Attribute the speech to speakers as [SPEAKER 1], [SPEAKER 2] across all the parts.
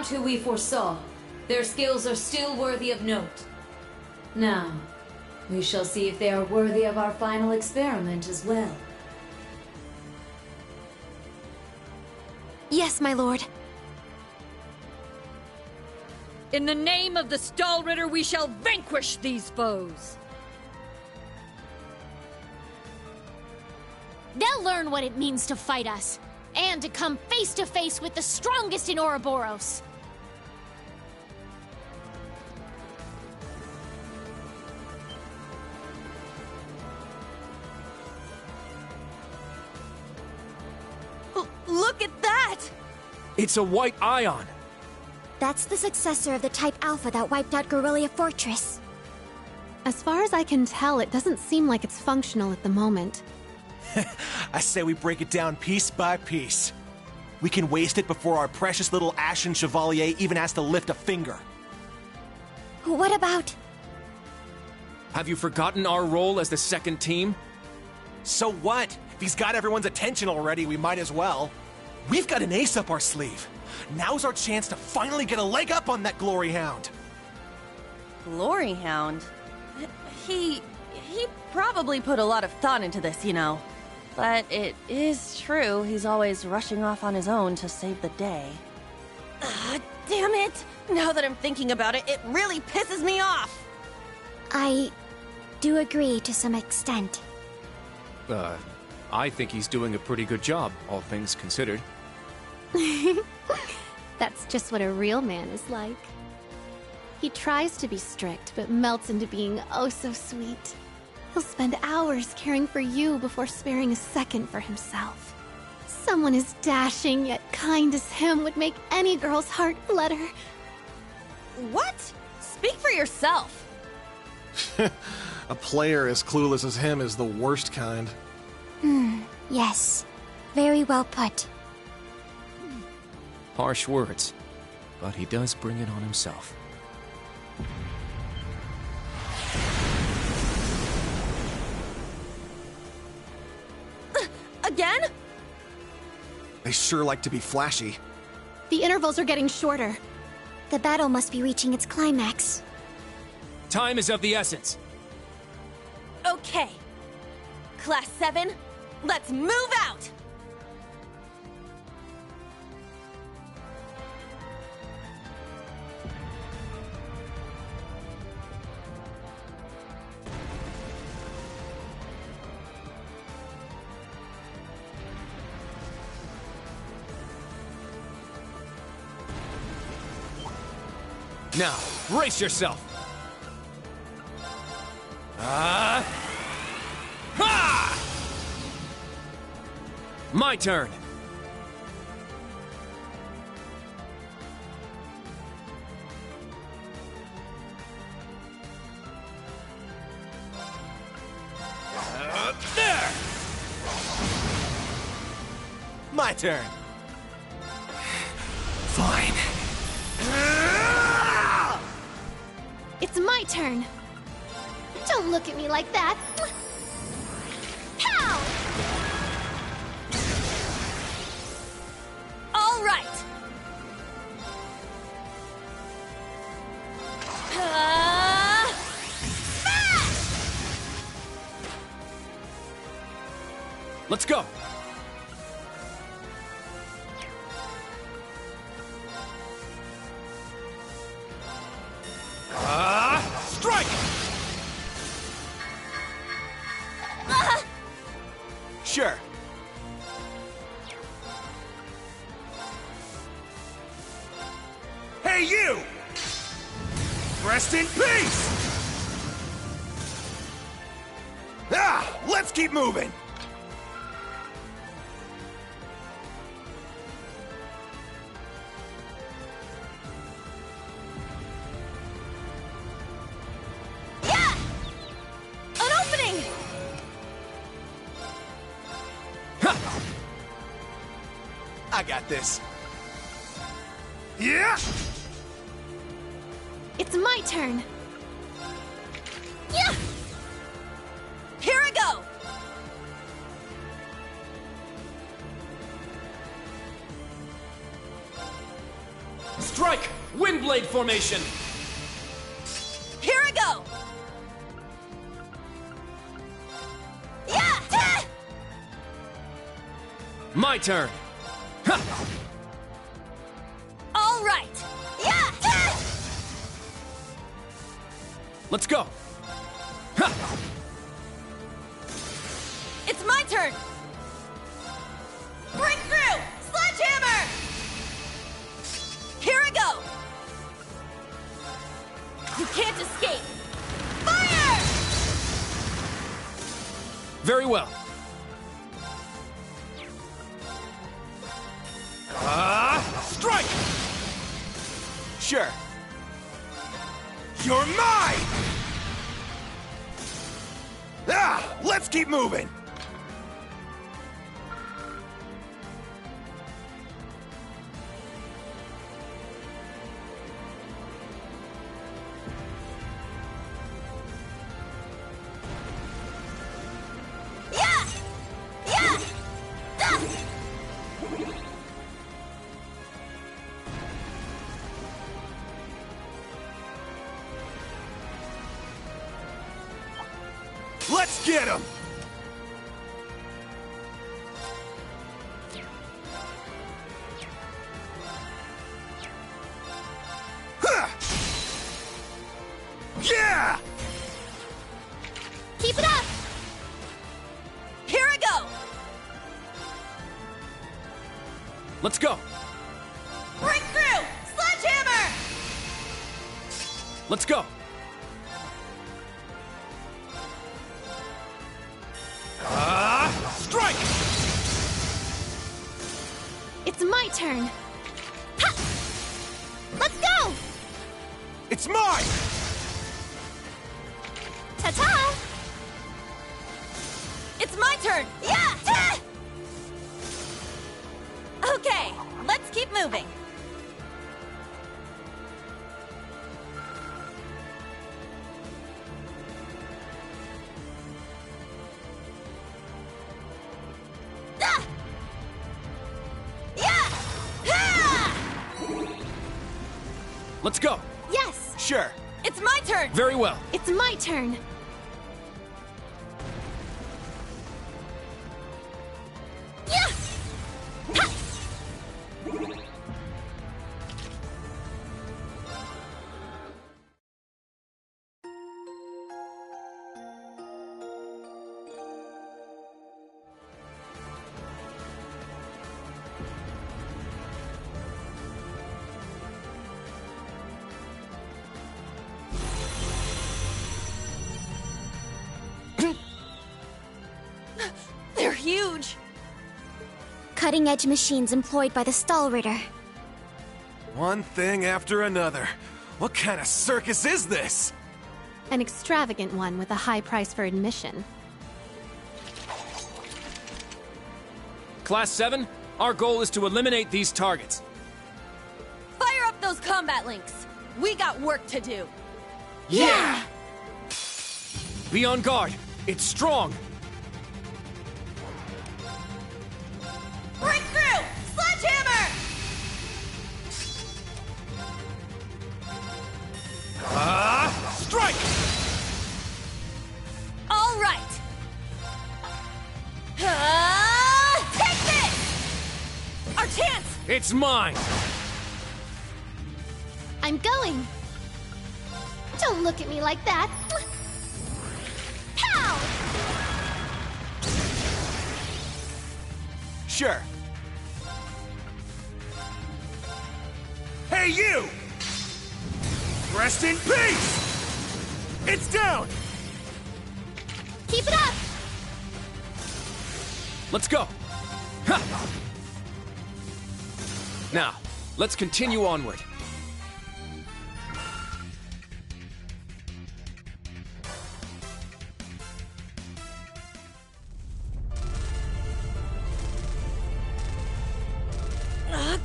[SPEAKER 1] not who we foresaw. Their skills are still worthy of note. Now, we shall see if they are worthy of our final experiment as well.
[SPEAKER 2] Yes, my lord.
[SPEAKER 3] In the name of the Stahlritter, we shall vanquish these foes!
[SPEAKER 2] They'll learn what it means to fight us, and to come face to face with the strongest in Ouroboros.
[SPEAKER 4] Look at that!
[SPEAKER 5] It's a white ion!
[SPEAKER 6] That's the successor of the Type Alpha that wiped out Guerrilla Fortress.
[SPEAKER 7] As far as I can tell, it doesn't seem like it's functional at the moment.
[SPEAKER 8] I say we break it down piece by piece. We can waste it before our precious little Ashen Chevalier even has to lift a finger.
[SPEAKER 6] What about...
[SPEAKER 5] Have you forgotten our role as the second team?
[SPEAKER 8] So what? If he's got everyone's attention already, we might as well. We've got an ace up our sleeve. Now's our chance to finally get a leg up on that Glory Hound.
[SPEAKER 4] Glory Hound? He probably put a lot of thought into this, you know. But it is true, he's always rushing off on his own to save the day. Damn it! Now that I'm thinking about it, it really pisses me off!
[SPEAKER 6] I do agree to some extent.
[SPEAKER 5] I think he's doing a pretty good job, all things considered.
[SPEAKER 7] That's just what a real man is like. He tries to be strict, but melts into being oh so sweet. He'll spend hours caring for you before sparing a second for himself. Someone as dashing yet kind as him would make any girl's heart flutter.
[SPEAKER 4] What? Speak for yourself!
[SPEAKER 9] A player as clueless as him is the worst kind.
[SPEAKER 6] Yes. Very well put.
[SPEAKER 5] Harsh words, but he does bring it on himself.
[SPEAKER 4] Again?
[SPEAKER 9] They sure like to be flashy.
[SPEAKER 7] The intervals are getting shorter.
[SPEAKER 6] The battle must be reaching its climax.
[SPEAKER 5] Time is of the essence.
[SPEAKER 4] Okay. Class 7, let's move out!
[SPEAKER 5] Now, brace yourself! Ha! My turn! There!
[SPEAKER 8] My turn.
[SPEAKER 9] Fine.
[SPEAKER 7] It's my turn. Don't look at me like that. Pow!
[SPEAKER 4] All right!
[SPEAKER 5] Let's go!
[SPEAKER 8] Strike! Sure. Hey, you! Rest in peace! Let's keep moving! I got this. Yeah!
[SPEAKER 7] It's my turn.
[SPEAKER 4] Yeah! Here I go!
[SPEAKER 5] Strike! Windblade formation!
[SPEAKER 4] Here I go! Yeah! Ah!
[SPEAKER 5] My turn! Ha!
[SPEAKER 4] All right! Yeah! Ah!
[SPEAKER 5] Let's go! Ha!
[SPEAKER 4] It's my turn! Breakthrough! Sledgehammer! Here I go! You can't escape! Fire!
[SPEAKER 5] Very well.
[SPEAKER 8] Strike! Sure. You're mine! Let's keep moving!
[SPEAKER 4] Yeah! Yeah! Ah!
[SPEAKER 8] Let's get him! Yeah!
[SPEAKER 4] Keep it up! Here I go!
[SPEAKER 5] Let's go!
[SPEAKER 4] Breakthrough! Sledgehammer!
[SPEAKER 5] Let's go!
[SPEAKER 8] Strike!
[SPEAKER 7] It's my turn. Ha! Let's go!
[SPEAKER 8] It's mine!
[SPEAKER 4] Ta-ta! It's my turn! Yeah! Ah! Okay, let's keep moving. Ah! Yeah! Ah!
[SPEAKER 5] Let's go!
[SPEAKER 7] Yes!
[SPEAKER 8] Sure.
[SPEAKER 4] It's my turn!
[SPEAKER 5] Very well.
[SPEAKER 7] It's my turn.
[SPEAKER 4] Yeah! Ha! They're huge!
[SPEAKER 6] Cutting-edge machines employed by the Stahlritter.
[SPEAKER 8] One thing after another. What kind of circus is this?
[SPEAKER 7] An extravagant one with a high price for admission.
[SPEAKER 5] Class 7, our goal is to eliminate these targets.
[SPEAKER 4] Fire up those combat links! We got work to do!
[SPEAKER 5] Yeah! Be on guard. It's strong.
[SPEAKER 4] Breakthrough! Sledgehammer!
[SPEAKER 8] Strike!
[SPEAKER 4] All right! Take this! Our chance!
[SPEAKER 5] It's mine.
[SPEAKER 7] I'm going. Don't look at me like that. Pow!
[SPEAKER 8] Sure. Hey, you! Rest in peace! It's down!
[SPEAKER 7] Keep it up!
[SPEAKER 5] Let's go. Ha! Now, let's continue onward.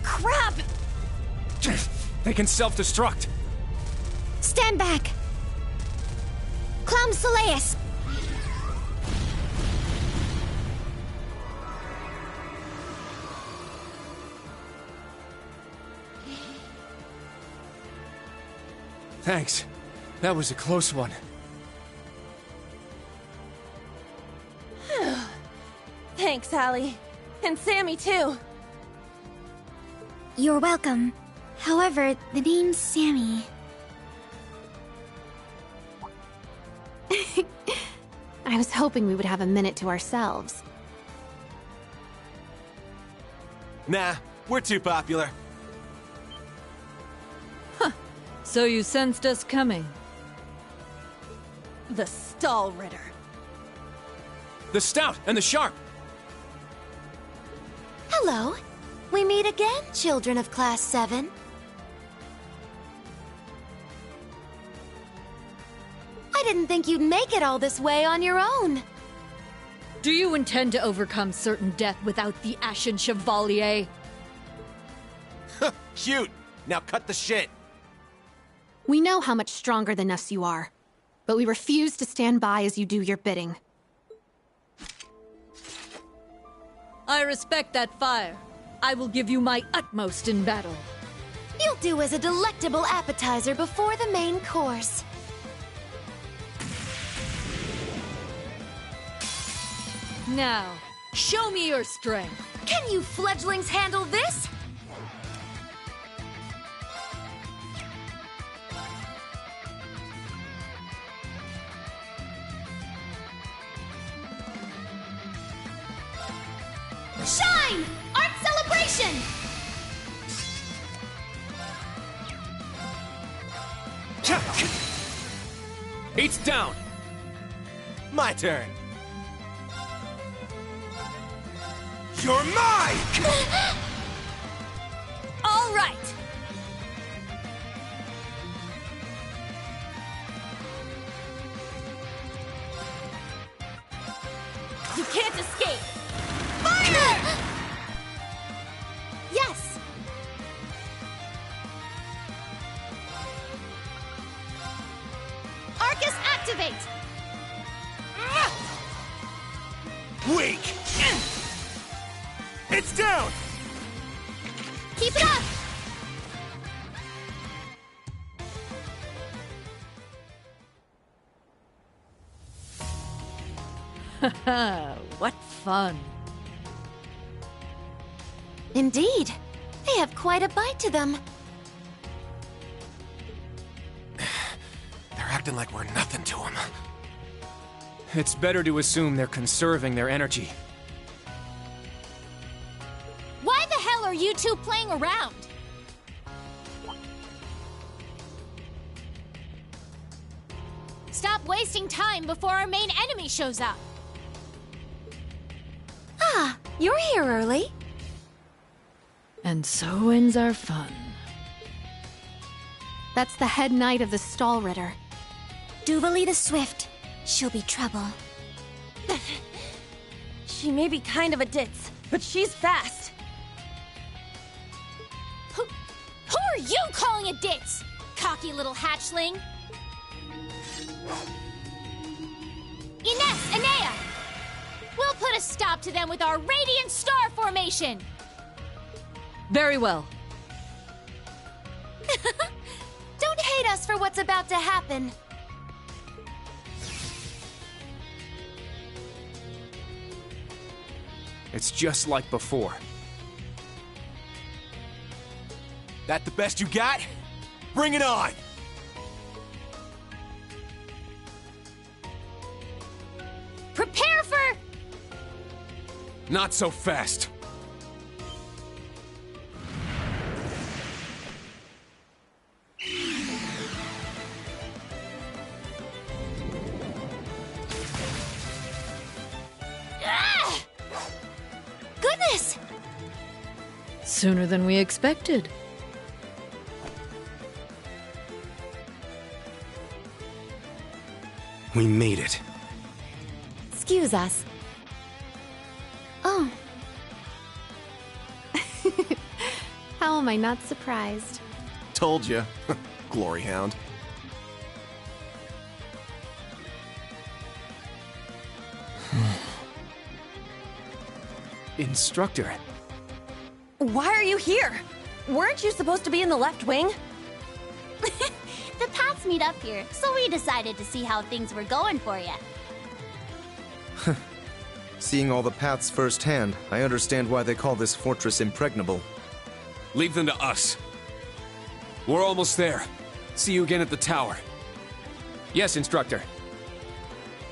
[SPEAKER 4] Crap!
[SPEAKER 5] They can self-destruct.
[SPEAKER 6] Stand back! Clown Soleus!
[SPEAKER 5] Thanks. That was a close one.
[SPEAKER 4] Thanks, Allie. And Sammy, too.
[SPEAKER 6] You're welcome. However, the name's Sammy.
[SPEAKER 7] I was hoping we would have a minute to ourselves.
[SPEAKER 8] Nah, we're too popular.
[SPEAKER 3] So you sensed us coming.
[SPEAKER 4] The Stahlritter.
[SPEAKER 5] The Stout and the Sharp!
[SPEAKER 6] Hello. We meet again, children of Class 7. I didn't think you'd make it all this way on your own.
[SPEAKER 3] Do you intend to overcome certain death without the Ashen Chevalier?
[SPEAKER 8] Cute! Now cut the shit!
[SPEAKER 7] We know how much stronger than us you are, but we refuse to stand by as you do your bidding.
[SPEAKER 3] I respect that fire. I will give you my utmost in battle.
[SPEAKER 6] You'll do as a delectable appetizer before the main course.
[SPEAKER 3] Now, show me your strength.
[SPEAKER 6] Can you fledglings handle this? Shine! Art celebration!
[SPEAKER 5] Eight's down!
[SPEAKER 8] My turn! You're mine!
[SPEAKER 3] All right!
[SPEAKER 4] You can't escape!
[SPEAKER 6] Fire! Yes! Arcus, activate!
[SPEAKER 8] Weak! It's down!
[SPEAKER 6] Keep it up!
[SPEAKER 3] What fun.
[SPEAKER 6] Indeed. They have quite a bite to them.
[SPEAKER 8] They're acting like we're nothing to them.
[SPEAKER 5] It's better to assume they're conserving their energy.
[SPEAKER 2] Why the hell are you two playing around? Stop wasting time before our main enemy shows up.
[SPEAKER 6] Ah, you're here early.
[SPEAKER 3] And so ends our fun.
[SPEAKER 7] That's the head knight of the Stahlritter.
[SPEAKER 6] Duvalie the Swift. She'll be trouble.
[SPEAKER 4] She may be kind of a ditz, but she's fast.
[SPEAKER 2] Who are you calling a ditz? Cocky little hatchling. Ines, Anea! We'll put a stop to them with our Radiant Star Formation!
[SPEAKER 3] Very well.
[SPEAKER 6] Don't hate us for what's about to happen.
[SPEAKER 5] It's just like before.
[SPEAKER 8] That the best you got? Bring it on!
[SPEAKER 2] Prepare for...
[SPEAKER 5] Not so fast.
[SPEAKER 6] Ah! Goodness!
[SPEAKER 3] Sooner than we expected.
[SPEAKER 8] We made it.
[SPEAKER 6] Excuse us. Oh.
[SPEAKER 7] How am I not surprised?
[SPEAKER 9] Told you. Glory Hound.
[SPEAKER 5] Instructor.
[SPEAKER 4] Why are you here? Weren't you supposed to be in the left wing?
[SPEAKER 10] The paths meet up here, so we decided to see how things were going for you.
[SPEAKER 11] Seeing all the paths firsthand, I understand why they call this fortress impregnable.
[SPEAKER 12] Leave them to us. We're almost there. See you again at the tower.
[SPEAKER 5] Yes, Instructor.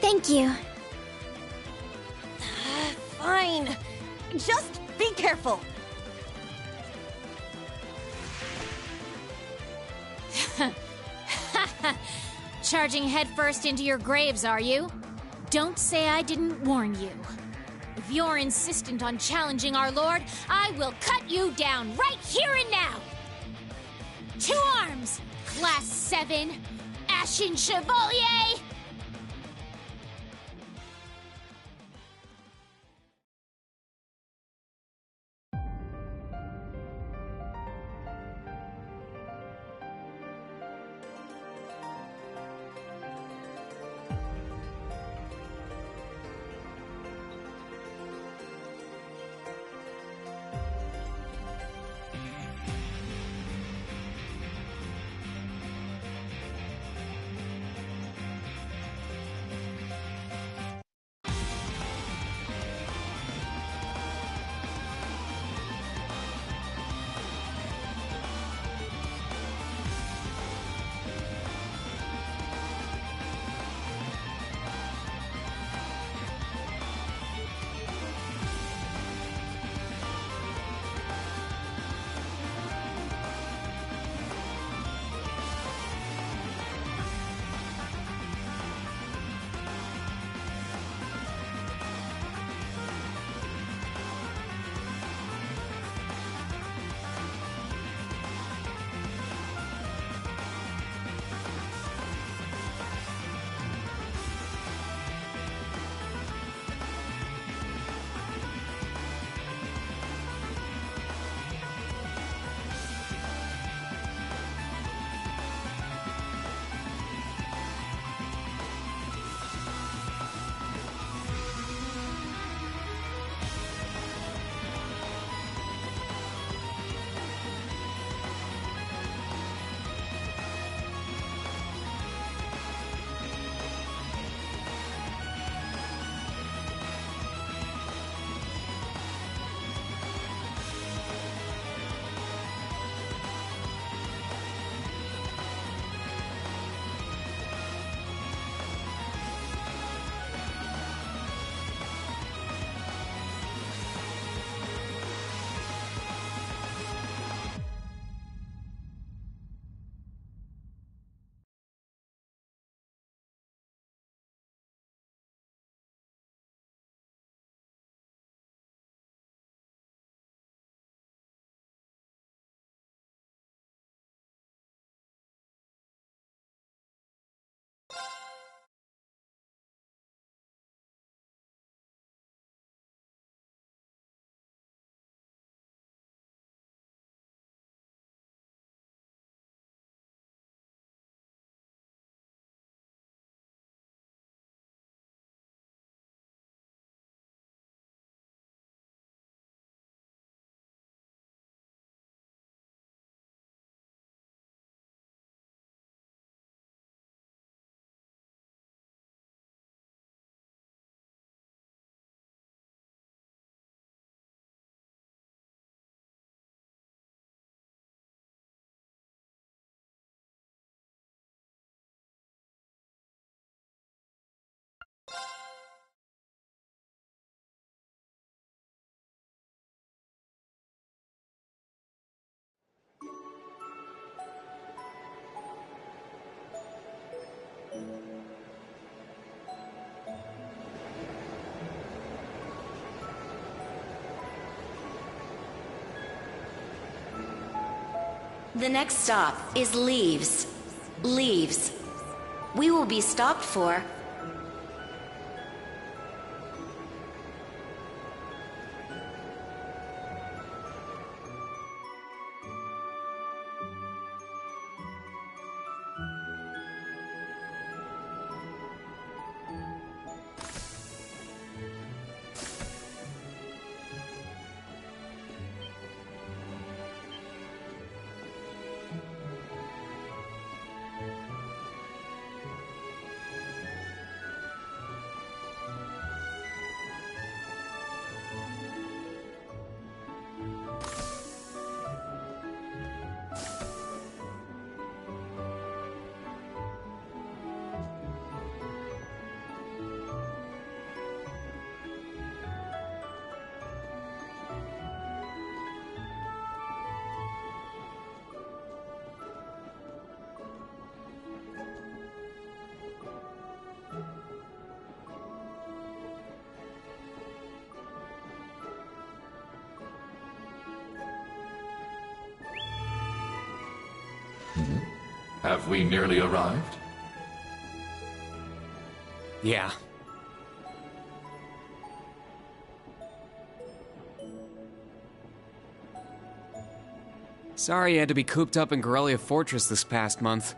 [SPEAKER 6] Thank you.
[SPEAKER 4] Fine. Just be careful.
[SPEAKER 2] Charging headfirst into your graves, are you? Don't say I didn't warn you. If you're insistent on challenging our lord, I will cut you down right here and now! 2 arms! Class 7, Ashen Chevalier!
[SPEAKER 13] The next stop is Leaves. Leaves. We will be stopped for...
[SPEAKER 14] Have we nearly arrived?
[SPEAKER 5] Yeah. Sorry you had to be cooped up in Corellia Fortress this past month.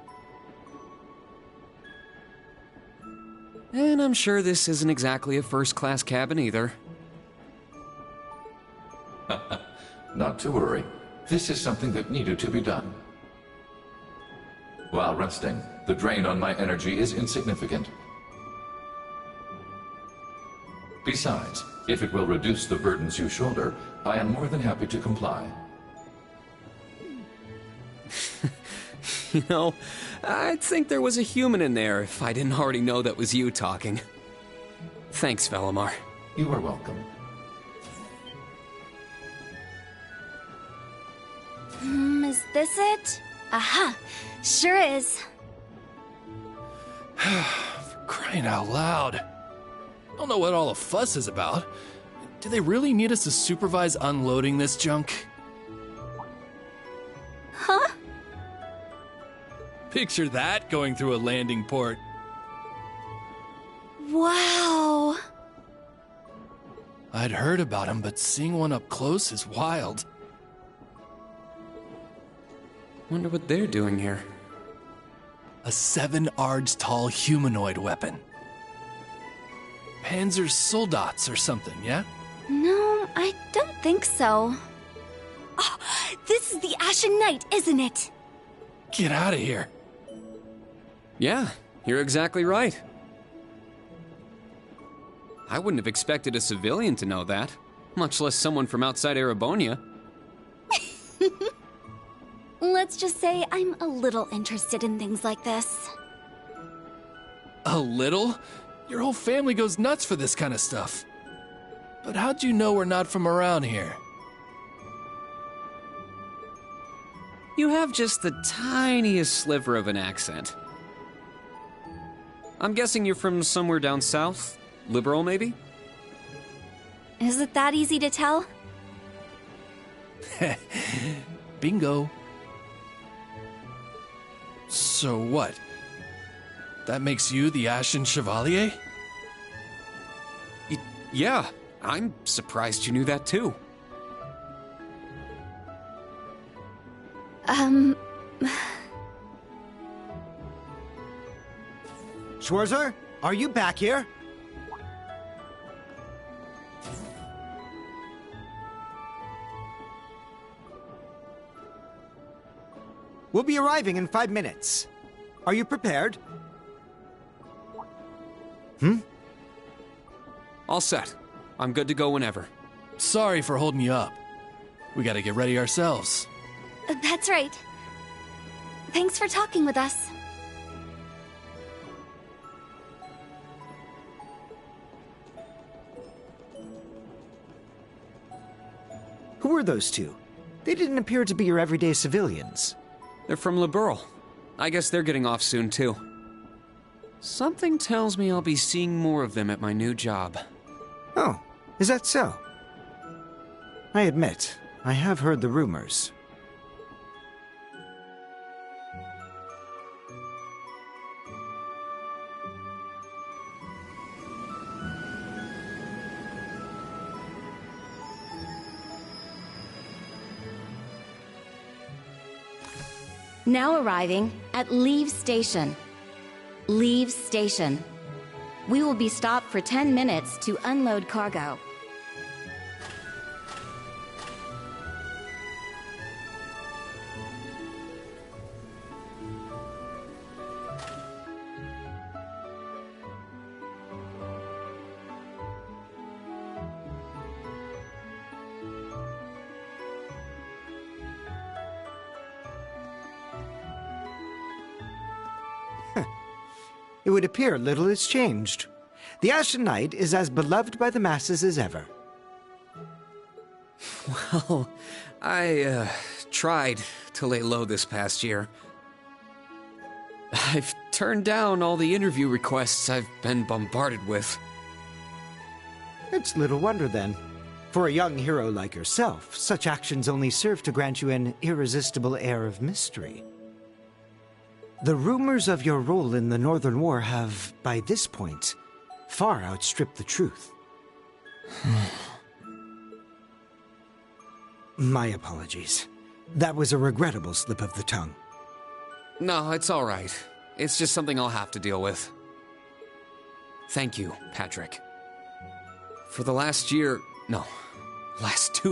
[SPEAKER 5] And I'm sure this isn't exactly a first-class cabin either.
[SPEAKER 14] Not to worry. This is something that needed to be done. While resting, the drain on my energy is insignificant. Besides, if it will reduce the burdens you shoulder, I am more than happy to comply.
[SPEAKER 5] You know, I'd think there was a human in there if I didn't already know that was you talking. Thanks, Velimar.
[SPEAKER 14] You are welcome.
[SPEAKER 10] Is this it? Aha! Sure is.
[SPEAKER 15] For crying out loud. Don't know what all the fuss is about. Do they really need us to supervise unloading this junk?
[SPEAKER 10] Huh?
[SPEAKER 15] Picture that going through a landing port.
[SPEAKER 10] Wow!
[SPEAKER 15] I'd heard about them, but seeing one up close is wild.
[SPEAKER 5] Wonder what they're doing here.
[SPEAKER 15] A 7 ards tall humanoid weapon. Panzersoldats or something, yeah?
[SPEAKER 10] No, I don't think so. Oh, this is the Ashen Knight, isn't it?
[SPEAKER 15] Get out of here.
[SPEAKER 5] Yeah, you're exactly right. I wouldn't have expected a civilian to know that, much less someone from outside Erebonia.
[SPEAKER 10] Let's just say I'm a little interested in things like this.
[SPEAKER 15] A little? Your whole family goes nuts for this kind of stuff. But how'd you know we're not from around here?
[SPEAKER 5] You have just the tiniest sliver of an accent. I'm guessing you're from somewhere down south? Liberal, maybe?
[SPEAKER 10] Is it that easy to tell?
[SPEAKER 15] Bingo. So what? That makes you the Ashen Chevalier?
[SPEAKER 5] Yeah, I'm surprised you knew that too.
[SPEAKER 16] Schwarzer, are you back here? We'll be arriving in 5 minutes. Are you prepared?
[SPEAKER 5] All set. I'm good to go whenever.
[SPEAKER 15] Sorry for holding you up. We gotta get ready ourselves.
[SPEAKER 10] That's right. Thanks for talking with us.
[SPEAKER 16] Who are those two? They didn't appear to be your everyday civilians.
[SPEAKER 5] They're from Liberl. I guess they're getting off soon, too. Something tells me I'll be seeing more of them at my new job.
[SPEAKER 16] Oh, is that so? I admit, I have heard the rumors.
[SPEAKER 13] Now arriving at Leave Station. Leave Station. We will be stopped for 10 minutes to unload cargo.
[SPEAKER 16] It would appear little has changed. The Ashen Knight is as beloved by the masses as ever.
[SPEAKER 5] Well, I, tried to lay low this past year. I've turned down all the interview requests I've been bombarded with.
[SPEAKER 16] It's little wonder then. For a young hero like yourself, such actions only serve to grant you an irresistible air of mystery. The rumors of your role in the Northern War have, by this point, far outstripped the truth. My apologies. That was a regrettable slip of the tongue.
[SPEAKER 5] No, it's all right. It's just something I'll have to deal with. Thank you, Patrick. For the last 2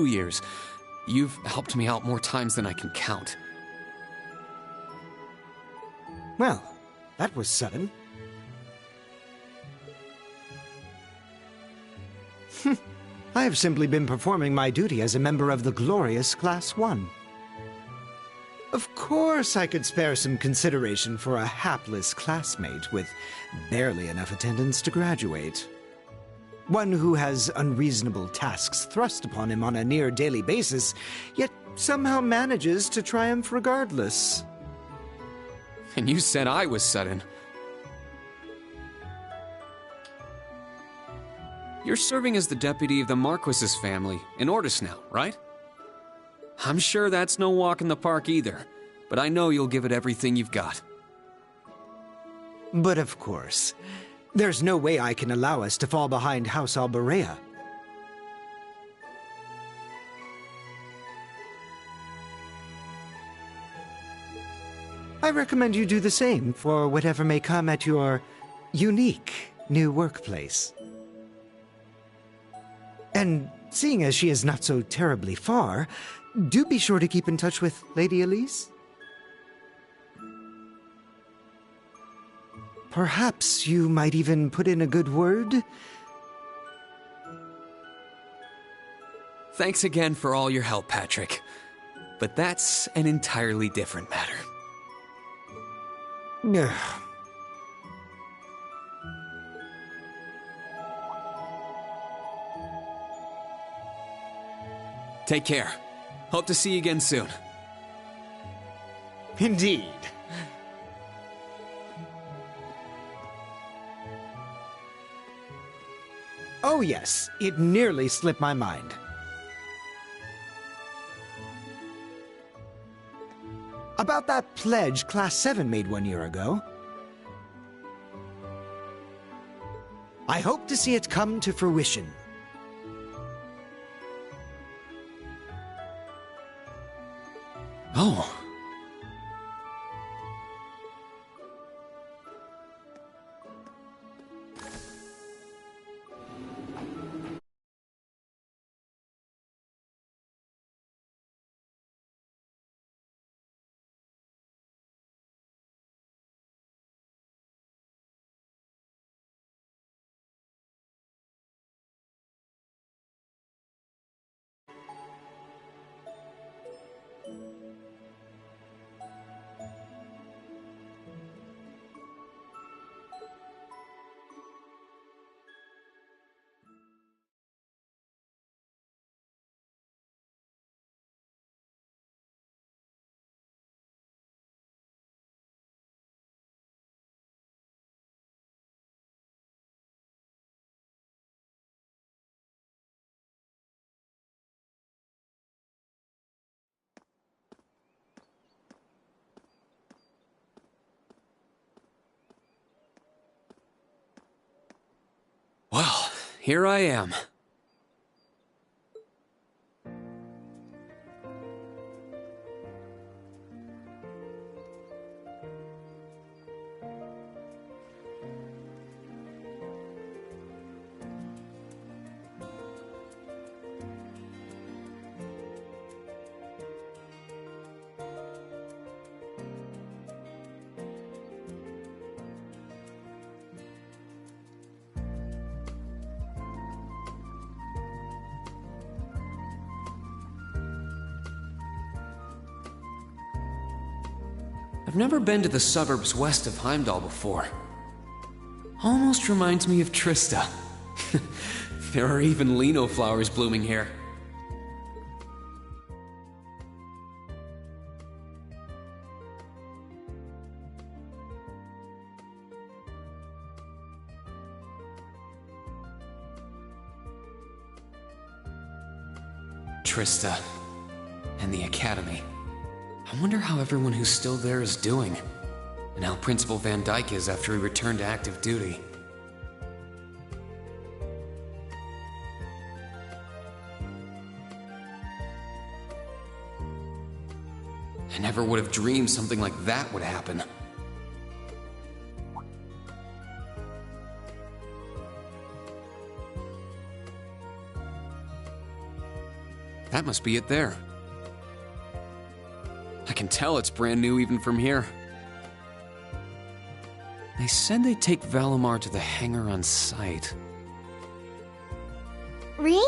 [SPEAKER 5] years, you've helped me out more times than I can count.
[SPEAKER 16] Well, that was sudden. I have simply been performing my duty as a member of the glorious Class 1. Of course I could spare some consideration for a hapless classmate with barely enough attendance to graduate. One who has unreasonable tasks thrust upon him on a near-daily basis, yet somehow manages to triumph regardless.
[SPEAKER 5] And you said I was sudden. You're serving as the deputy of the Marquis's family in Ordis now, right? I'm sure that's no walk in the park either, but I know you'll give it everything you've got.
[SPEAKER 16] But of course, there's no way I can allow us to fall behind House Alberea. I recommend you do the same for whatever may come at your unique new workplace. And seeing as she is not so terribly far, do be sure to keep in touch with Lady Elise. Perhaps you might even put in a good word?
[SPEAKER 5] Thanks again for all your help, Patrick. But that's an entirely different matter.
[SPEAKER 16] Ugh.
[SPEAKER 5] Take care. Hope to see you again soon.
[SPEAKER 16] Indeed. Oh yes, it nearly slipped my mind. About that pledge Class 7 made 1 year ago. I hope to see it come to fruition.
[SPEAKER 5] Oh. Well, here I am. I've never been to the suburbs west of Heimdall before. Almost reminds me of Trista. There are even lino flowers blooming here. Trista and the Academy. I wonder how everyone who's still there is doing. and how Principal Van Dyke is after he returned to active duty. I never would have dreamed something like that would happen. That must be it there. I can tell it's brand new even from here. They said they'd take Valimar to the hangar on site.
[SPEAKER 6] Rean?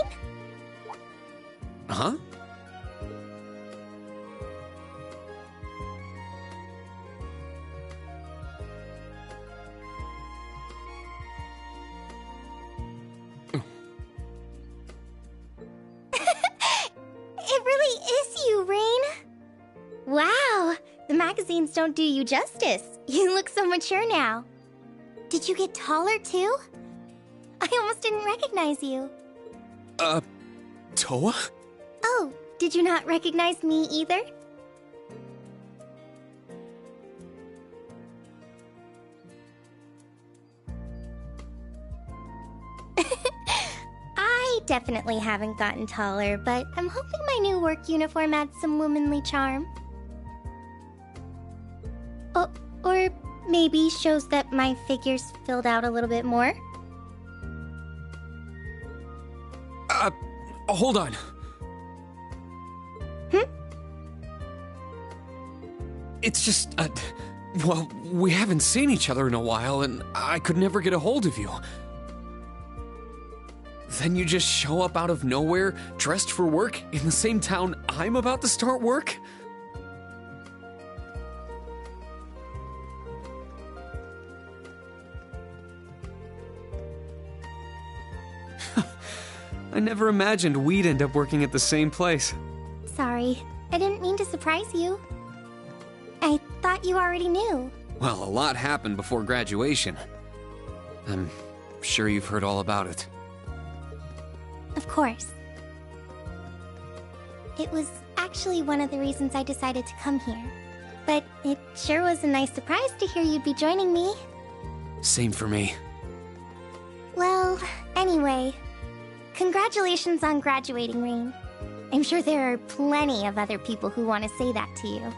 [SPEAKER 5] Huh?
[SPEAKER 6] It really is you, Rain. Wow, the magazines don't do you justice. You look so mature now. Did you get taller too? I almost didn't recognize you.
[SPEAKER 5] Toa?
[SPEAKER 6] Oh, did you not recognize me either? I definitely haven't gotten taller, but I'm hoping my new work uniform adds some womanly charm. Oh, or maybe shows that my figure's filled out a little bit more.
[SPEAKER 5] Hold on. It's just, well, we haven't seen each other in a while, and I could never get a hold of you. Then you just show up out of nowhere, dressed for work, in the same town I'm about to start work? I never imagined we'd end up working at the same place.
[SPEAKER 6] Sorry, I didn't mean to surprise you. I thought you already knew.
[SPEAKER 5] Well, a lot happened before graduation. I'm sure you've heard all about it.
[SPEAKER 6] Of course. It was actually one of the reasons I decided to come here. But it sure was a nice surprise to hear you'd be joining me.
[SPEAKER 5] Same for me.
[SPEAKER 6] Well, anyway, congratulations on graduating, Rain. I'm sure there are plenty of other people who want to say that to you.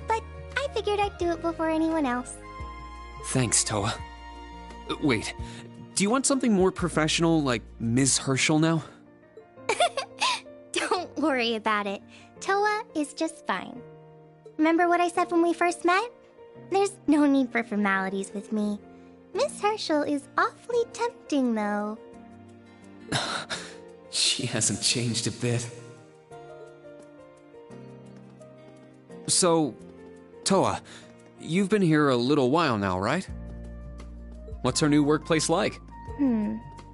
[SPEAKER 6] But I figured I'd do it before anyone else.
[SPEAKER 5] Thanks, Toa. Wait, do you want something more professional, like Ms. Herschel now?
[SPEAKER 6] Don't worry about it. Toa is just fine. Remember what I said when we first met? There's no need for formalities with me. Miss Herschel is awfully tempting, though.
[SPEAKER 5] She hasn't changed a bit. So, Toa, you've been here a little while now, right? What's our new workplace like?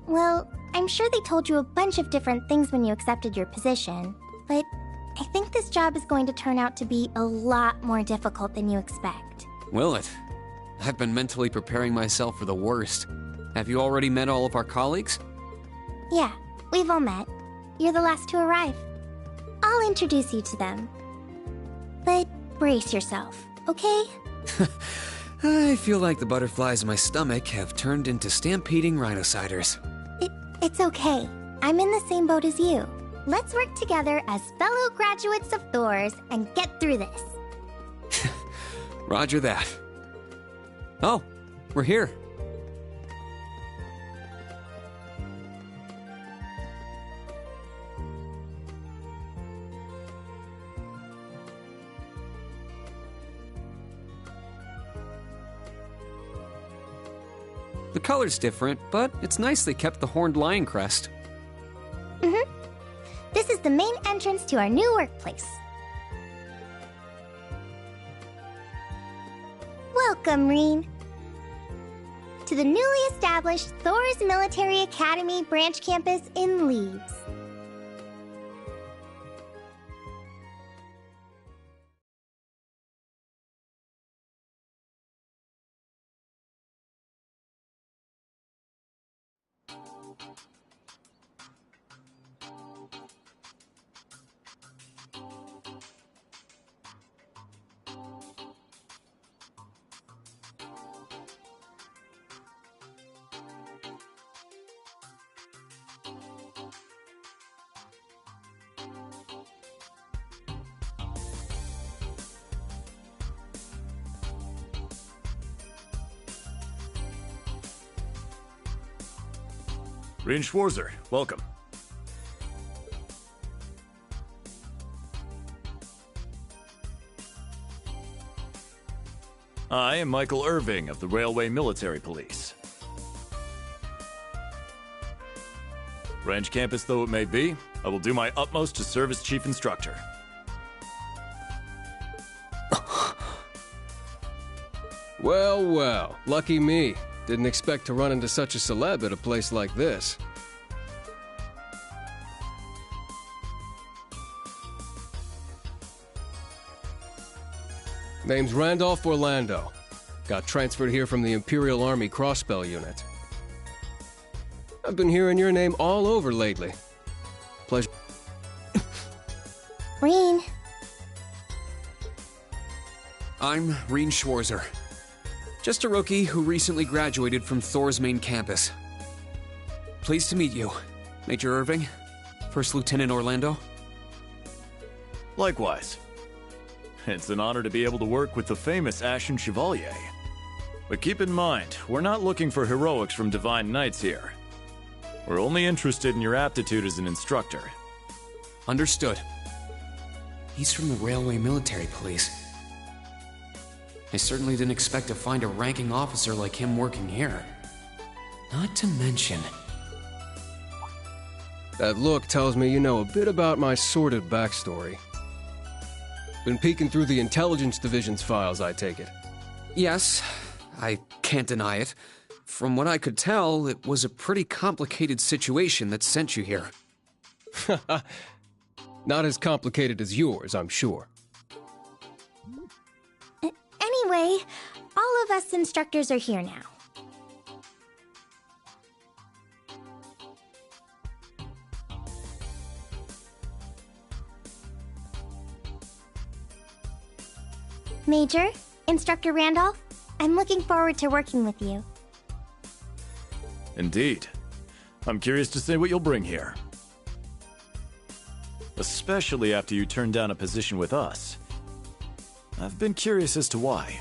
[SPEAKER 6] Well, I'm sure they told you a bunch of different things when you accepted your position, but I think this job is going to turn out to be a lot more difficult than you expect.
[SPEAKER 5] Will it? I've been mentally preparing myself for the worst. Have you already met all of our colleagues?
[SPEAKER 6] Yeah, we've all met. You're the last to arrive. I'll introduce you to them. But brace yourself, okay?
[SPEAKER 5] I feel like the butterflies in my stomach have turned into stampeding rhinociders.
[SPEAKER 6] It's okay. I'm in the same boat as you. Let's work together as fellow graduates of Thors and get through this.
[SPEAKER 5] Roger that. Oh, we're here. The color's different, but it's nice they kept the horned lion crest.
[SPEAKER 6] This is the main entrance to our new workplace. Welcome, Reen, to the newly established Thors Military Academy branch campus in Leaves.
[SPEAKER 17] Rean Schwarzer, welcome. I am Michael Irving of the Railway Military Police. Ranch campus though it may be, I will do my utmost to serve as Chief Instructor.
[SPEAKER 15] Well, well, lucky me. Didn't expect to run into such a celeb at a place like this. Name's Randolph Orlando. Got transferred here from the Imperial Army Crossbell Unit. I've been hearing your name all over lately. Pleasure.
[SPEAKER 6] Rean.
[SPEAKER 5] I'm Rean Schwarzer. Just a rookie who recently graduated from Thor's main campus. Pleased to meet you, Major Irving, First Lieutenant Orlando.
[SPEAKER 17] Likewise. It's an honor to be able to work with the famous Ashen Chevalier. But keep in mind, we're not looking for heroics from Divine Knights here. We're only interested in your aptitude as an instructor.
[SPEAKER 5] Understood. He's from the Railway Military Police. I certainly didn't expect to find a ranking officer like him working here. Not to mention...
[SPEAKER 15] That look tells me you know a bit about my sordid backstory. Been peeking through the Intelligence Division's files, I take it.
[SPEAKER 5] Yes, I can't deny it. From what I could tell, it was a pretty complicated situation that sent you here.
[SPEAKER 15] Not as complicated as yours, I'm sure.
[SPEAKER 6] Anyway, all of us instructors are here now. Major, Instructor Randolph, I'm looking forward to working with you.
[SPEAKER 17] Indeed. I'm curious to see what you'll bring here. Especially after you turned down a position with us. I've been curious as to why.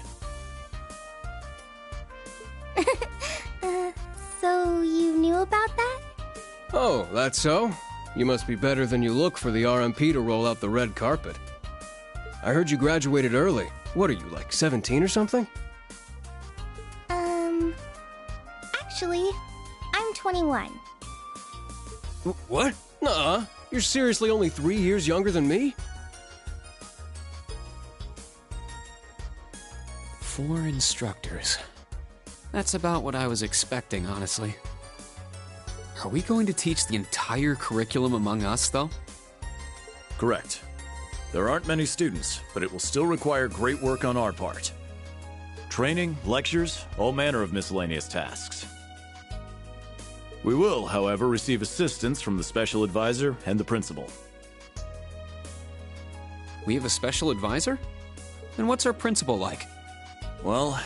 [SPEAKER 6] So you knew about that?
[SPEAKER 15] Oh, that's so? You must be better than you look for the RMP to roll out the red carpet. I heard you graduated early. What are you, like 17 or something?
[SPEAKER 6] Actually, I'm 21.
[SPEAKER 15] What? Nuh-uh. You're seriously only 3 years younger than me?
[SPEAKER 5] 4 instructors. That's about what I was expecting, honestly. Are we going to teach the entire curriculum among us, though?
[SPEAKER 17] Correct. There aren't many students, but it will still require great work on our part. Training, lectures, all manner of miscellaneous tasks. We will, however, receive assistance from the special advisor and the principal.
[SPEAKER 5] We have a special advisor? And what's our principal like?
[SPEAKER 17] Well,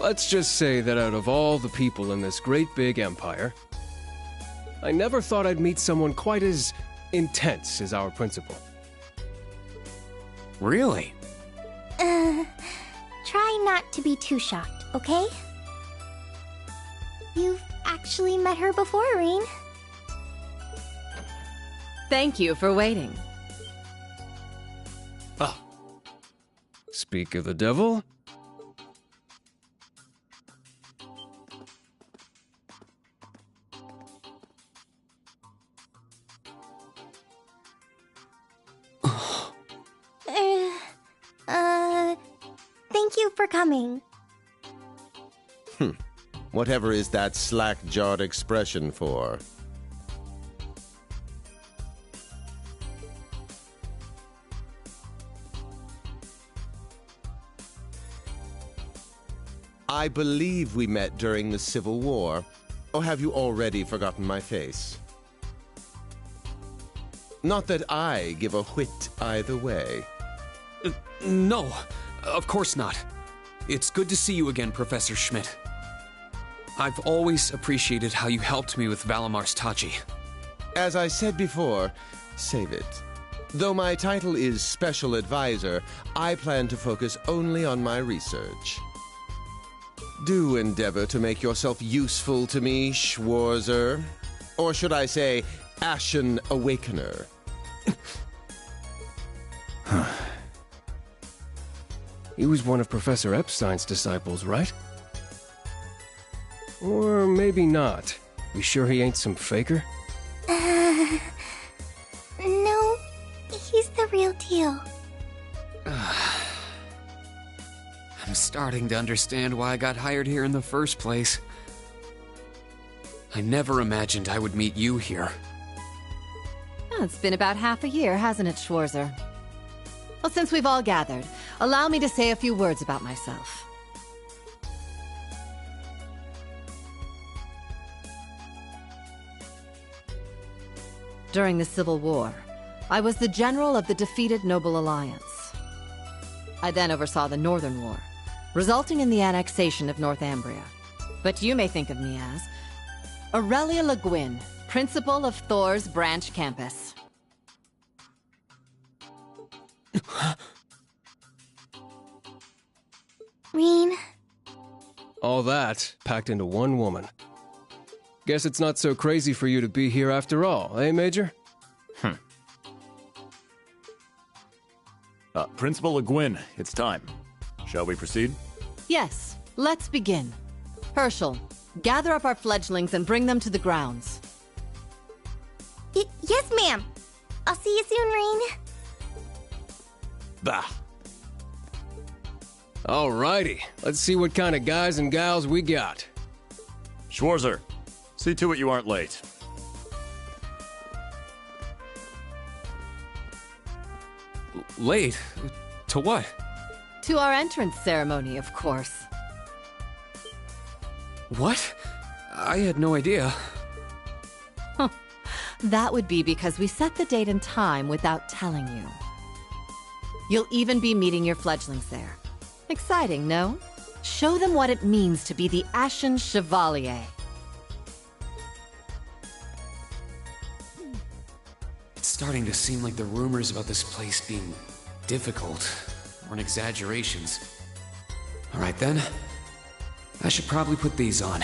[SPEAKER 15] let's just say that out of all the people in this great big empire, I never thought I'd meet someone quite as intense as our principal.
[SPEAKER 5] Really?
[SPEAKER 6] Try not to be too shocked, okay? You've actually met her before, Rean.
[SPEAKER 18] Thank you for waiting.
[SPEAKER 15] Ah. Speak of the devil.
[SPEAKER 6] Thank you for coming.
[SPEAKER 19] Whatever is that slack-jawed expression for? I believe we met during the Civil War. Or have you already forgotten my face? Not that I give a whit either way.
[SPEAKER 5] No, of course not. It's good to see you again, Professor Schmidt. I've always appreciated how you helped me with Valamar's Tachi.
[SPEAKER 19] As I said before, save it. Though my title is Special Advisor, I plan to focus only on my research. Do endeavor to make yourself useful to me, Schwarzer. Or should I say, Ashen Awakener?
[SPEAKER 15] He was one of Professor Epstein's disciples, right? Or maybe not. You sure he ain't some faker?
[SPEAKER 6] No, he's the real deal.
[SPEAKER 5] I'm starting to understand why I got hired here in the first place. I never imagined I would meet you here.
[SPEAKER 18] Oh, it's been about half a year, hasn't it, Schwarzer? Well, since we've all gathered, allow me to say a few words about myself. During the Civil War, I was the general of the defeated Noble Alliance. I then oversaw the Northern War, resulting in the annexation of Northumbria. But you may think of me as Aurelia Le Guin, principal of Thor's branch campus.
[SPEAKER 6] Rean.
[SPEAKER 15] All that packed into one woman. Guess it's not so crazy for you to be here after all, eh, Major?
[SPEAKER 17] Principal Le Guin, it's time. Shall we proceed?
[SPEAKER 18] Yes, let's begin. Herschel, gather up our fledglings and bring them to the grounds.
[SPEAKER 6] Yes, ma'am. I'll see you soon, Rean.
[SPEAKER 17] Bah.
[SPEAKER 15] Alrighty, let's see what kind of guys and gals we got.
[SPEAKER 17] Schwarzer, see to it you aren't late.
[SPEAKER 5] Late? To what?
[SPEAKER 18] To our entrance ceremony, of course.
[SPEAKER 5] What? I had no idea.
[SPEAKER 18] That would be because we set the date and time without telling you. You'll even be meeting your fledglings there. Exciting, no? Show them what it means to be the Ashen Chevalier.
[SPEAKER 5] It's starting to seem like the rumors about this place being difficult weren't exaggerations. Alright then. I should probably put these on.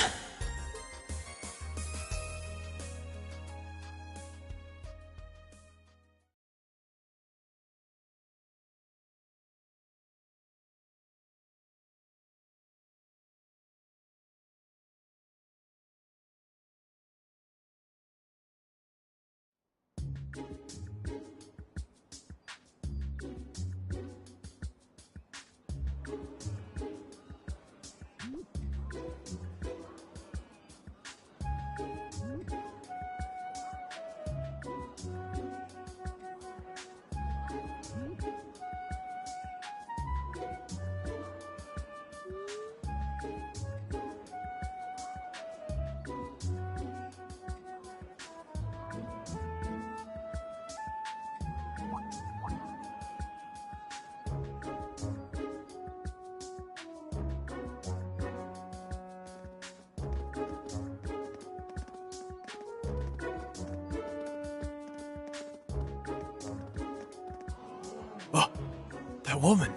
[SPEAKER 8] That woman.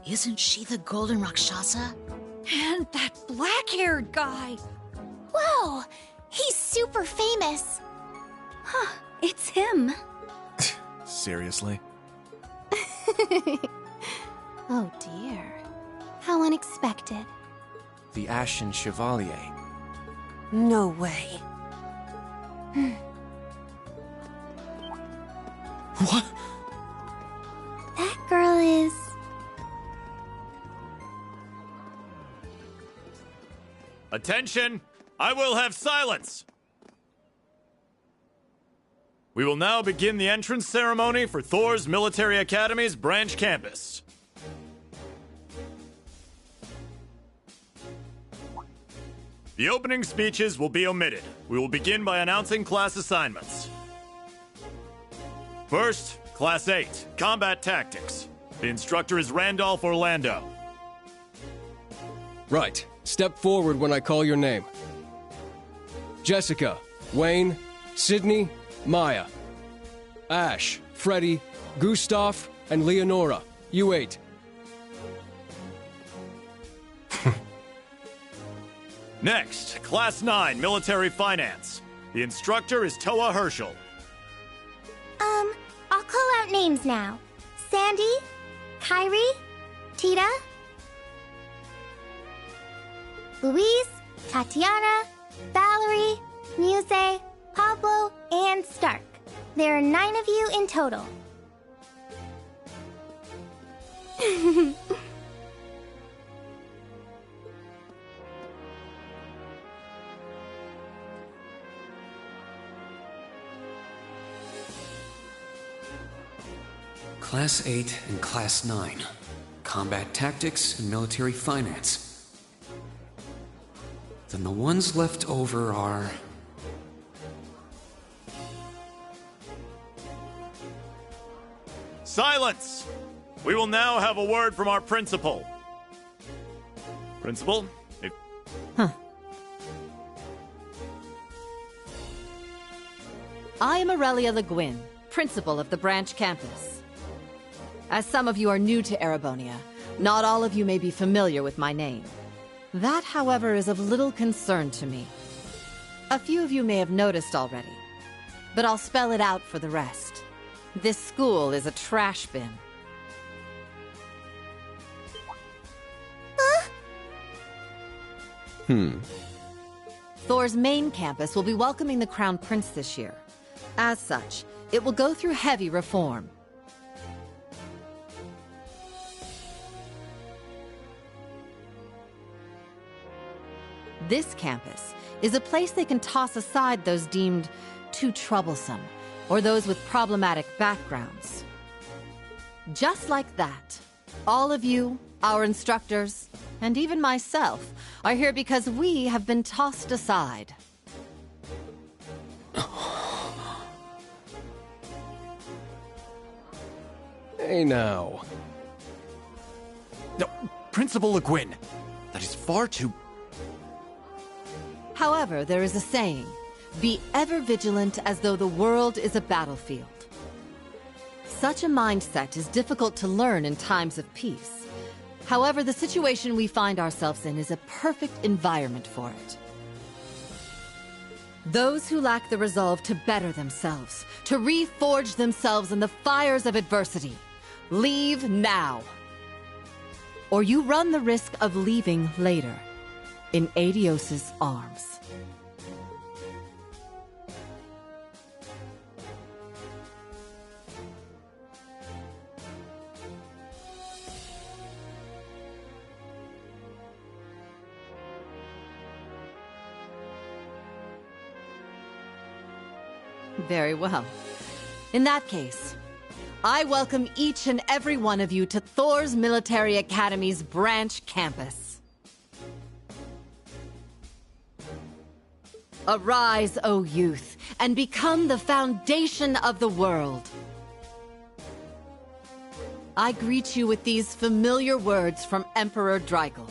[SPEAKER 20] Isn't she the Golden Rakshasa?
[SPEAKER 3] And that black-haired guy!
[SPEAKER 10] Whoa! He's super famous! Huh, it's him.
[SPEAKER 8] Seriously?
[SPEAKER 7] Oh dear. How unexpected.
[SPEAKER 21] The Ashen Chevalier.
[SPEAKER 20] No way.
[SPEAKER 5] What?
[SPEAKER 6] That girl is...
[SPEAKER 17] Attention! I will have silence! We will now begin the entrance ceremony for Thor's Military Academy's branch campus. The opening speeches will be omitted. We will begin by announcing class assignments. First, Class 8, Combat Tactics. The instructor is Randolph Orlando.
[SPEAKER 15] Right. Step forward when I call your name. Jessica, Wayne, Sydney, Maya. Ash, Freddy, Gustav, and Leonora. You 8.
[SPEAKER 17] Next, Class 9, Military Finance. The instructor is Toa Herschel.
[SPEAKER 6] I'll call out names now. Sandy, Kyrie, Tita, Louise, Tatiana, Valerie, Muse, Pablo, and Stark. There are 9 of you in total.
[SPEAKER 5] Class 8 and Class 9. Combat Tactics and Military Finance. Then the ones left over are...
[SPEAKER 17] Silence! We will now have a word from our principal. Principal, if...
[SPEAKER 18] I am Aurelia Le Guin, principal of the branch campus. As some of you are new to Erebonia, not all of you may be familiar with my name. That, however, is of little concern to me. A few of you may have noticed already, but I'll spell it out for the rest. This school is a trash bin. Thor's main campus will be welcoming the Crown Prince this year. As such, it will go through heavy reform. This campus is a place they can toss aside those deemed too troublesome, or those with problematic backgrounds. Just like that, all of you, our instructors, and even myself, are here because we have been tossed aside.
[SPEAKER 15] Hey now.
[SPEAKER 8] No, Principal Le Guin, that is far too...
[SPEAKER 18] However, there is a saying, be ever vigilant as though the world is a battlefield. Such a mindset is difficult to learn in times of peace. However, the situation we find ourselves in is a perfect environment for it. Those who lack the resolve to better themselves, to reforge themselves in the fires of adversity, leave now. Or you run the risk of leaving later, in Aidios's arms. Very well. In that case, I welcome each and every one of you to Thor's Military Academy's branch campus. Arise, O youth, and become the foundation of the world. I greet you with these familiar words from Emperor Dreigels.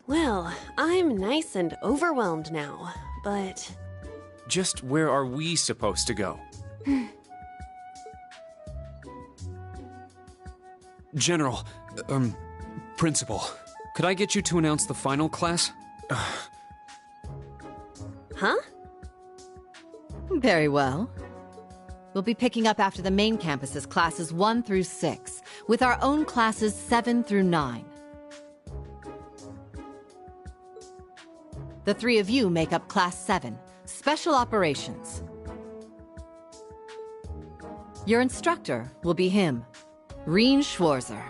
[SPEAKER 1] Well, I'm nice and overwhelmed now, but...
[SPEAKER 21] Just where are we supposed to go?
[SPEAKER 5] General, Principal, could I get you to announce the final class?
[SPEAKER 1] Huh?
[SPEAKER 18] Very well. We'll be picking up after the main campus's classes 1 through 6, with our own classes 7 through 9. The 3 of you make up Class 7, Special Operations. Your instructor will be him, Rean Schwarzer.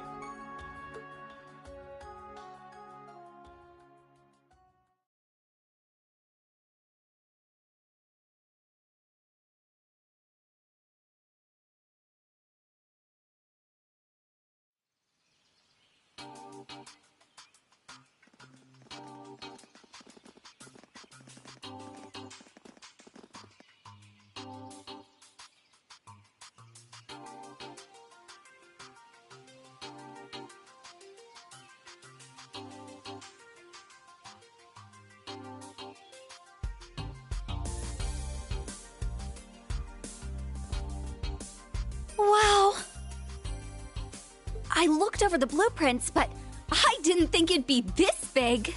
[SPEAKER 9] I looked over the blueprints, but I didn't think it'd be this big.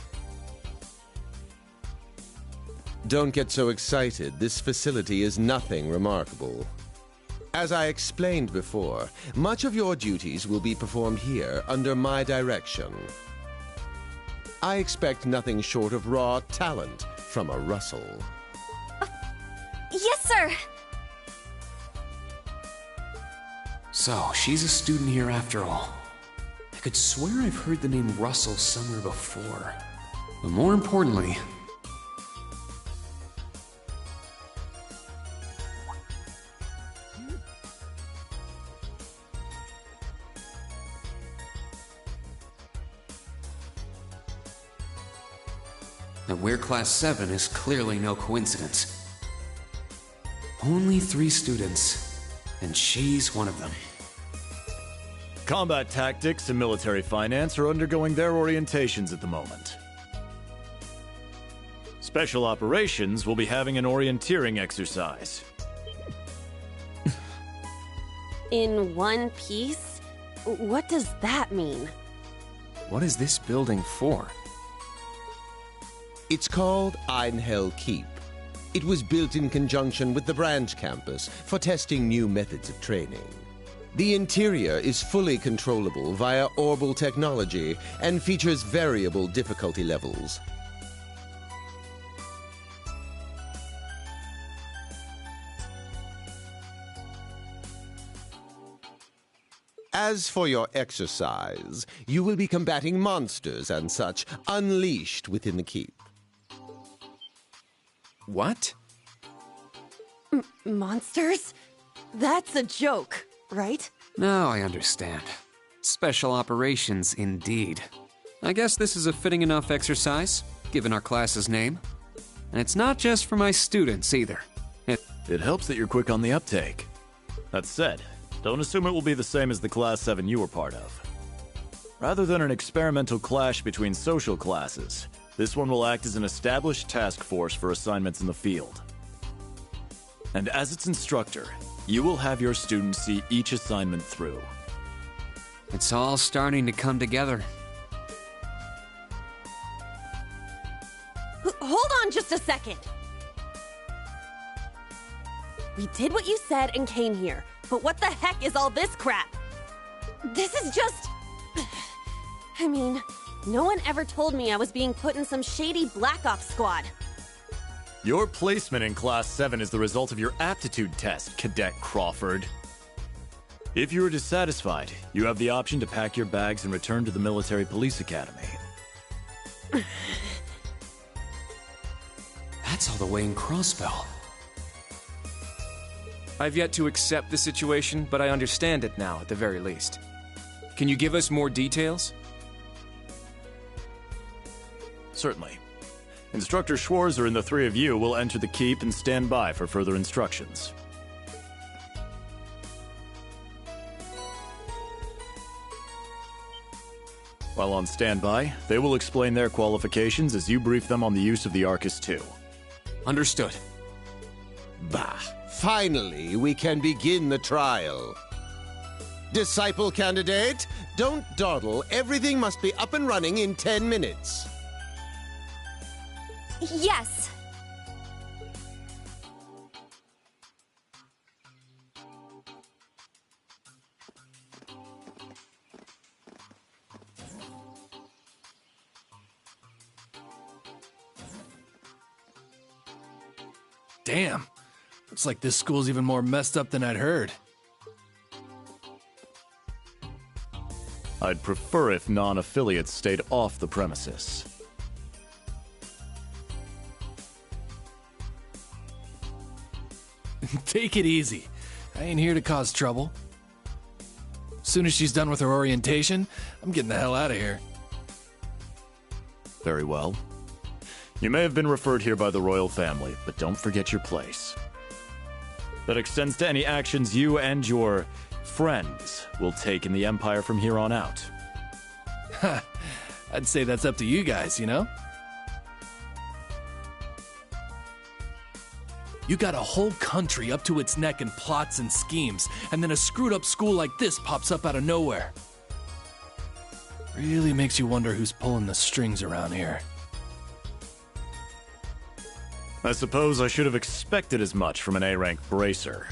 [SPEAKER 19] Don't get so excited. This facility is nothing remarkable. As I explained before, much of your duties will be performed here under my direction. I expect nothing short of raw talent from a Russell.
[SPEAKER 9] Yes, sir.
[SPEAKER 5] So, she's a student here after all. I could swear I've heard the name Russell somewhere before. But more importantly, that we're Class 7 is clearly no coincidence. Only 3 students, and she's one of them.
[SPEAKER 17] Combat tactics and military finance are undergoing their orientations at the moment. Special operations will be having an orienteering exercise.
[SPEAKER 1] In one piece? What does that mean?
[SPEAKER 21] What is this building for?
[SPEAKER 19] It's called Einhell Keep. It was built in conjunction with the branch campus for testing new methods of training. The interior is fully controllable via Orbal technology and features variable difficulty levels. As for your exercise, you will be combating monsters and such unleashed within the keep.
[SPEAKER 21] What?
[SPEAKER 1] Monsters? That's a joke, right?
[SPEAKER 5] Now I understand. Special operations, indeed. I guess this is a fitting enough exercise, given our class's name. And it's not just for my students, either.
[SPEAKER 17] It helps that you're quick on the uptake. That said, don't assume it will be the same as the Class 7 you were part of. Rather than an experimental clash between social classes, this one will act as an established task force for assignments in the field. And as its instructor, you will have your students see each assignment through.
[SPEAKER 5] It's all starting to come together.
[SPEAKER 1] Hold on just a second! We did what you said and came here, but what the heck is all this crap? This is just... I mean, no one ever told me I was being put in some shady Black Ops squad.
[SPEAKER 17] Your placement in Class 7 is the result of your aptitude test, Cadet Crawford. If you are dissatisfied, you have the option to pack your bags and return to the Military Police Academy.
[SPEAKER 5] That's all the way in Crossbell.
[SPEAKER 21] I've yet to accept the situation, but I understand it now, at the very least. Can you give us more details?
[SPEAKER 17] Certainly. Instructor Schwarzer and the 3 of you will enter the keep and stand by for further instructions. While on standby, they will explain their qualifications as you brief them on the use of the Arcus II.
[SPEAKER 5] Understood.
[SPEAKER 19] Bah! Finally, we can begin the trial. Disciple candidate, don't dawdle. Everything must be up and running in 10 minutes.
[SPEAKER 9] Yes.
[SPEAKER 22] Damn. Looks like this school's even more messed up than I'd heard.
[SPEAKER 17] I'd prefer if non-affiliates stayed off the premises.
[SPEAKER 22] Take it easy. I ain't here to cause trouble. Soon as she's done with her orientation, I'm getting the hell out of here.
[SPEAKER 17] Very well. You may have been referred here by the royal family, but don't forget your place. That extends to any actions you and your friends will take in the Empire from here on out.
[SPEAKER 22] Ha! I'd say that's up to you guys, you know? You got a whole country up to its neck in plots and schemes, and then a screwed up school like this pops up out of nowhere. Really makes you wonder who's pulling the strings around here.
[SPEAKER 17] I suppose I should have expected as much from an A-rank bracer.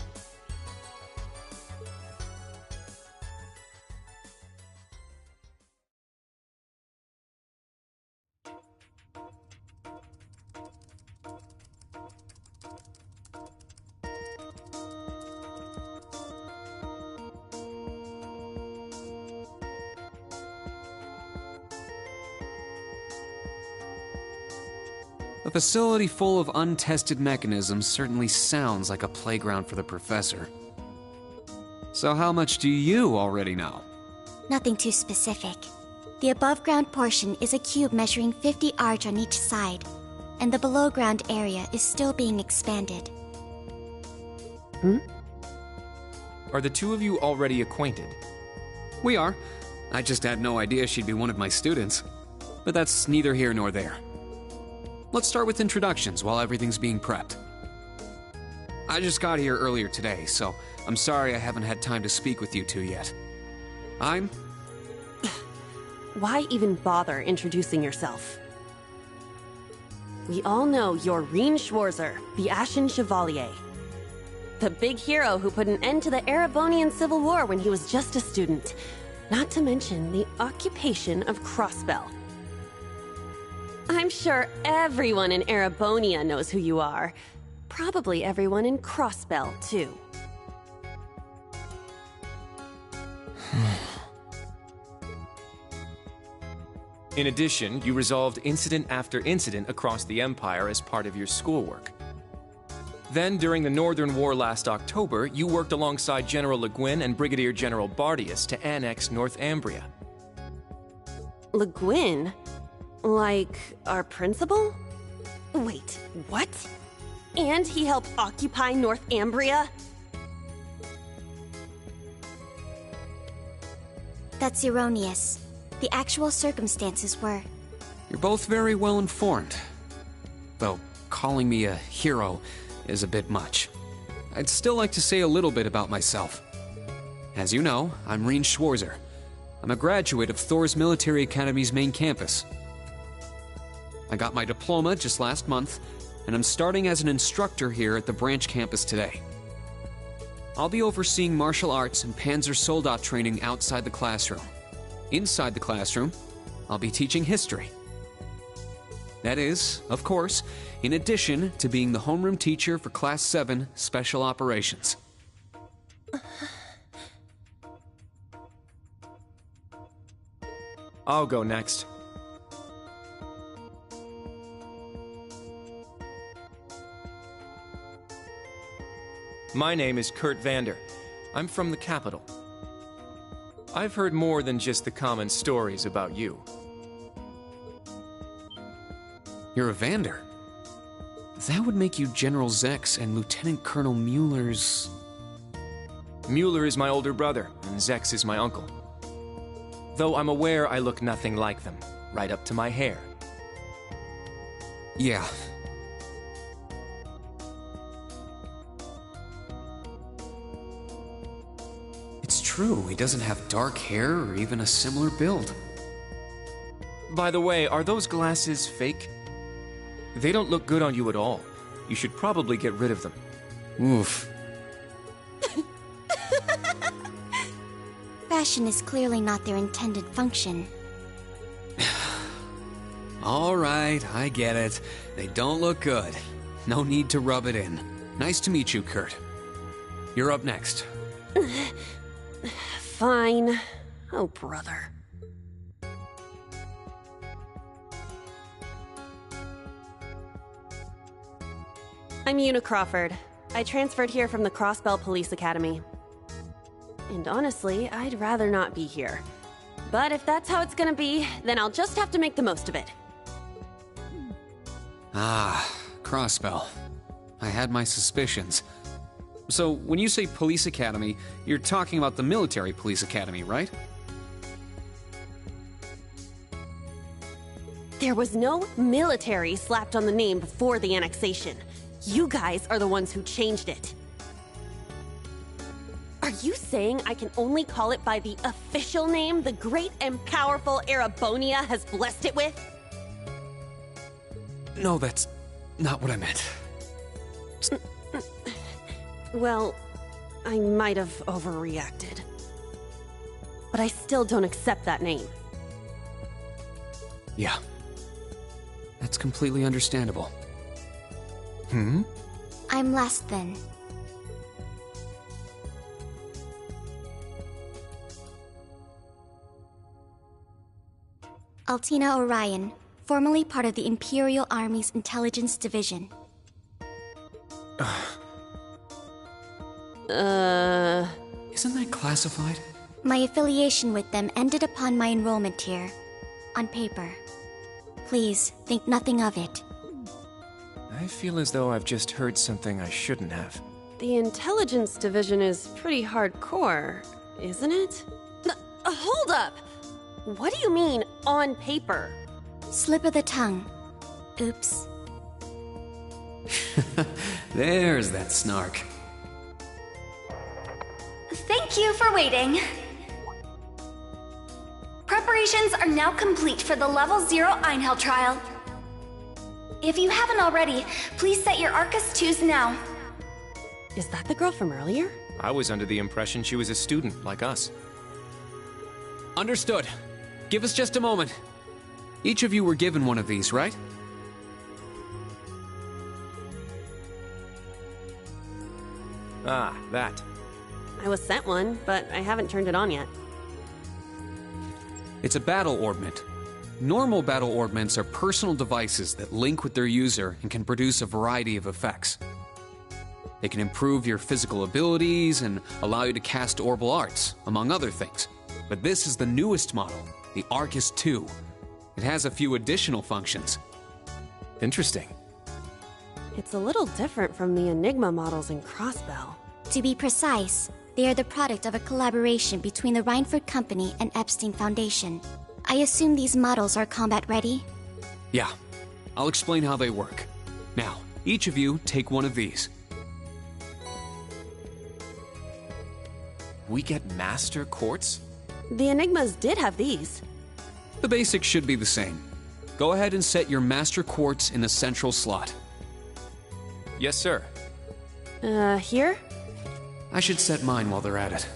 [SPEAKER 5] A facility full of untested mechanisms certainly sounds like a playground for the professor. So how much do you already know?
[SPEAKER 6] Nothing too specific. The above-ground portion is a cube measuring 50 arch on each side, and the below-ground area is still being expanded.
[SPEAKER 21] Are the two of you already acquainted?
[SPEAKER 5] We are. I just had no idea she'd be one of my students. But that's neither here nor there. Let's start with introductions while everything's being prepped. I just got here earlier today, so I'm sorry I haven't had time to speak with you two yet. I'm...
[SPEAKER 1] Why even bother introducing yourself? We all know you're Rean Schwarzer, the Ashen Chevalier. The big hero who put an end to the Erebonian Civil War when he was just a student. Not to mention the occupation of Crossbell. I'm sure everyone in Erebonia knows who you are. Probably everyone in Crossbell, too.
[SPEAKER 21] In addition, you resolved incident after incident across the Empire as part of your schoolwork. Then, during the Northern War last October, you worked alongside General Le Guin and Brigadier General Bardius to annex Northumbria.
[SPEAKER 1] Le Guin? Like, our principal? Wait, what? And he helped occupy Northumbria?
[SPEAKER 6] That's erroneous. The actual circumstances were...
[SPEAKER 5] You're both very well informed. Though calling me a hero is a bit much. I'd still like to say a little bit about myself. As you know, I'm Rean Schwarzer. I'm a graduate of Thor's Military Academy's main campus. I got my diploma just last month, and I'm starting as an instructor here at the branch campus today. I'll be overseeing martial arts and Panzer Soldat training outside the classroom. Inside the classroom, I'll be teaching history. That is, of course, in addition to being the homeroom teacher for Class 7 Special Operations.
[SPEAKER 21] I'll go next. My name is Kurt Vander. I'm from the capital. I've heard more than just the common stories about you.
[SPEAKER 5] You're a Vander? That would make you General Zex and Lieutenant Colonel Mueller's...
[SPEAKER 21] Mueller is my older brother, and Zex is my uncle. Though I'm aware I look nothing like them, right up to my hair.
[SPEAKER 5] Yeah. It's true, he doesn't have dark hair or even a similar build.
[SPEAKER 21] By the way, are those glasses fake? They don't look good on you at all. You should probably get rid of them.
[SPEAKER 5] Oof.
[SPEAKER 6] Fashion is clearly not their intended function.
[SPEAKER 5] All right, I get it. They don't look good. No need to rub it in. Nice to meet you, Kurt. You're up next.
[SPEAKER 1] Fine. Oh, brother. I'm Una Crawford. I transferred here from the Crossbell Police Academy. And honestly, I'd rather not be here. But if that's how it's gonna be, then I'll just have to make the most of it.
[SPEAKER 5] Ah, Crossbell. I had my suspicions. So, when you say Police Academy, you're talking about the Military Police Academy, right?
[SPEAKER 1] There was no military slapped on the name before the annexation. You guys are the ones who changed it. Are you saying I can only call it by the official name the great and powerful Erebonia has blessed it with?
[SPEAKER 5] No, that's not what I meant.
[SPEAKER 1] Well, I might have overreacted. But I still don't accept that name.
[SPEAKER 5] Yeah. That's completely understandable.
[SPEAKER 6] I'm last then. Altina Orion, formerly part of the Imperial Army's Intelligence Division.
[SPEAKER 5] Isn't that classified?
[SPEAKER 6] My affiliation with them ended upon my enrollment here. On paper. Please, think nothing of it.
[SPEAKER 21] I feel as though I've just heard something I shouldn't have.
[SPEAKER 1] The Intelligence Division is pretty hardcore, isn't it? Hold up! What do you mean, on paper?
[SPEAKER 6] Slip of the tongue. Oops.
[SPEAKER 5] There's that snark.
[SPEAKER 11] Thank you for waiting. Preparations are now complete for the Level 0 Einhell trial. If you haven't already, please set your Arcus 2s now.
[SPEAKER 1] Is that the girl from earlier?
[SPEAKER 21] I was under the impression she was a student like us.
[SPEAKER 5] Understood. Give us just a moment. Each of you were given one of these, right?
[SPEAKER 21] Ah, that.
[SPEAKER 1] I was sent one, but I haven't turned it on yet.
[SPEAKER 5] It's a battle orbment. Normal battle orbments are personal devices that link with their user and can produce a variety of effects. They can improve your physical abilities and allow you to cast orbal arts, among other things. But this is the newest model, the Arcus 2. It has a few additional functions.
[SPEAKER 21] Interesting.
[SPEAKER 1] It's a little different from the Enigma models in Crossbell.
[SPEAKER 6] To be precise, they are the product of a collaboration between the Reinford Company and Epstein Foundation. I assume these models are combat ready?
[SPEAKER 5] Yeah, I'll explain how they work. Now, each of you take one of these.
[SPEAKER 21] We get Master Quartz?
[SPEAKER 1] The Enigmas did have these.
[SPEAKER 5] The basics should be the same. Go ahead and set your Master Quartz in the central slot.
[SPEAKER 21] Yes, sir.
[SPEAKER 1] Here?
[SPEAKER 5] I should set mine while they're at it.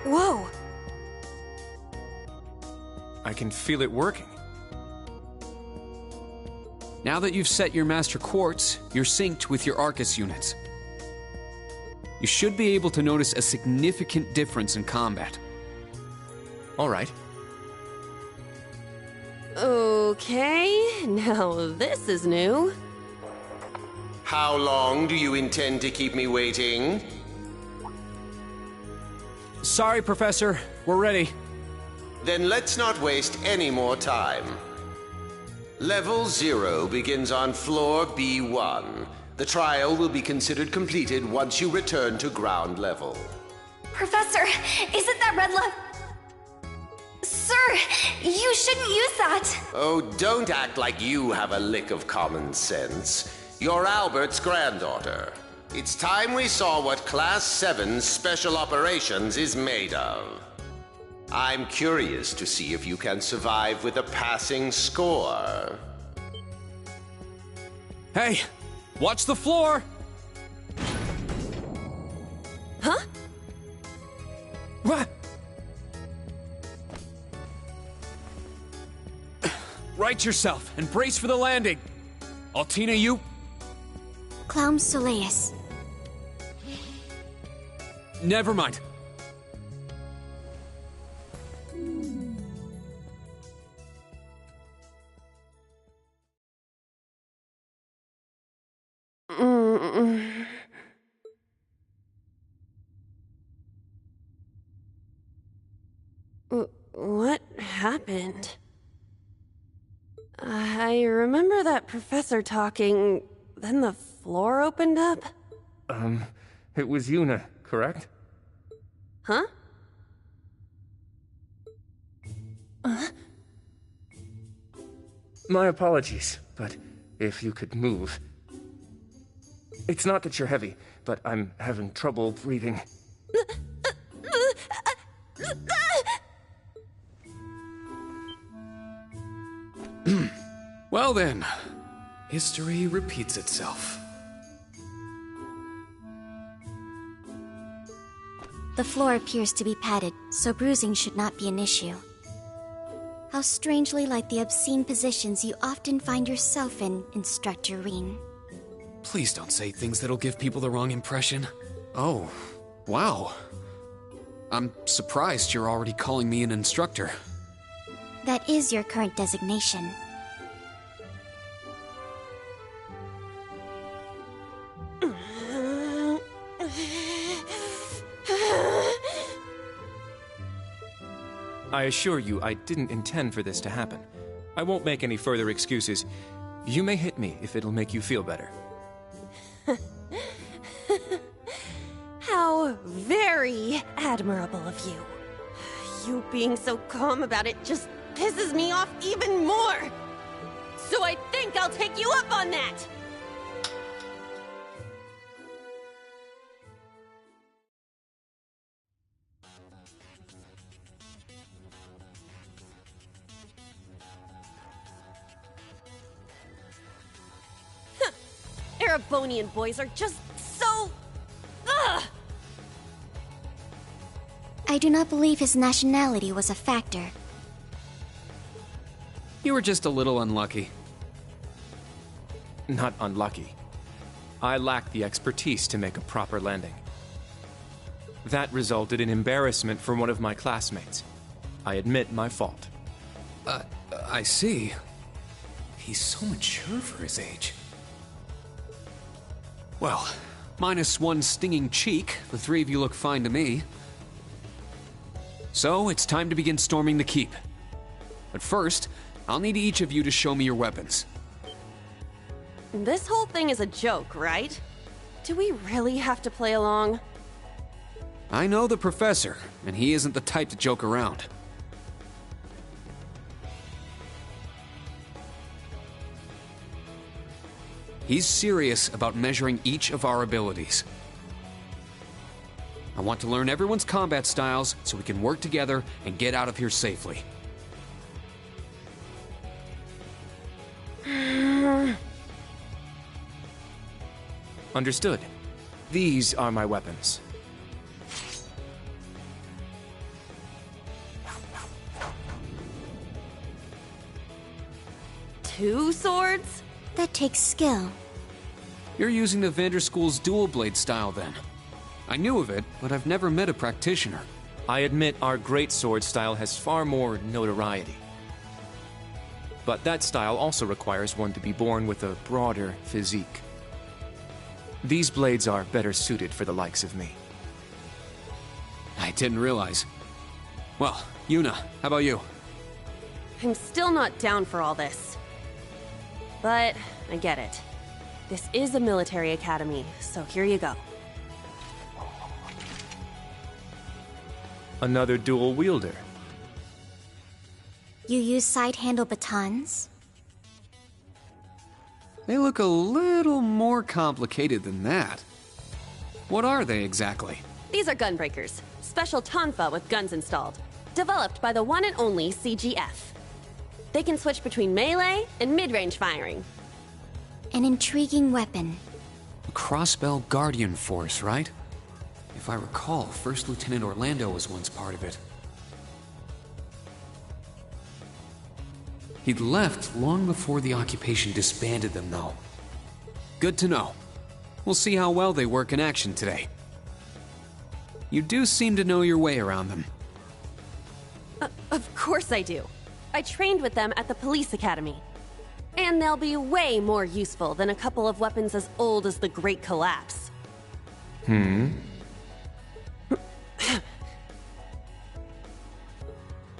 [SPEAKER 1] Whoa!
[SPEAKER 21] I can feel it working.
[SPEAKER 5] Now that you've set your Master Quartz, you're synced with your Arcus units. You should be able to notice a significant difference in combat.
[SPEAKER 21] All right.
[SPEAKER 1] Okay, now this is new.
[SPEAKER 19] How long do you intend to keep me waiting?
[SPEAKER 21] Sorry, Professor. We're ready.
[SPEAKER 19] Then let's not waste any more time. Level 0 begins on floor B1. The trial will be considered completed once you return to ground level.
[SPEAKER 11] Professor, isn't that red light? Sir, you shouldn't use that.
[SPEAKER 19] Oh, don't act like you have a lick of common sense. You're Albert's granddaughter. It's time we saw what Class 7 Special Operations is made of. I'm curious to see if you can survive with a passing score.
[SPEAKER 21] Hey, watch the floor!
[SPEAKER 1] Huh?
[SPEAKER 21] What? Right yourself and brace for the landing. Altina, you...
[SPEAKER 10] Clown Soleus.
[SPEAKER 21] Never mind.
[SPEAKER 1] What happened? I remember that professor talking, then the floor opened up?
[SPEAKER 21] It was Yuna, correct?
[SPEAKER 1] Huh?
[SPEAKER 21] My apologies, but if you could move. It's not that you're heavy, but I'm having trouble breathing.
[SPEAKER 5] Well then, history repeats itself.
[SPEAKER 10] The floor appears to be padded, so bruising should not be an issue. How strangely like the obscene positions you often find yourself in, Instructor Reen.
[SPEAKER 5] Please don't say things that'll give people the wrong impression. Oh, wow. I'm surprised you're already calling me an instructor.
[SPEAKER 10] That is your current designation.
[SPEAKER 21] I assure you, I didn't intend for this to happen. I won't make any further excuses. You may hit me if it'll make you feel better.
[SPEAKER 1] How very admirable of you. You being so calm about it just pisses me off even more. So I think I'll take you up on that. Erebonian boys are just so... Ugh!
[SPEAKER 10] I do not believe his nationality was a factor.
[SPEAKER 5] You were just a little unlucky.
[SPEAKER 21] Not unlucky. I lacked the expertise to make a proper landing. That resulted in embarrassment for one of my classmates. I admit my fault.
[SPEAKER 5] I see. He's so mature for his age. Well, minus one stinging cheek, the three of you look fine to me. So, it's time to begin storming the keep. But first, I'll need each of you to show me your weapons.
[SPEAKER 1] This whole thing is a joke, right? Do we really have to play along?
[SPEAKER 5] I know the professor, and he isn't the type to joke around. He's serious about measuring each of our abilities. I want to learn everyone's combat styles so we can work together and get out of here safely.
[SPEAKER 21] Understood. These are my weapons.
[SPEAKER 1] 2 swords?
[SPEAKER 10] That takes skill.
[SPEAKER 5] You're using the Vanderschool's dual blade style then. I knew of it, but I've never met a practitioner.
[SPEAKER 21] I admit our great sword style has far more notoriety. But that style also requires one to be born with a broader physique. These blades are better suited for the likes of me.
[SPEAKER 5] I didn't realize. Well, Yuna, how about you?
[SPEAKER 1] I'm still not down for all this. But I get it. This is a military academy, so here you go.
[SPEAKER 21] Another dual wielder.
[SPEAKER 10] You use side-handle batons?
[SPEAKER 5] They look a little more complicated than that. What are they exactly?
[SPEAKER 1] These are gunbreakers. Special tonfa with guns installed. Developed by the one and only CGF. They can switch between melee and mid-range firing.
[SPEAKER 10] An intriguing weapon.
[SPEAKER 5] A Crossbell Guardian Force, right? If I recall, First Lieutenant Orlando was once part of it. He'd left long before the occupation disbanded them, though. Good to know. We'll see how well they work in action today. You do seem to know your way around them.
[SPEAKER 1] Of course I do. I trained with them at the police academy. And they'll be way more useful than a couple of weapons as old as the Great Collapse.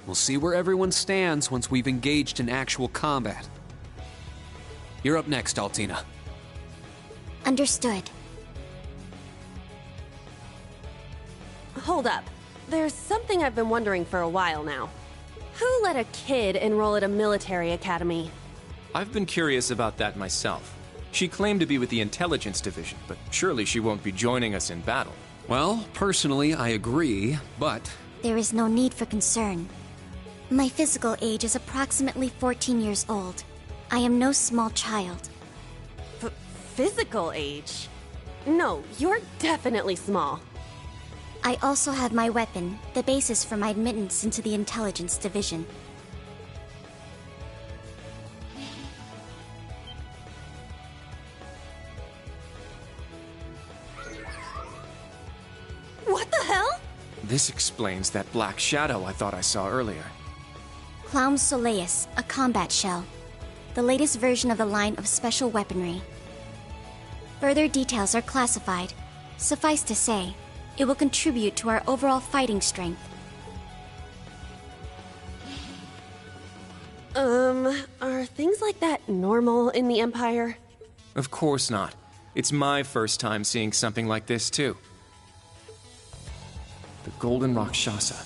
[SPEAKER 5] We'll see where everyone stands once we've engaged in actual combat. You're up next, Altina.
[SPEAKER 10] Understood.
[SPEAKER 1] Hold up. There's something I've been wondering for a while now. Who let a kid enroll at a military academy?
[SPEAKER 21] I've been curious about that myself. She claimed to be with the intelligence division, but surely she won't be joining us in battle.
[SPEAKER 5] Well, personally, I agree, but...
[SPEAKER 10] There is no need for concern. My physical age is approximately 14 years old. I am no small child.
[SPEAKER 1] Physical age? No, you're definitely small.
[SPEAKER 10] I also have my weapon, the basis for my admittance into the intelligence division.
[SPEAKER 1] What the hell?
[SPEAKER 21] This explains that black shadow I thought I saw earlier.
[SPEAKER 10] Clown Soleus, a combat shell. The latest version of the line of special weaponry. Further details are classified. Suffice to say, it will contribute to our overall fighting strength.
[SPEAKER 1] Are things like that normal in the Empire?
[SPEAKER 21] Of course not. It's my first time seeing something like this, too. The Golden Rakshasa,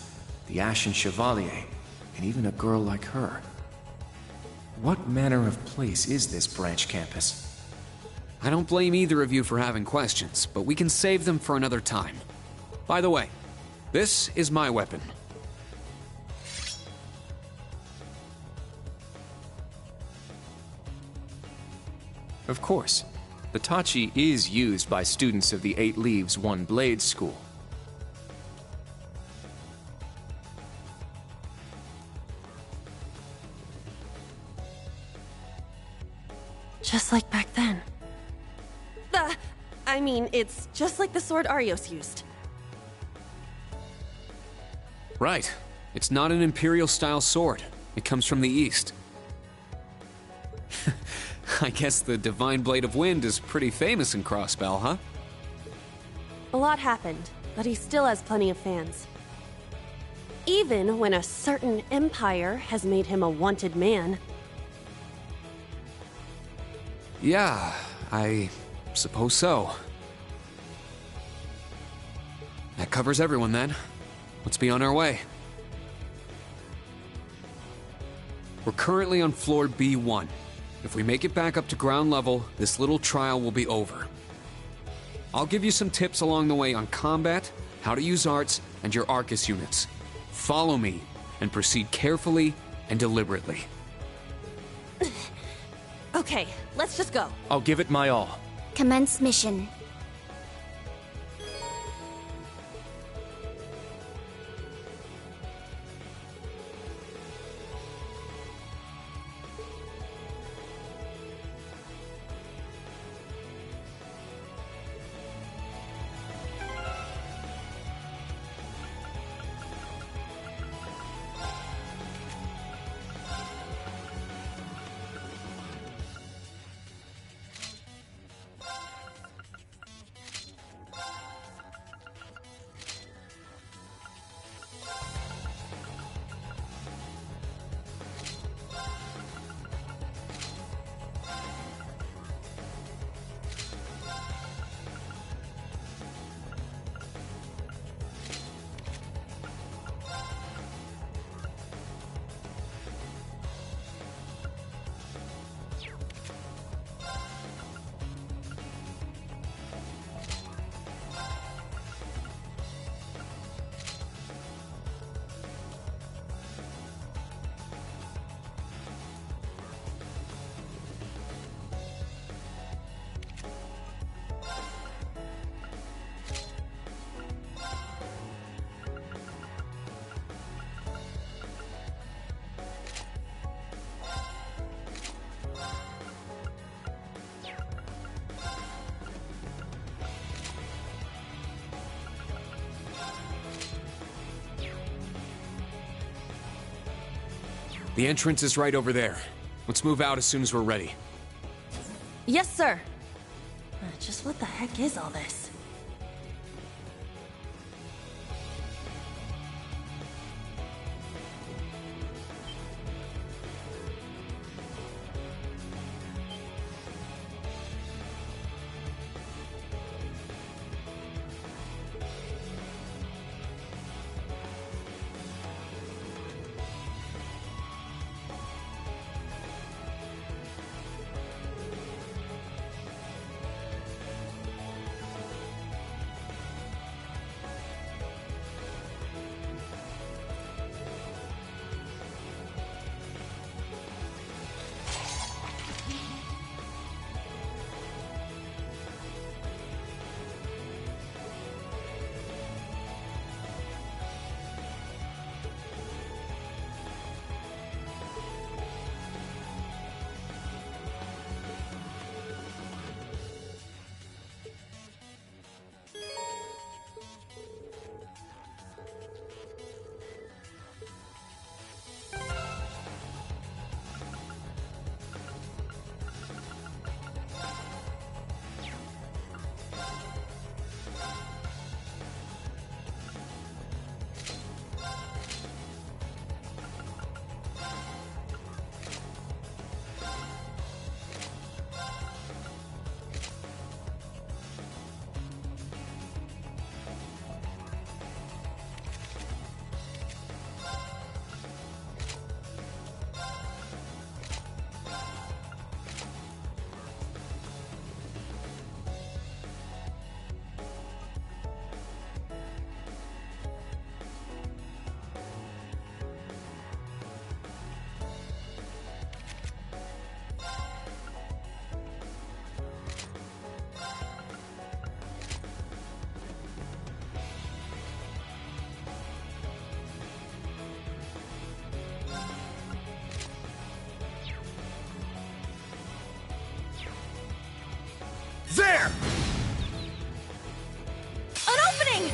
[SPEAKER 21] the Ashen Chevalier, and even a girl like her. What manner of place is this branch campus?
[SPEAKER 5] I don't blame either of you for having questions, but we can save them for another time. By the way, this is my weapon.
[SPEAKER 21] Of course, the Tachi is used by students of the 8 Leaves, 1 Blade School.
[SPEAKER 1] Just like back then. I mean, it's just like the sword Arios used.
[SPEAKER 5] Right. It's not an Imperial-style sword. It comes from the East. I guess the Divine Blade of Wind is pretty famous in Crossbell, huh?
[SPEAKER 1] A lot happened, but he still has plenty of fans. Even when a certain empire has made him a wanted man.
[SPEAKER 5] Yeah, I suppose so. That covers everyone then. Let's be on our way. We're currently on floor B1. If we make it back up to ground level, this little trial will be over. I'll give you some tips along the way on combat, how to use arts, and your Arcus units. Follow me, and proceed carefully and deliberately.
[SPEAKER 1] Okay, let's just go.
[SPEAKER 21] I'll give it my all.
[SPEAKER 10] Commence mission.
[SPEAKER 5] The entrance is right over there. Let's move out as soon as we're ready.
[SPEAKER 1] Yes, sir. Just what the heck is all this?
[SPEAKER 8] There!
[SPEAKER 1] An opening!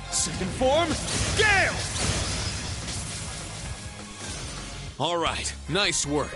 [SPEAKER 8] Second form, Gale!
[SPEAKER 5] All right, nice work.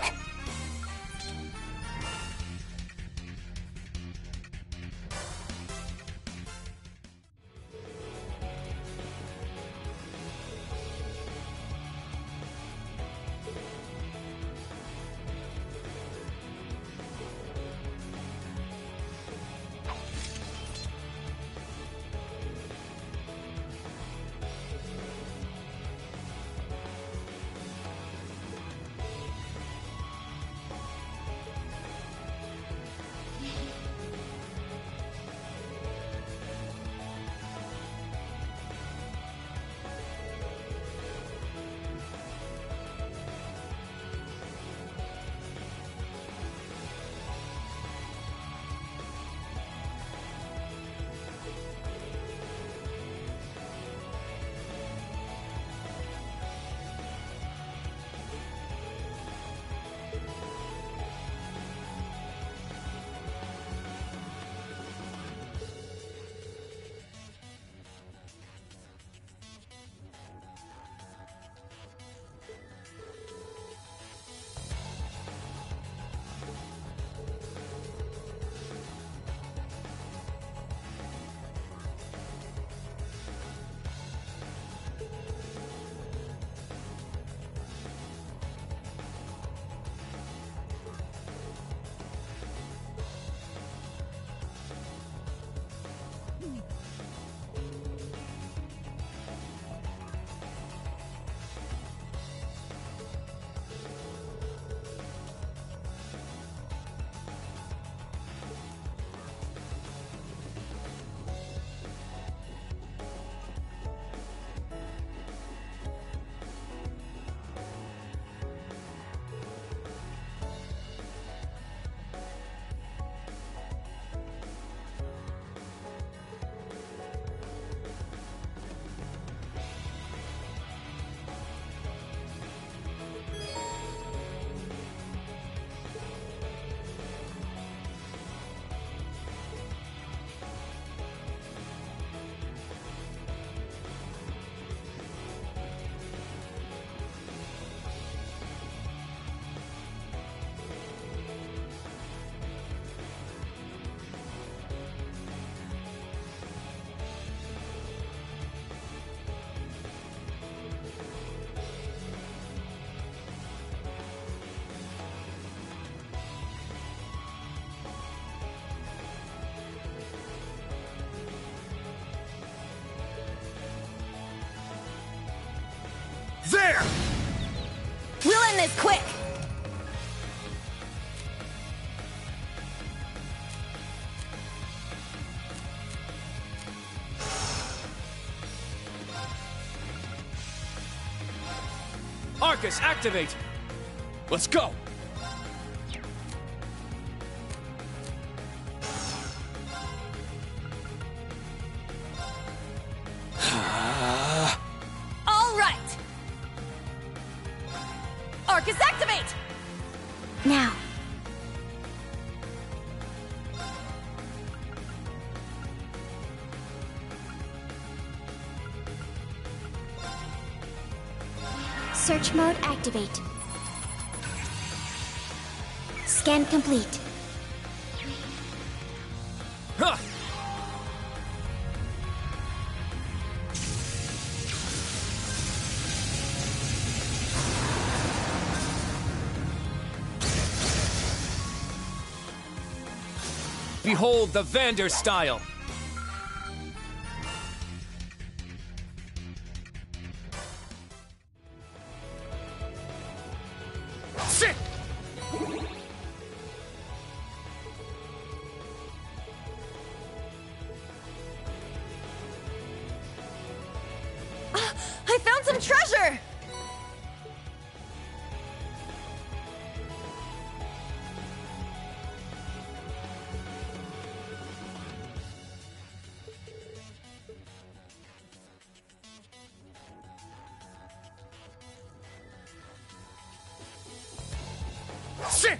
[SPEAKER 1] this quick!
[SPEAKER 21] Arcus, activate! Let's go!
[SPEAKER 1] All right! Arcus, activate!
[SPEAKER 10] Now. Search mode activate. Scan complete.
[SPEAKER 21] Huh. Behold the Vander style! Sit!
[SPEAKER 1] I found some treasure!
[SPEAKER 21] Sit!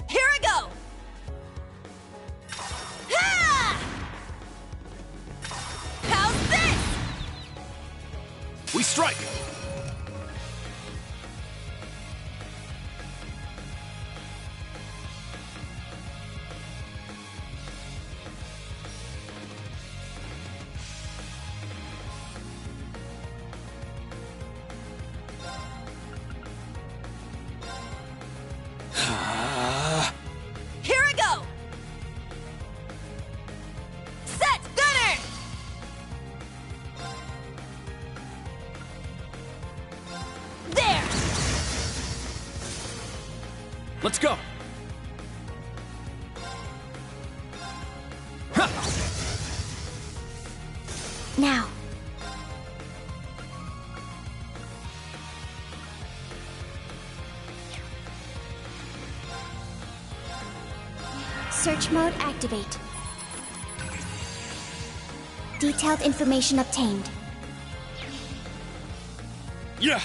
[SPEAKER 1] Here I go! Ha! How's this?
[SPEAKER 21] We strike!
[SPEAKER 1] Here I go! Set! Gunner! There!
[SPEAKER 21] Let's go!
[SPEAKER 10] Now. Search mode activate. Detailed information obtained.
[SPEAKER 21] Yeah!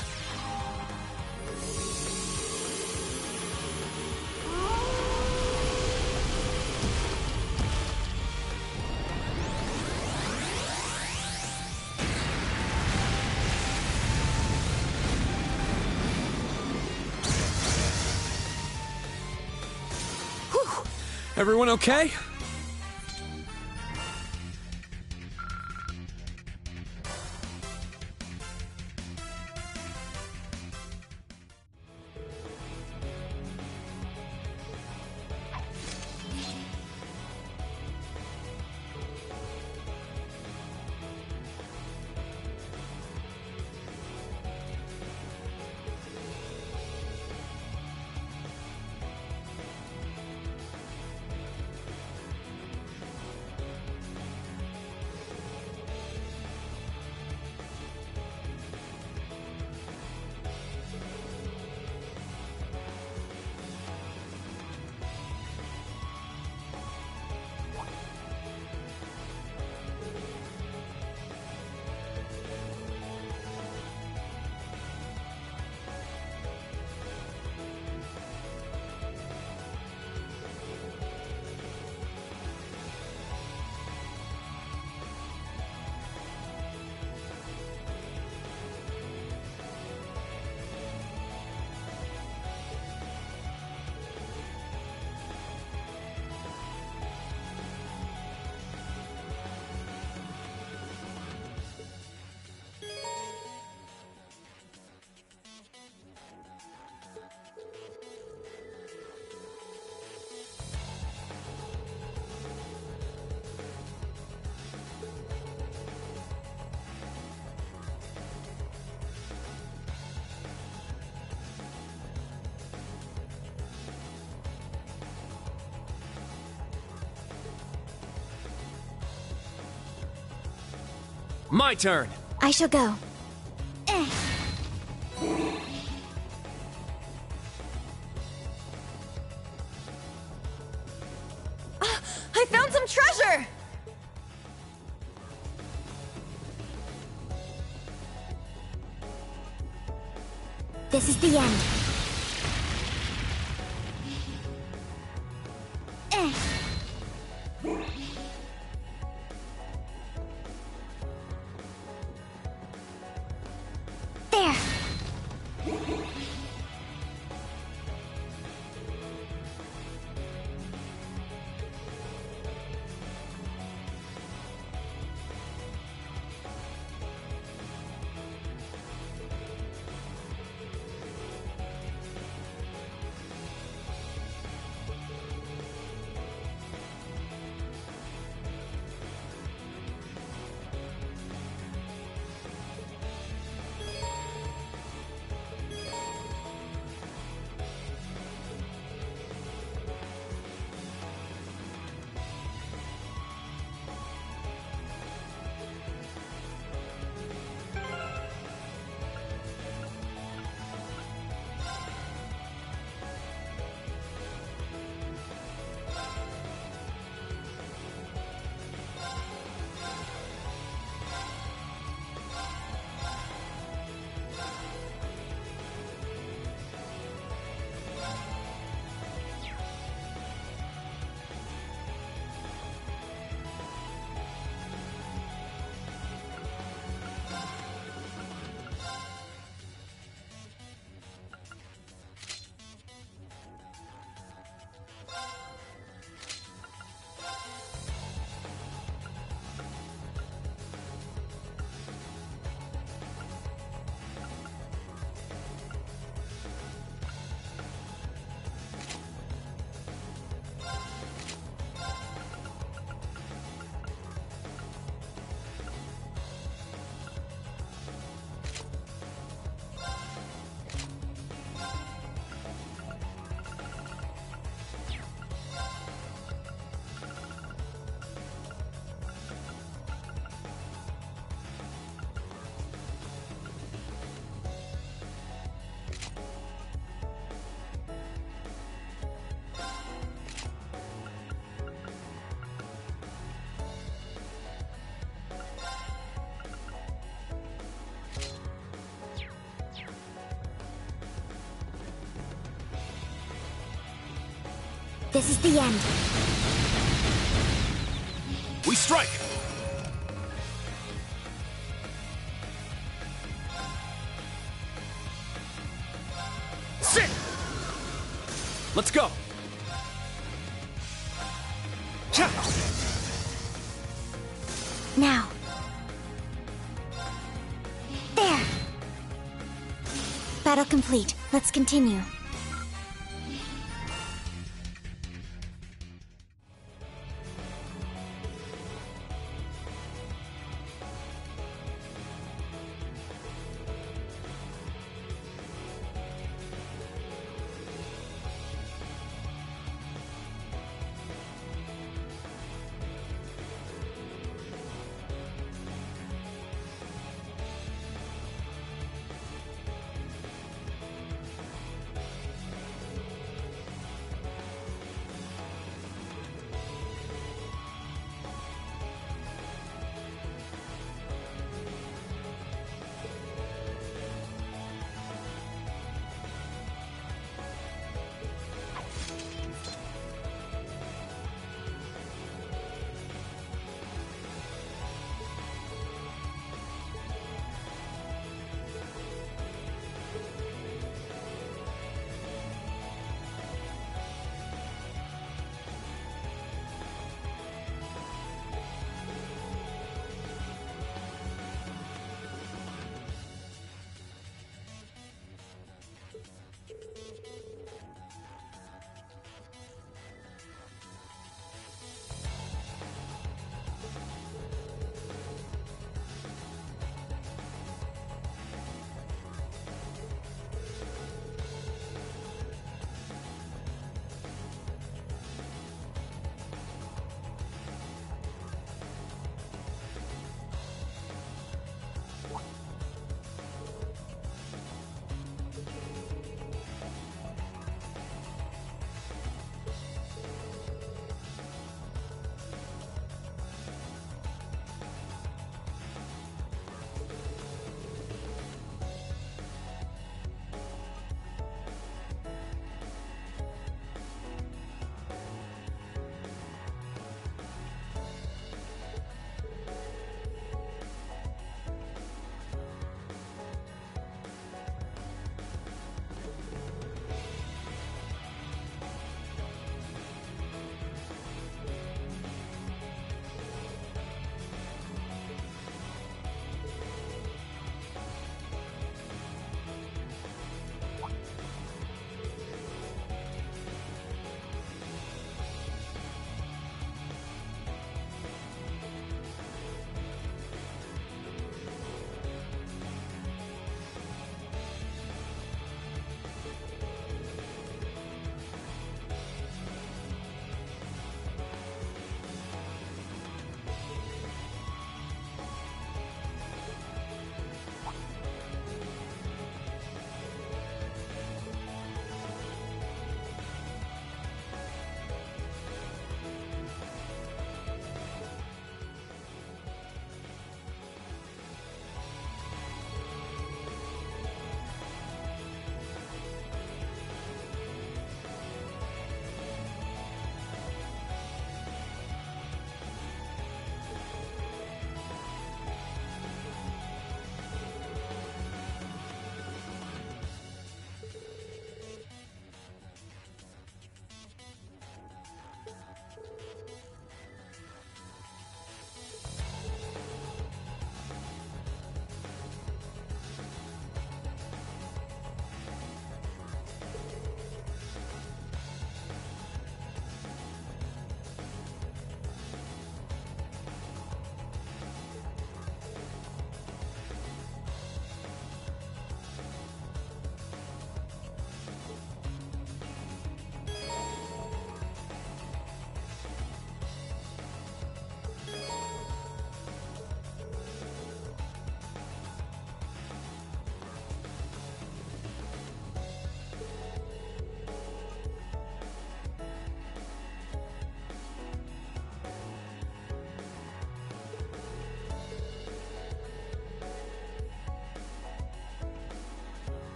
[SPEAKER 21] Everyone okay? My turn.
[SPEAKER 10] I shall go.
[SPEAKER 1] I found some treasure!
[SPEAKER 10] This is the end. There. This is the end.
[SPEAKER 8] We strike! Sit!
[SPEAKER 21] Let's go.
[SPEAKER 10] Now. There. Battle complete. Let's continue.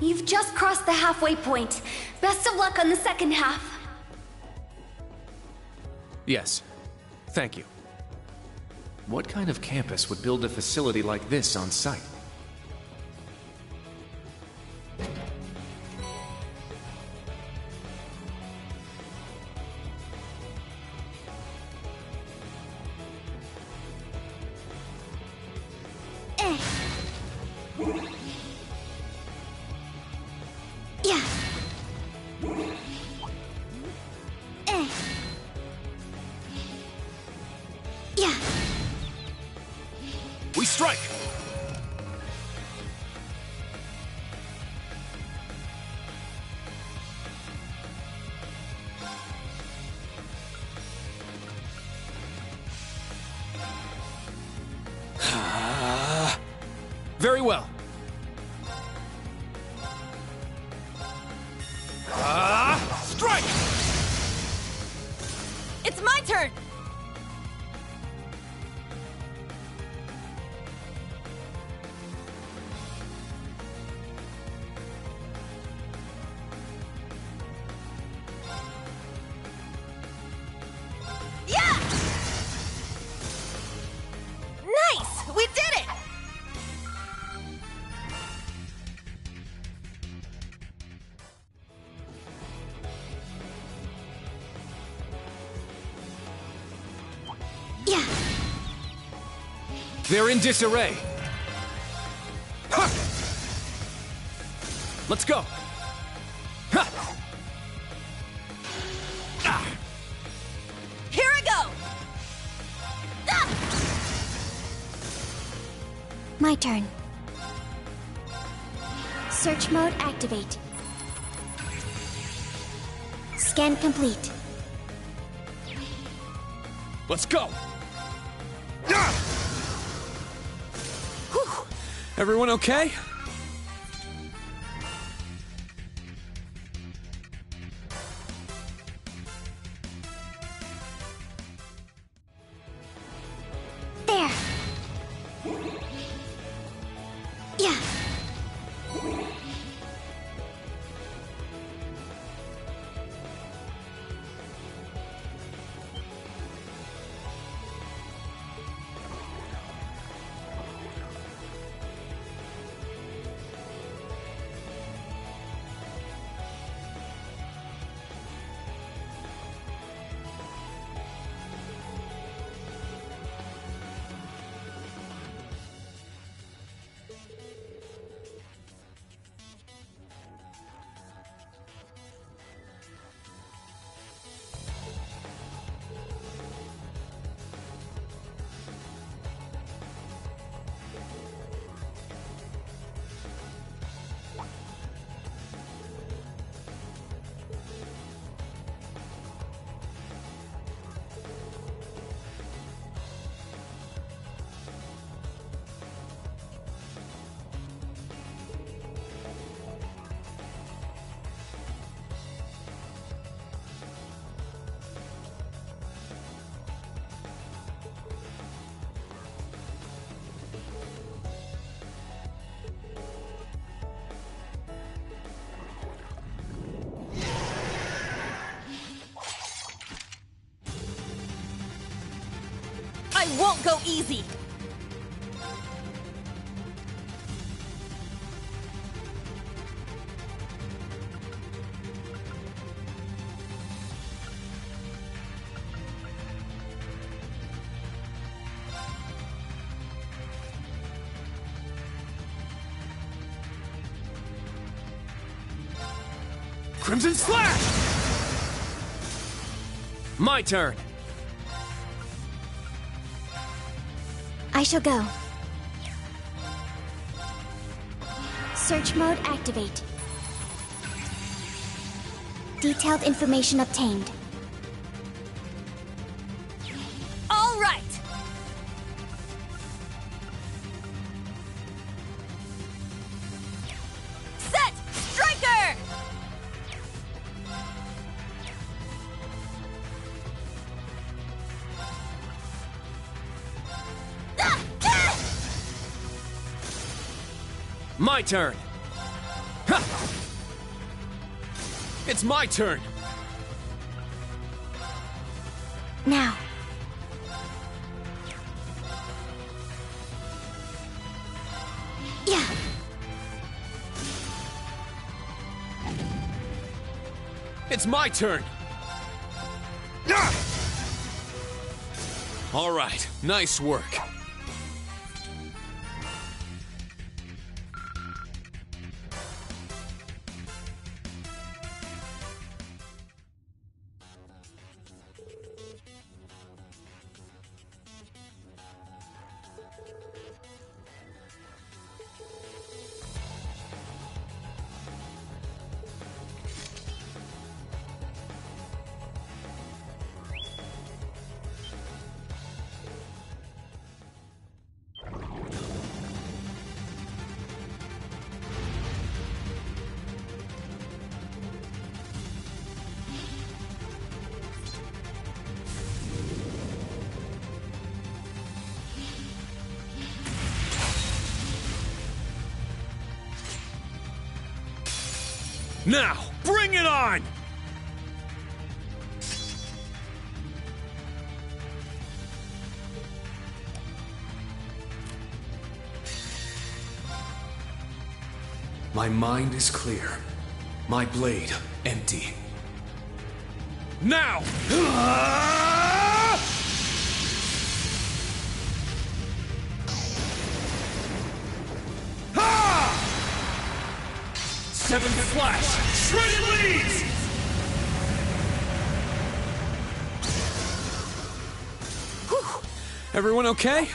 [SPEAKER 11] You've just crossed the halfway point. Best of luck on the second half.
[SPEAKER 21] Yes. Thank you. What kind of campus would build a facility like this on site?
[SPEAKER 6] Yeah. Yeah.
[SPEAKER 8] We strike!
[SPEAKER 21] Very well.
[SPEAKER 8] Strike!
[SPEAKER 1] It's my turn! Yeah! Nice! We did it!
[SPEAKER 6] Yeah.
[SPEAKER 21] They're in disarray. Ha! Let's go. Ha! Ah!
[SPEAKER 1] Here I go! Ah!
[SPEAKER 6] My turn. Search mode activate. Scan complete.
[SPEAKER 21] Let's go. Whew. Everyone okay?
[SPEAKER 6] There. Yeah.
[SPEAKER 1] I won't go easy!
[SPEAKER 21] Crimson Slash! My turn.
[SPEAKER 6] I shall go. Search mode activate. Detailed information obtained.
[SPEAKER 1] All right! Set! Striker!
[SPEAKER 21] My turn.
[SPEAKER 5] It's my turn!
[SPEAKER 10] Now. Yeah.
[SPEAKER 5] It's my turn! All right, nice work. Now, bring it on! My mind is clear. My blade empty. Now! Seventh Flash! Shredded Leaves! Whew. Everyone okay?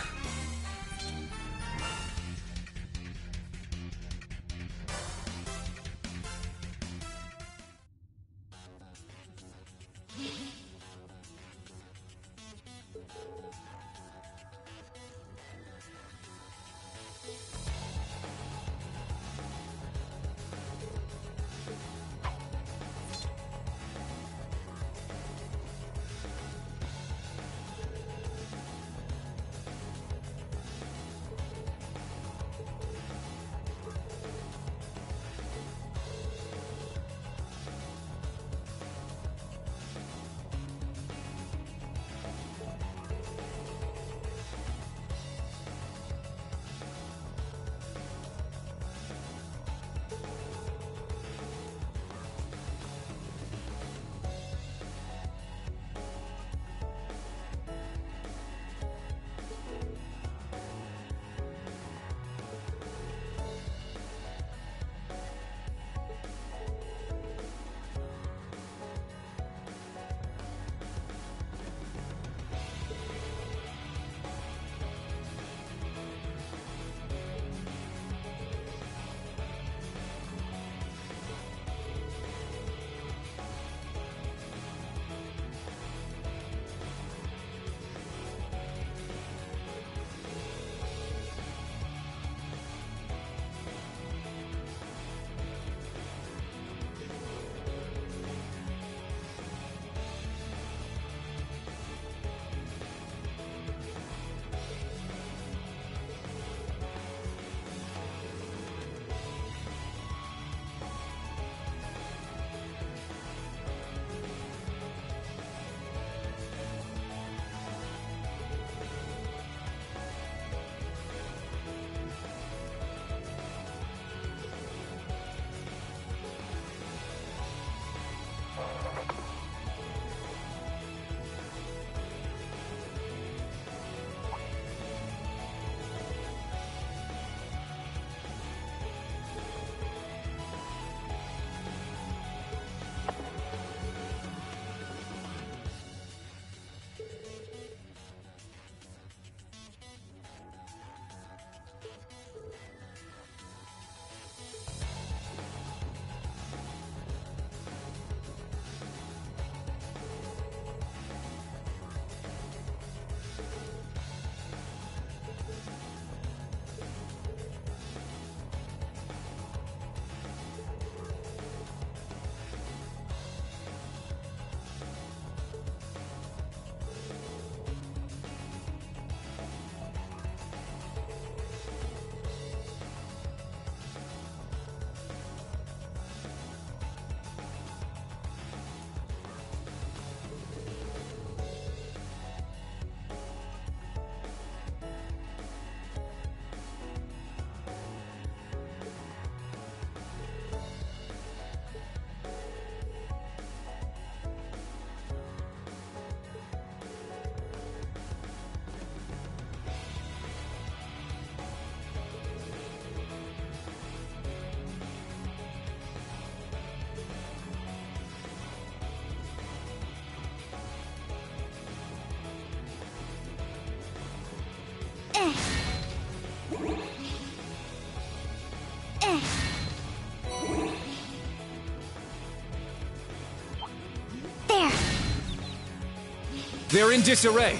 [SPEAKER 21] They're in disarray.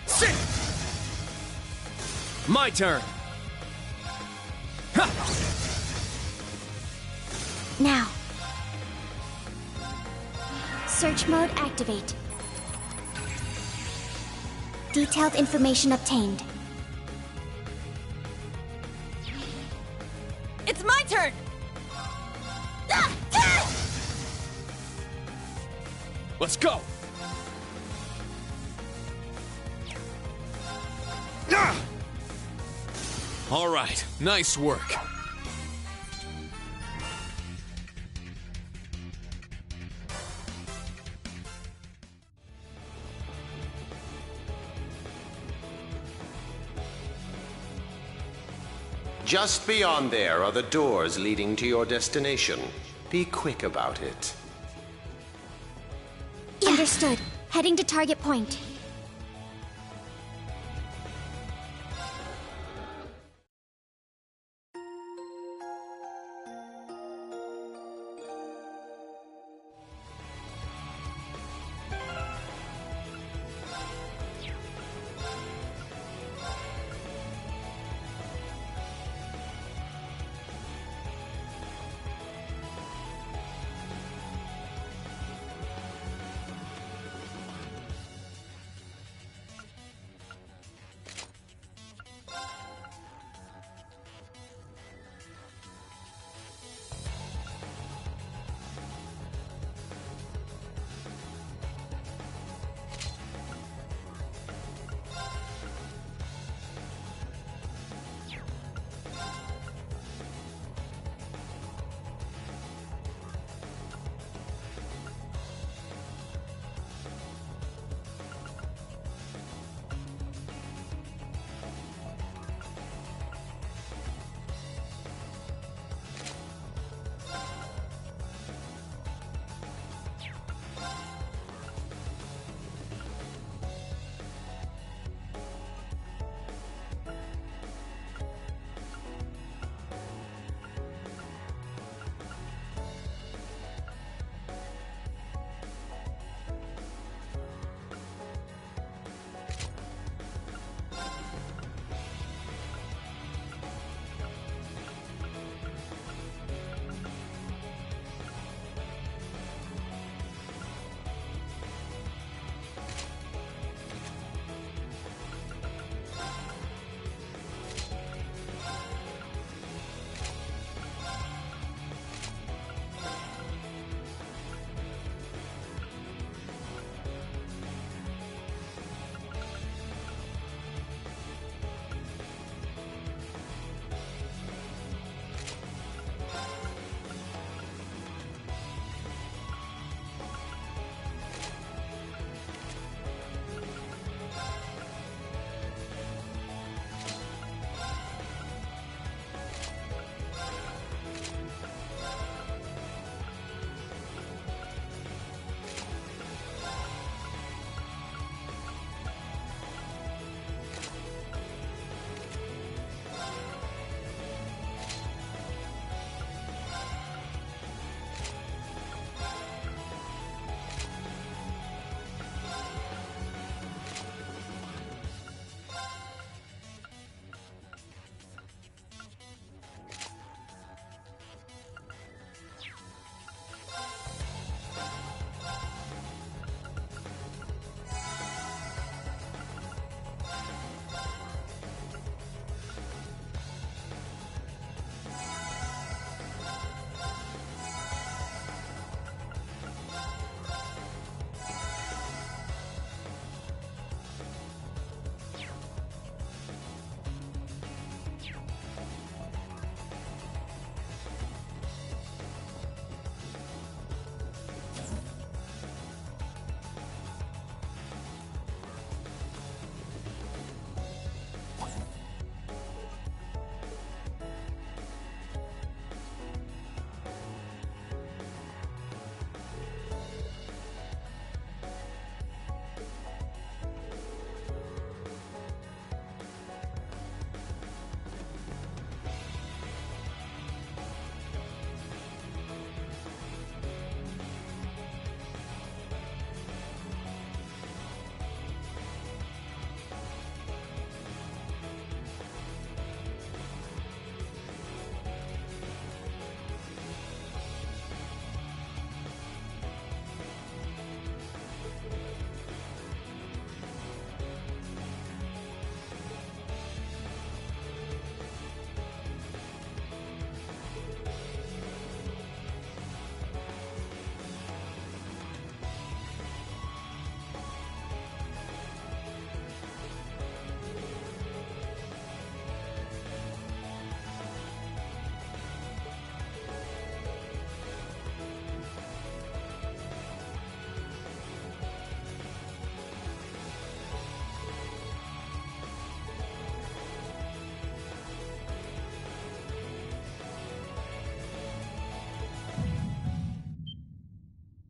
[SPEAKER 21] Sit! My turn. Ha!
[SPEAKER 10] Now. Search mode activate. Detailed information obtained.
[SPEAKER 1] It's my turn!
[SPEAKER 21] Let's go! All right, nice work.
[SPEAKER 19] Just beyond there are the doors leading to your destination. Be quick about it.
[SPEAKER 10] Understood. Heading to target point.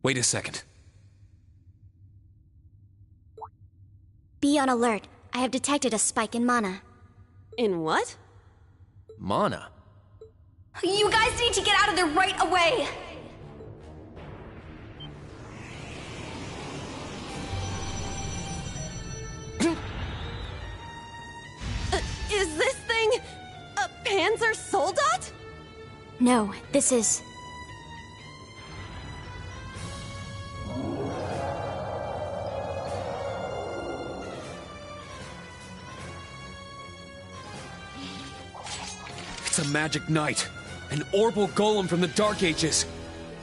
[SPEAKER 5] Wait a second.
[SPEAKER 10] Be on alert. I have detected a spike in mana.
[SPEAKER 1] In what?
[SPEAKER 21] Mana?
[SPEAKER 11] You guys need to get out of there right away!
[SPEAKER 1] Is this thing a Panzer Soldat?
[SPEAKER 10] No, this is...
[SPEAKER 5] It's a magic knight. An Orbal Golem from the Dark Ages.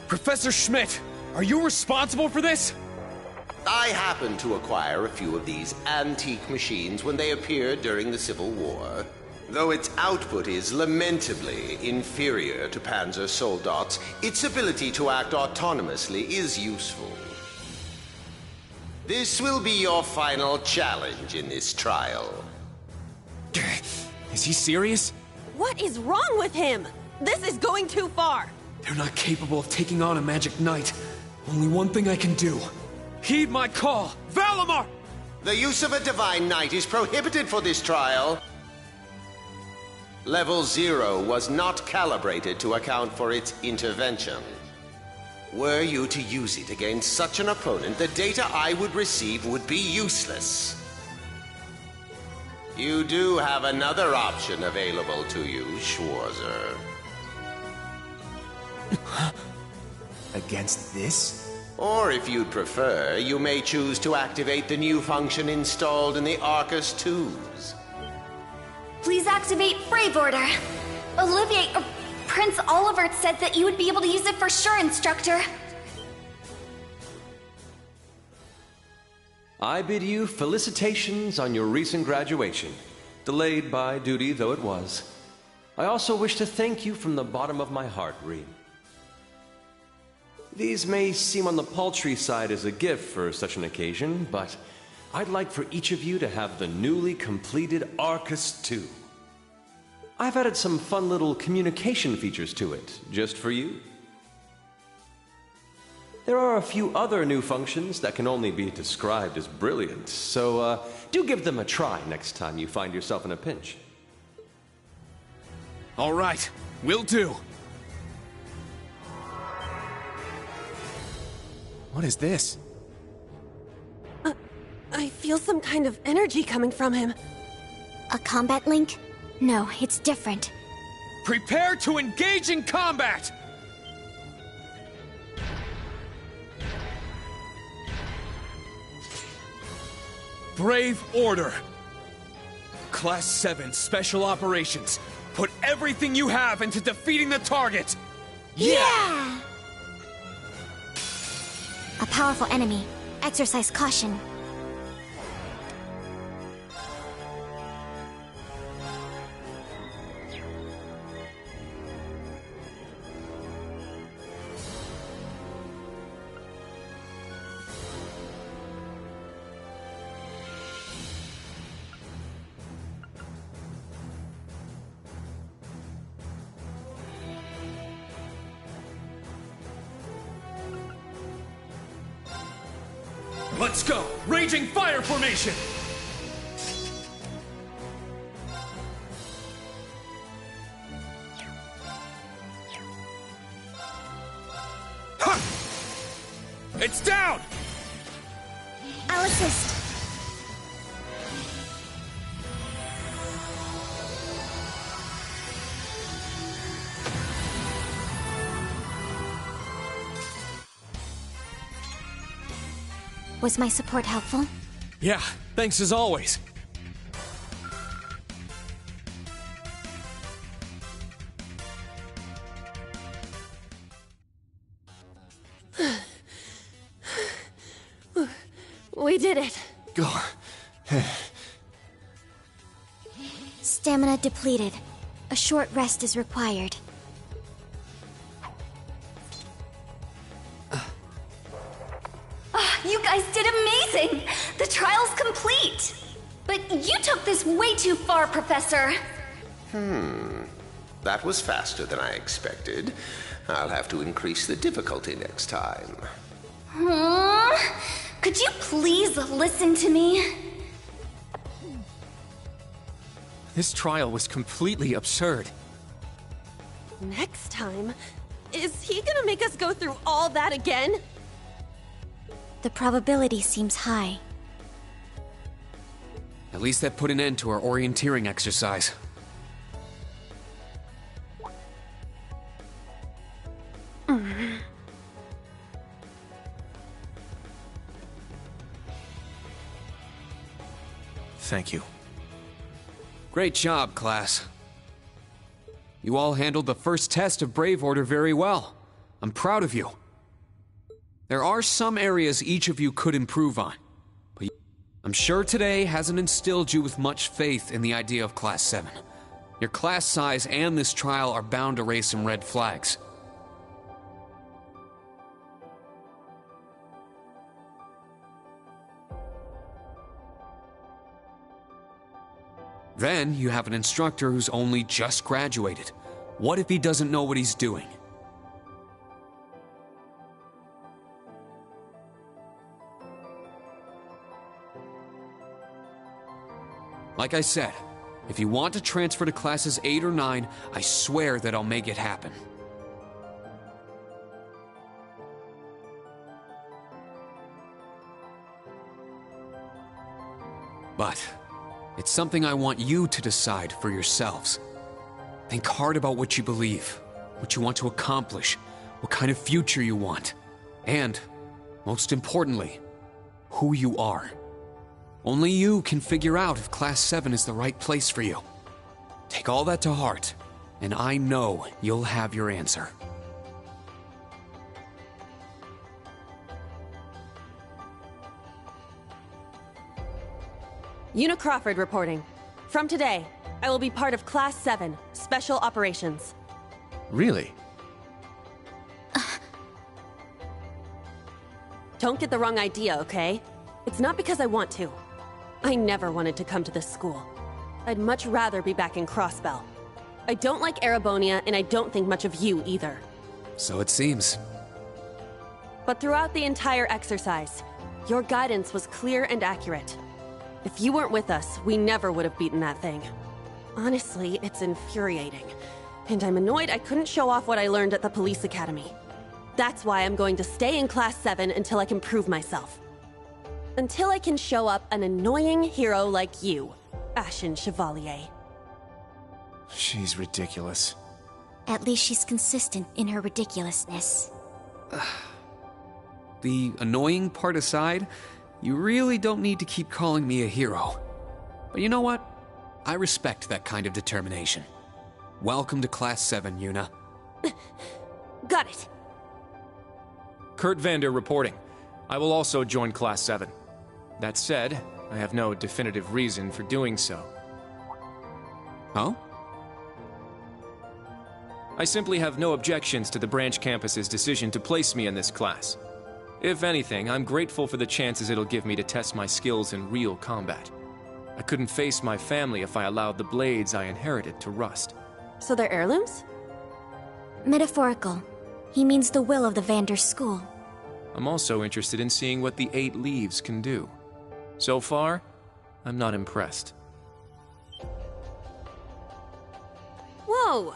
[SPEAKER 5] Professor Schmidt, are you responsible for this?
[SPEAKER 19] I happened to acquire a few of these antique machines when they appeared during the Civil War. Though its output is lamentably inferior to Panzer Soldat's, its ability to act autonomously is useful. This will be your final challenge in this trial.
[SPEAKER 5] Is he serious?
[SPEAKER 1] What is wrong with him? This is going too far.
[SPEAKER 5] They're not capable of taking on a magic knight. Only one thing I can do. Heed my call! Valimar!
[SPEAKER 19] The use of a Divine Knight is prohibited for this trial. Level 0 was not calibrated to account for its intervention. Were you to use it against such an opponent, the data I would receive would be useless. You do have another option available to you, Schwarzer.
[SPEAKER 8] Against this?
[SPEAKER 19] Or if you'd prefer, you may choose to activate the new function installed in the Arcus IIs.
[SPEAKER 11] Please activate Brave Order. Olivier, Prince Olivert said that you would be able to use it for sure, Instructor.
[SPEAKER 4] I bid you felicitations on your recent graduation, delayed by duty though it was. I also wish to thank you from the bottom of my heart, Reed. These may seem on the paltry side as a gift for such an occasion, but I'd like for each of you to have the newly completed Arcus II. I've added some fun little communication features to it, just for you. There are a few other new functions that can only be described as brilliant, so do give them a try next time you find yourself in a pinch.
[SPEAKER 5] All right, will do. What is this?
[SPEAKER 1] I feel some kind of energy coming from him.
[SPEAKER 10] A combat link? No, it's different.
[SPEAKER 5] Prepare to engage in combat! Brave Order. Class 7 Special Operations. Put everything you have into defeating the target!
[SPEAKER 10] Yeah! A powerful enemy. Exercise caution.
[SPEAKER 5] Let's go! Raging Fire Formation! Ha! It's down!
[SPEAKER 10] I'll assist. Was my support helpful?
[SPEAKER 5] Yeah, thanks as always.
[SPEAKER 1] We did it.
[SPEAKER 5] Go.
[SPEAKER 10] Stamina depleted. A short rest is required.
[SPEAKER 11] You guys did amazing! The trial's complete! But you took this way too far, Professor!
[SPEAKER 19] That was faster than I expected. I'll have to increase the difficulty next time.
[SPEAKER 11] Could you please listen to me?
[SPEAKER 21] This trial was completely absurd.
[SPEAKER 1] Next time? Is he gonna make us go through all that again?
[SPEAKER 10] The probability seems high.
[SPEAKER 5] At least that put an end to our orienteering exercise.
[SPEAKER 8] Thank you.
[SPEAKER 5] Great job, class. You all handled the first test of Brave Order very well. I'm proud of you. There are some areas each of you could improve on, but I'm sure today hasn't instilled you with much faith in the idea of Class 7. Your class size and this trial are bound to raise some red flags. Then you have an instructor who's only just graduated. What if he doesn't know what he's doing? Like I said, if you want to transfer to classes 8 or 9, I swear that I'll make it happen. But it's something I want you to decide for yourselves. Think hard about what you believe, what you want to accomplish, what kind of future you want, and, most importantly, who you are. Only you can figure out if Class 7 is the right place for you. Take all that to heart, and I know you'll have your answer.
[SPEAKER 1] Una Crawford reporting. From today, I will be part of Class 7, Special Operations.
[SPEAKER 21] Really?
[SPEAKER 1] Don't get the wrong idea, okay? It's not because I want to. I never wanted to come to this school. I'd much rather be back in Crossbell. I don't like Erebonia, and I don't think much of you either.
[SPEAKER 5] So it seems.
[SPEAKER 1] But throughout the entire exercise, your guidance was clear and accurate. If you weren't with us, we never would have beaten that thing. Honestly, it's infuriating. And I'm annoyed I couldn't show off what I learned at the police academy. That's why I'm going to stay in Class 7 until I can prove myself. Until I can show up an annoying hero like you, Ashen Chevalier.
[SPEAKER 21] She's ridiculous.
[SPEAKER 10] At least she's consistent in her ridiculousness.
[SPEAKER 5] The annoying part aside, you really don't need to keep calling me a hero. But you know what? I respect that kind of determination. Welcome to Class 7, Yuna.
[SPEAKER 1] Got it.
[SPEAKER 21] Kurt Vander reporting. I will also join Class 7. That said, I have no definitive reason for doing so.
[SPEAKER 5] Oh?
[SPEAKER 21] I simply have no objections to the branch campus's decision to place me in this class. If anything, I'm grateful for the chances it'll give me to test my skills in real combat. I couldn't face my family if I allowed the blades I inherited to rust.
[SPEAKER 1] So they're heirlooms?
[SPEAKER 10] Metaphorical. He means the will of the Vander school.
[SPEAKER 21] I'm also interested in seeing what the 8 Leaves can do. So far, I'm not impressed.
[SPEAKER 1] Whoa!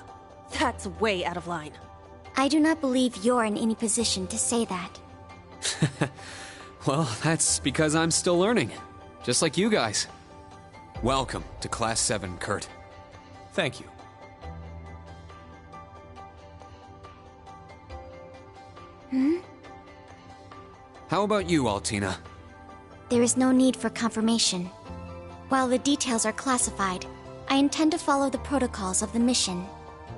[SPEAKER 1] That's way out of line.
[SPEAKER 10] I do not believe you're in any position to say that.
[SPEAKER 5] Well, that's because I'm still learning. Just like you guys. Welcome to Class 7, Kurt.
[SPEAKER 21] Thank you.
[SPEAKER 5] How about you, Altina?
[SPEAKER 10] There is no need for confirmation. While the details are classified, I intend to follow the protocols of the mission.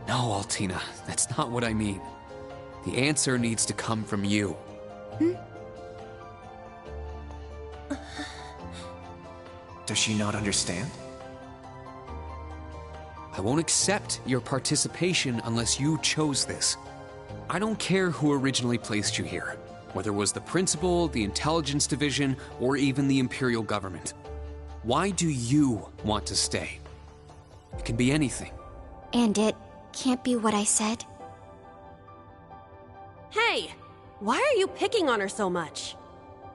[SPEAKER 5] No, Altina, that's not what I mean. The answer needs to come from you.
[SPEAKER 8] Does she not understand?
[SPEAKER 5] I won't accept your participation unless you chose this. I don't care who originally placed you here, whether it was the principal, the intelligence division, or even the Imperial government. Why do you want to stay? It can be anything.
[SPEAKER 10] And it can't be what I said?
[SPEAKER 1] Hey! Why are you picking on her so much?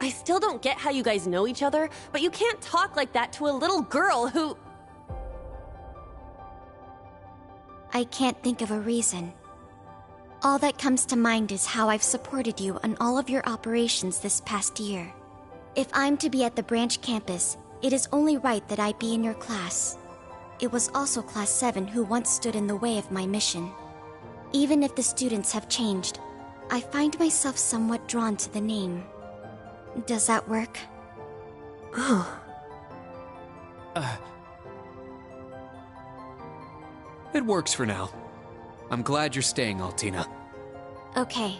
[SPEAKER 1] I still don't get how you guys know each other, but you can't talk like that to a little girl who...
[SPEAKER 10] I can't think of a reason. All that comes to mind is how I've supported you on all of your operations this past year. If I'm to be at the branch campus, it is only right that I be in your class. It was also Class 7 who once stood in the way of my mission. Even if the students have changed, I find myself somewhat drawn to the name. Does that work?
[SPEAKER 5] It works for now. I'm glad you're staying, Altina.
[SPEAKER 10] Okay.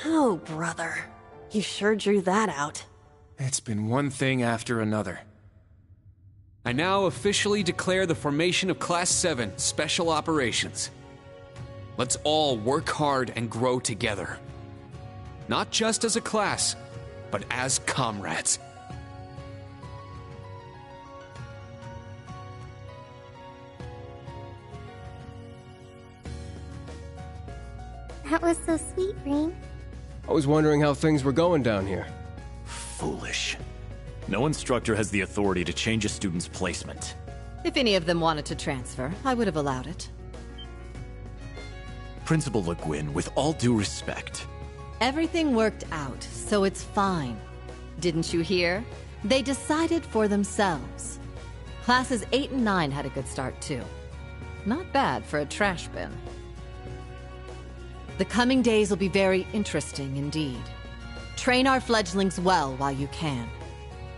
[SPEAKER 1] Oh, brother. You sure drew that out.
[SPEAKER 21] It's been one thing after another.
[SPEAKER 5] I now officially declare the formation of Class 7 Special Operations. Let's all work hard and grow together. Not just as a class, but as comrades.
[SPEAKER 6] That was so sweet, Rain.
[SPEAKER 15] I was wondering how things were going down here.
[SPEAKER 17] Foolish. No instructor has the authority to change a student's placement.
[SPEAKER 18] If any of them wanted to transfer, I would have allowed it.
[SPEAKER 17] Principal Le Guin, with all due respect.
[SPEAKER 18] Everything worked out, so it's fine. Didn't you hear? They decided for themselves. Classes 8 and 9 had a good start, too. Not bad for a trash bin. The coming days will be very interesting indeed. Train our fledglings well while you can.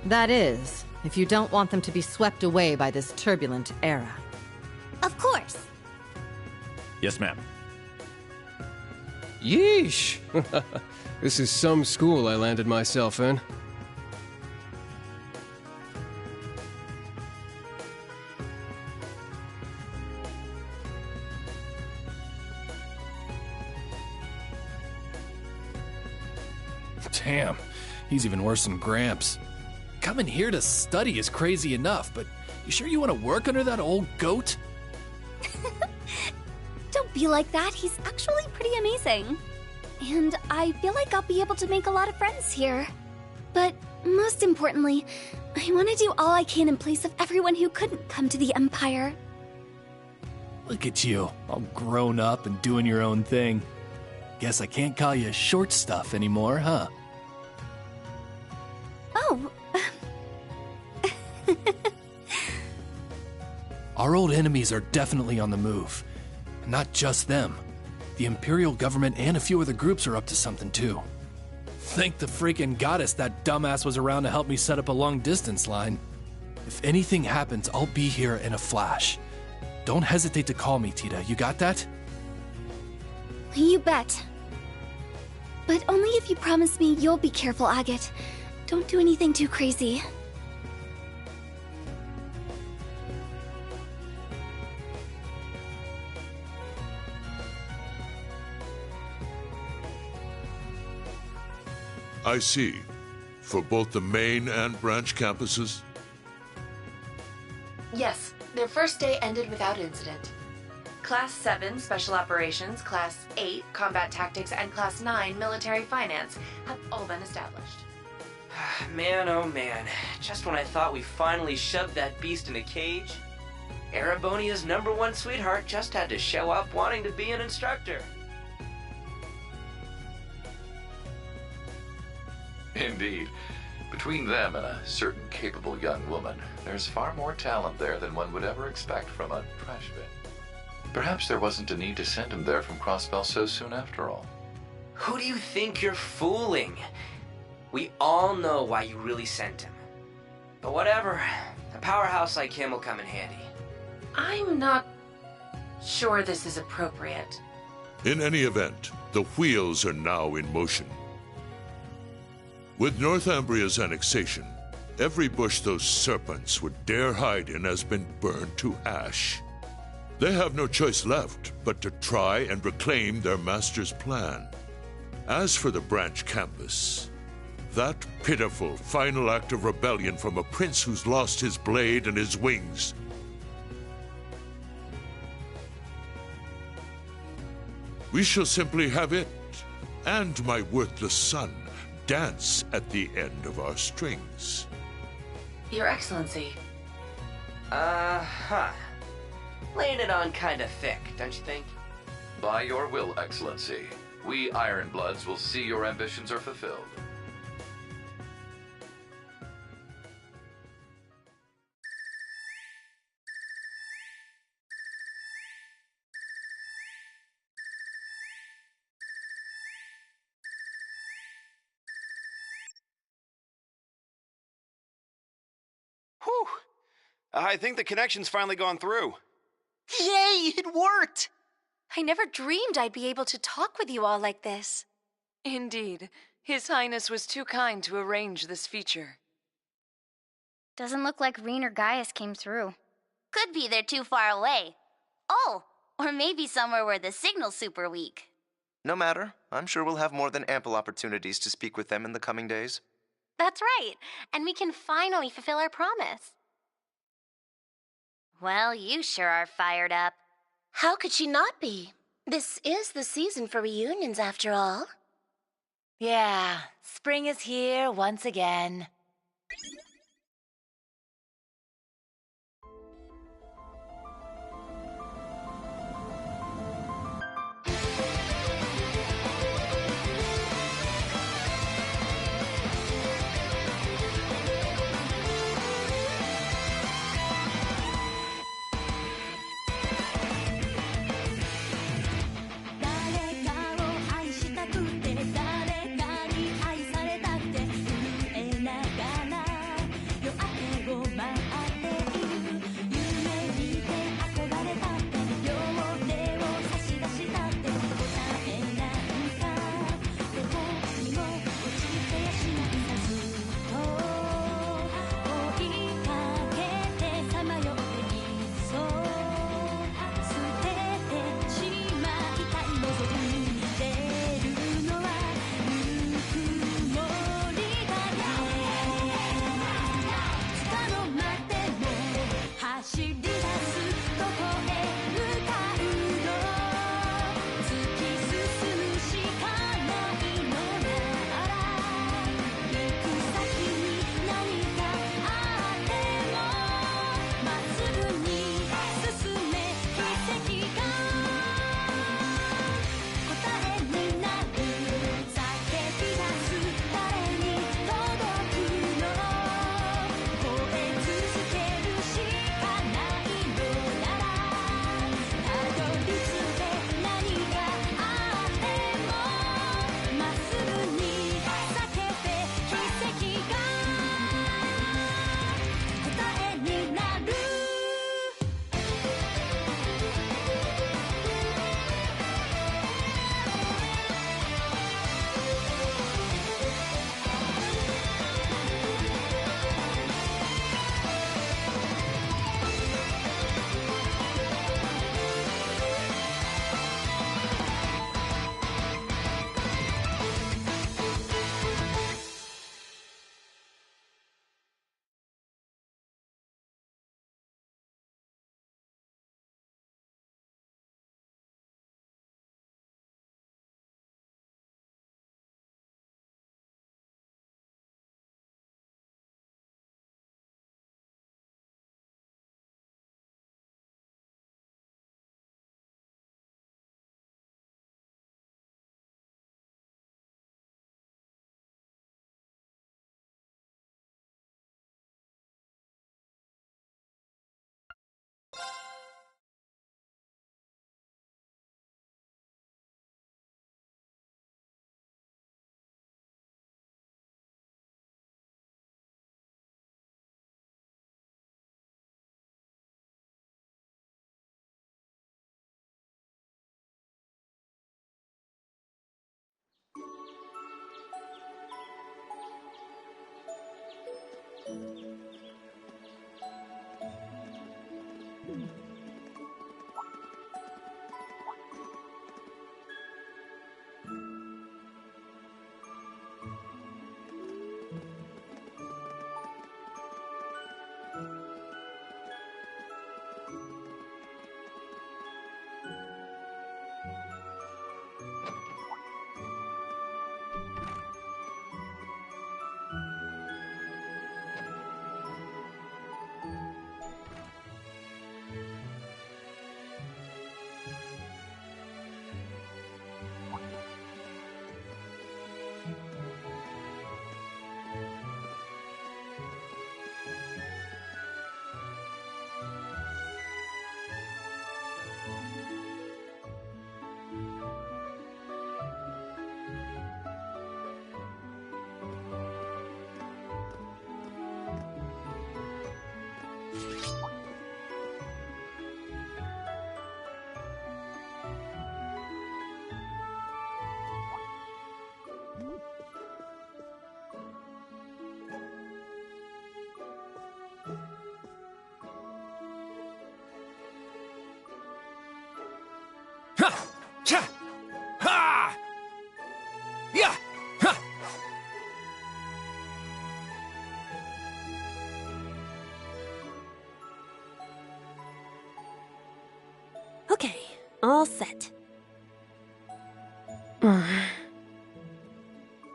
[SPEAKER 18] That is, if you don't want them to be swept away by this turbulent era.
[SPEAKER 6] Of course.
[SPEAKER 17] Yes, ma'am.
[SPEAKER 15] Yeesh! This is some school I landed myself in.
[SPEAKER 22] Damn, he's even worse than Gramps. Coming here to study is crazy enough, but you sure you want to work under that old goat?
[SPEAKER 11] Don't be like that. He's actually pretty amazing. And I feel like I'll be able to make a lot of friends here. But most importantly, I want to do all I can in place of everyone who couldn't come to the Empire.
[SPEAKER 22] Look at you, all grown up and doing your own thing. Guess I can't call you short stuff anymore, huh?
[SPEAKER 11] Oh.
[SPEAKER 22] Our old enemies are definitely on the move. And not just them. The Imperial government and a few other groups are up to something too. Thank the freaking goddess that dumbass was around to help me set up a long-distance line. If anything happens, I'll be here in a flash. Don't hesitate to call me, Tita. You got that?
[SPEAKER 11] You bet. But only if you promise me you'll be careful, Agate. Don't do anything too crazy.
[SPEAKER 2] I see. For both the main and branch campuses?
[SPEAKER 12] Yes, their first day ended without incident. Class 7 Special Operations, Class 8 Combat Tactics, and Class 9 Military Finance have all been established.
[SPEAKER 23] Man, oh man. Just when I thought we finally shoved that beast in a cage, Erebonia's #1 sweetheart just had to show up wanting to be an instructor.
[SPEAKER 14] Indeed. Between them and a certain capable young woman, there's far more talent there than one would ever expect from a trash bin. Perhaps there wasn't a need to send him there from Crossbell so soon after all.
[SPEAKER 23] Who do you think you're fooling? We all know why you really sent him. But whatever, a powerhouse like him will come in handy.
[SPEAKER 12] I'm not sure this is appropriate.
[SPEAKER 2] In any event, the wheels are now in motion. With Northumbria's annexation, every bush those serpents would dare hide in has been burned to ash. They have no choice left but to try and reclaim their master's plan. As for the branch campus, that pitiful final act of rebellion from a prince who's lost his blade and his wings. We shall simply have it and my worthless son dance at the end of our strings.
[SPEAKER 12] Your Excellency.
[SPEAKER 23] Laying it on kinda thick, don't you think?
[SPEAKER 14] By your will, Excellency, we Ironbloods will see your ambitions are fulfilled.
[SPEAKER 3] Whew! I think the connection's finally gone through.
[SPEAKER 13] Yay, it worked!
[SPEAKER 16] I never dreamed I'd be able to talk with you all like this.
[SPEAKER 12] Indeed. His Highness was too kind to arrange this feature.
[SPEAKER 6] Doesn't look like Rean or Gaius came through. Could be they're too far away. Oh, or maybe somewhere where the signal's super weak.
[SPEAKER 24] No matter. I'm sure we'll have more than ample opportunities to speak with them in the coming days.
[SPEAKER 16] That's right, and we can finally fulfill our promise.
[SPEAKER 6] Well, you sure are fired up.
[SPEAKER 16] How could she not be? This is the season for reunions, after all.
[SPEAKER 25] Yeah, spring is here once again.
[SPEAKER 1] All set.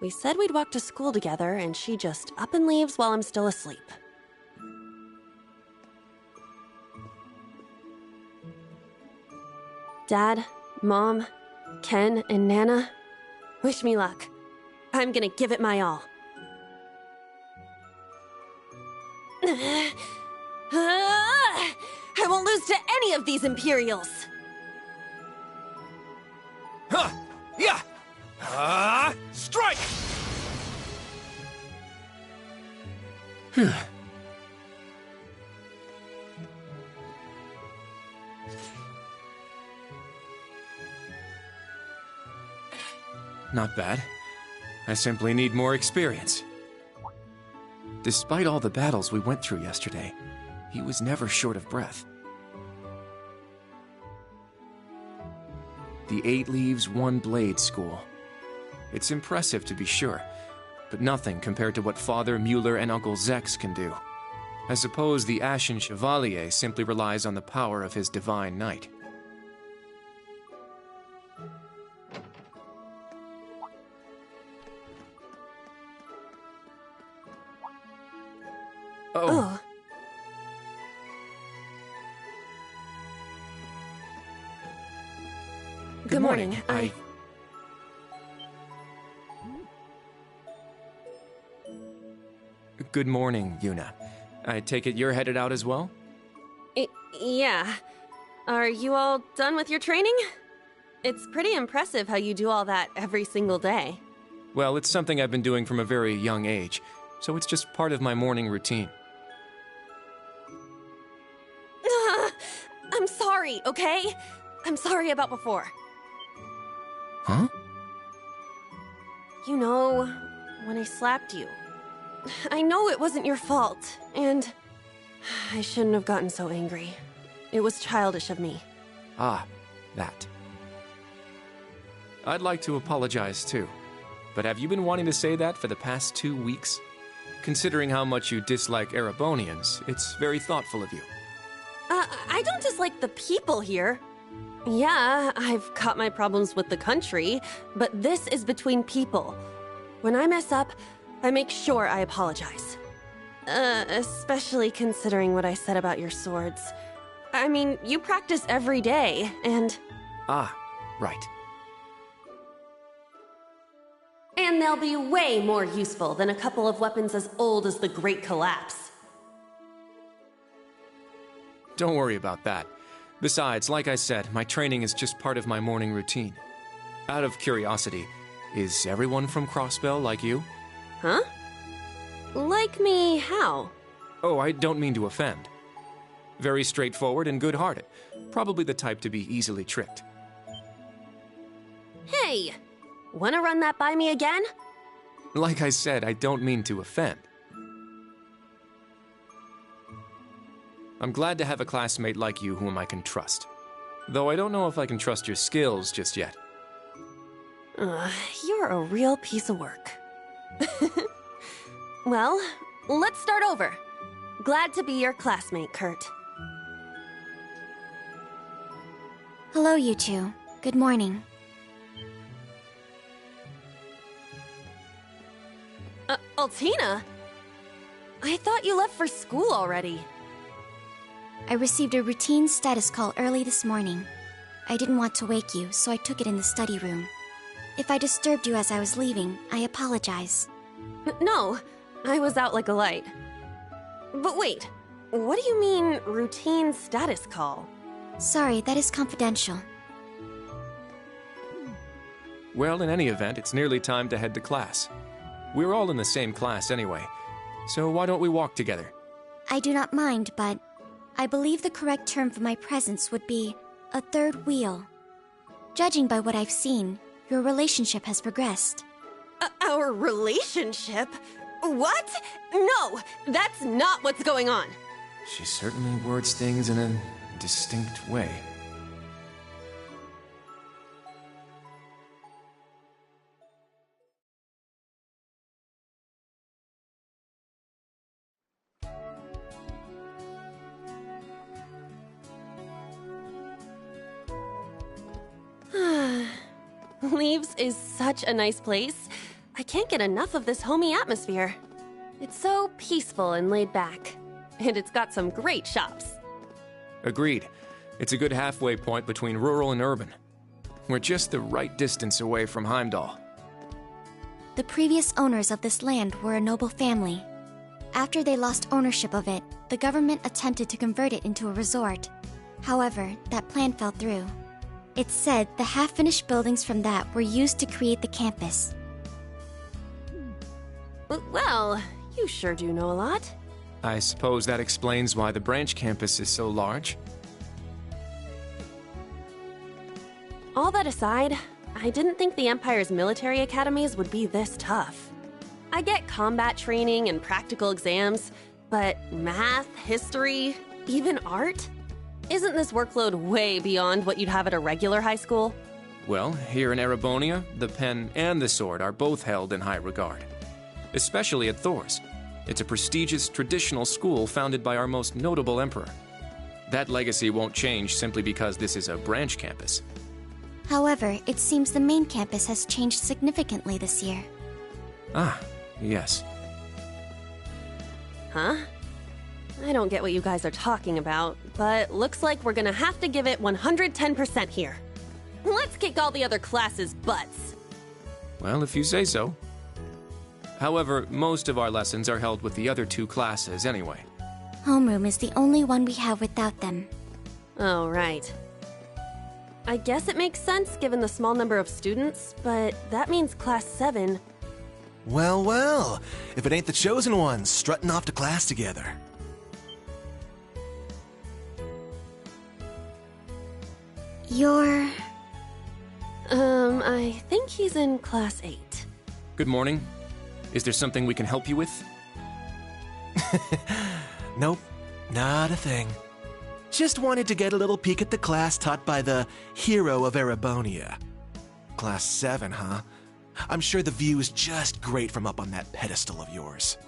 [SPEAKER 1] We said we'd walk to school together, and she just up and leaves while I'm still asleep. Dad, Mom, Ken, and Nana, wish me luck. I'm gonna give it my all. I won't lose to any of these Imperials!
[SPEAKER 8] Huh! Yeah! Strike!
[SPEAKER 21] Not bad. I simply need more experience. Despite all the battles we went through yesterday, he was never short of breath. The 8 Leaves, 1 Blade School. It's impressive to be sure, but nothing compared to what Father Mueller and Uncle Zex can do. I suppose the Ashen Chevalier simply relies on the power of his divine knight. Oh.
[SPEAKER 1] Good morning.
[SPEAKER 21] Good morning, Yuna. I take it you're headed out as well?
[SPEAKER 1] Yeah. Are you all done with your training? It's pretty impressive how you do all that every single day.
[SPEAKER 21] Well, it's something I've been doing from a very young age, so it's just part of my morning routine.
[SPEAKER 1] I'm sorry, okay? I'm sorry about before.
[SPEAKER 21] Huh?
[SPEAKER 1] You know, when I slapped you. I know it wasn't your fault, and I shouldn't have gotten so angry. It was childish of me.
[SPEAKER 21] Ah, that. I'd like to apologize too, but have you been wanting to say that for the past 2 weeks? Considering how much you dislike Erebonians, it's very thoughtful of you.
[SPEAKER 1] I don't dislike the people here. Yeah, I've got my problems with the country, but this is between people. When I mess up, I make sure I apologize. Especially considering what I said about your swords. I mean, you practice every day, and...
[SPEAKER 21] Ah, right.
[SPEAKER 1] And they'll be way more useful than a couple of weapons as old as the Great Collapse.
[SPEAKER 21] Don't worry about that. Besides, like I said, my training is just part of my morning routine. Out of curiosity, is everyone from Crossbell like you?
[SPEAKER 1] Huh? Like me how?
[SPEAKER 21] Oh, I don't mean to offend. Very straightforward and good-hearted. Probably the type to be easily tricked.
[SPEAKER 1] Hey! Wanna run that by me again?
[SPEAKER 21] Like I said, I don't mean to offend. I'm glad to have a classmate like you whom I can trust. Though I don't know if I can trust your skills just yet.
[SPEAKER 1] You're a real piece of work. Well, let's start over. Glad to be your classmate, Kurt.
[SPEAKER 10] Hello, you two. Good morning.
[SPEAKER 1] Altina? I thought you left for school already.
[SPEAKER 10] I received a routine status call early this morning. I didn't want to wake you, so I took it in the study room. If I disturbed you as I was leaving, I apologize.
[SPEAKER 1] No, I was out like a light. But wait, what do you mean, routine status call?
[SPEAKER 10] Sorry, that is confidential.
[SPEAKER 21] Well, in any event, it's nearly time to head to class. We're all in the same class anyway, so why don't we walk together?
[SPEAKER 10] I do not mind, but I believe the correct term for my presence would be a third wheel. Judging by what I've seen, your relationship has progressed.
[SPEAKER 1] Our relationship? What? No, that's not what's going on.
[SPEAKER 21] She certainly words things in a distinct way.
[SPEAKER 1] Leaves is such a nice place. I can't get enough of this homey atmosphere. It's so peaceful and laid back. And it's got some great shops.
[SPEAKER 21] Agreed. It's a good halfway point between rural and urban. We're just the right distance away from Heimdall.
[SPEAKER 10] The previous owners of this land were a noble family. After they lost ownership of it, the government attempted to convert it into a resort. However, that plan fell through. It's said the half-finished buildings from that were used to create the campus.
[SPEAKER 1] Well, you sure do know a lot.
[SPEAKER 21] I suppose that explains why the branch campus is so large.
[SPEAKER 1] All that aside, I didn't think the Empire's military academies would be this tough. I get combat training and practical exams, but math, history, even art? Isn't this workload way beyond what you'd have at a regular high school?
[SPEAKER 21] Well, here in Erebonia, the pen and the sword are both held in high regard. Especially at Thor's. It's a prestigious traditional school founded by our most notable emperor. That legacy won't change simply because this is a branch campus.
[SPEAKER 10] However, it seems the main campus has changed significantly this year.
[SPEAKER 21] Ah, yes.
[SPEAKER 1] Huh? I don't get what you guys are talking about, but looks like we're gonna have to give it 110% here. Let's kick all the other classes' butts.
[SPEAKER 21] Well, if you say so. However, most of our lessons are held with the other two classes anyway.
[SPEAKER 10] Homeroom is the only one we have without them.
[SPEAKER 1] Oh, right. I guess it makes sense given the small number of students, but that means Class 7...
[SPEAKER 8] Well, well. If it ain't the chosen ones strutting off to class together.
[SPEAKER 10] You're...
[SPEAKER 1] I think he's in Class 8.
[SPEAKER 21] Good morning. Is there something we can help you with?
[SPEAKER 8] Nope, not a thing. Just wanted to get a little peek at the class taught by the hero of Erebonia. Class 7, huh? I'm sure the view is just great from up on that pedestal of yours.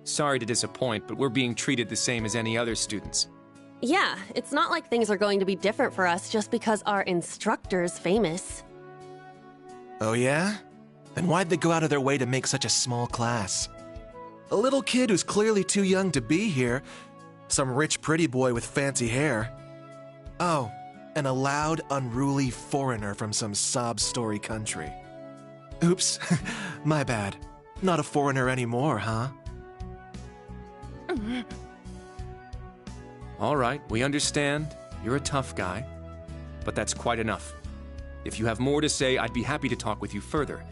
[SPEAKER 21] Sorry to disappoint, but we're being treated the same as any other students.
[SPEAKER 1] Yeah, it's not like things are going to be different for us just because our instructor's famous.
[SPEAKER 8] Oh yeah? Then why'd they go out of their way to make such a small class? A little kid who's clearly too young to be here. Some rich pretty boy with fancy hair. Oh, and a loud, unruly foreigner from some sob-story country. Oops, my bad. Not a foreigner anymore, huh?
[SPEAKER 21] All right, we understand. You're a tough guy. But that's quite enough. If you have more to say, I'd be happy to talk with you further.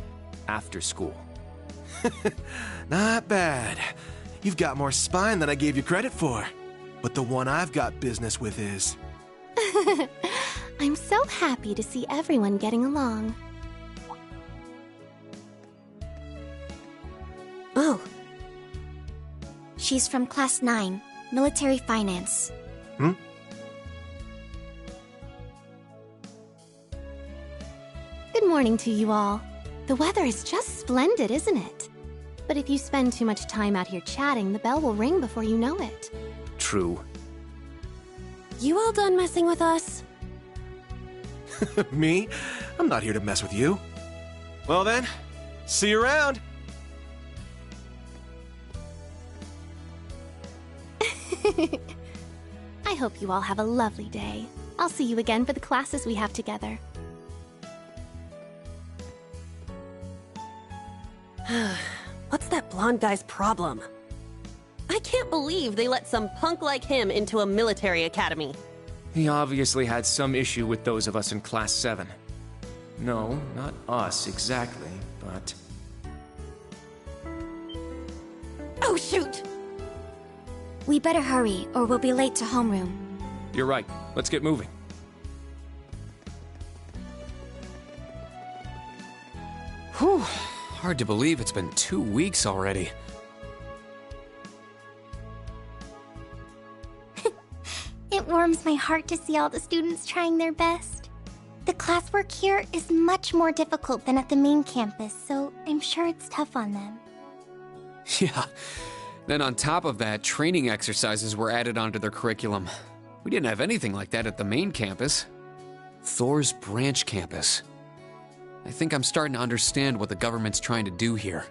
[SPEAKER 21] After school.
[SPEAKER 8] Not bad. You've got more spine than I gave you credit for. But the one I've got business with is...
[SPEAKER 4] I'm so happy to see everyone getting along.
[SPEAKER 1] Oh.
[SPEAKER 10] She's from Class 9, Military Finance.
[SPEAKER 8] Hmm?
[SPEAKER 4] Good morning to you all. The weather is just splendid, isn't it? But if you spend too much time out here chatting, the bell will ring before you know it.
[SPEAKER 21] True.
[SPEAKER 1] You all done messing with us?
[SPEAKER 8] Me? I'm not here to mess with you. Well then, see you around.
[SPEAKER 4] I hope you all have a lovely day. I'll see you again for the classes we have together.
[SPEAKER 1] What's that blonde guy's problem? I can't believe they let some punk like him into a military academy.
[SPEAKER 21] He obviously had some issue with those of us in Class 7. No, not us exactly, but...
[SPEAKER 1] Oh, shoot!
[SPEAKER 10] We better hurry, or we'll be late to homeroom.
[SPEAKER 21] You're right. Let's get moving. Whew. Hard to believe it's been 2 weeks already.
[SPEAKER 6] It warms my heart to see all the students trying their best. The classwork here is much more difficult than at the main campus, so I'm sure it's tough on them.
[SPEAKER 5] Yeah. Then on top of that, training exercises were added onto their curriculum. We didn't have anything like that at the main campus. Thor's branch campus. I think I'm starting to understand what the government's trying to do here.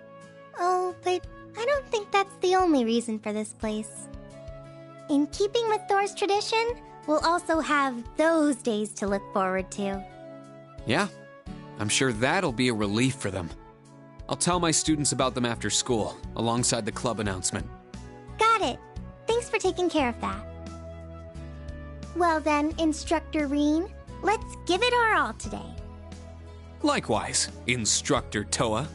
[SPEAKER 6] Oh, but I don't think that's the only reason for this place. In keeping with Thor's tradition, we'll also have those days to look forward to.
[SPEAKER 5] Yeah, I'm sure that'll be a relief for them. I'll tell my students about them after school, alongside the club announcement.
[SPEAKER 6] Got it. Thanks for taking care of that. Well then, Instructor Reen, let's give it our all today.
[SPEAKER 5] Likewise, Instructor Toa.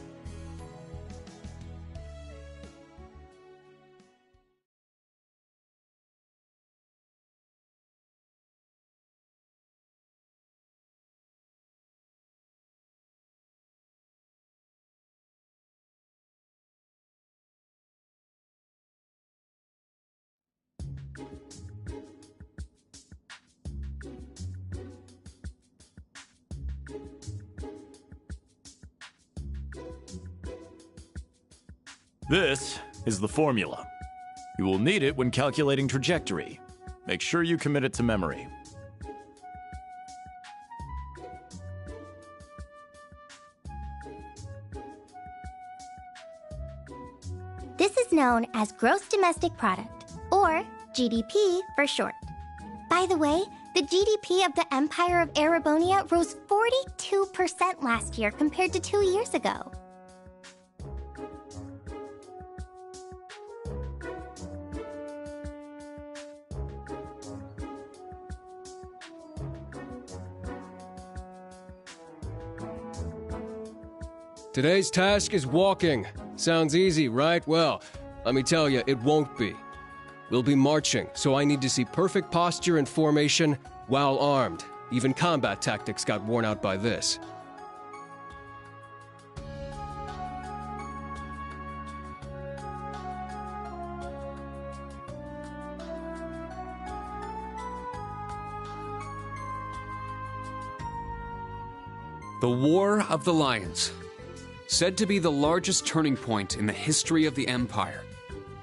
[SPEAKER 17] This is the formula. You will need it when calculating trajectory. Make sure you commit it to memory.
[SPEAKER 6] This is known as Gross Domestic Product, or GDP for short. By the way, the GDP of the Empire of Erebonia rose 42% last year compared to 2 years ago.
[SPEAKER 15] Today's task is walking. Sounds easy, right? Well, let me tell you, it won't be. We'll be marching, so I need to see perfect posture and formation while armed. Even combat tactics got worn out by this.
[SPEAKER 5] The War of the Lions. Said to be the largest turning point in the history of the Empire.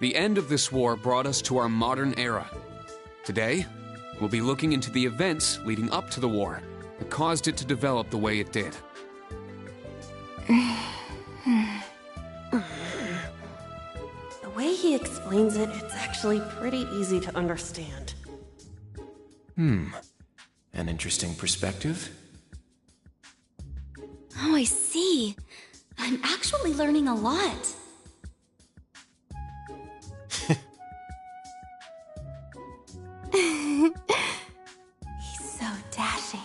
[SPEAKER 5] The end of this war brought us to our modern era. Today, we'll be looking into the events leading up to the war that caused it to develop the way it did.
[SPEAKER 1] The way he explains it, it's actually pretty easy to understand.
[SPEAKER 21] An interesting perspective.
[SPEAKER 11] Oh, I see. I'm actually learning a lot.
[SPEAKER 1] He's so dashing.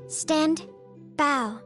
[SPEAKER 6] Stand. Bow.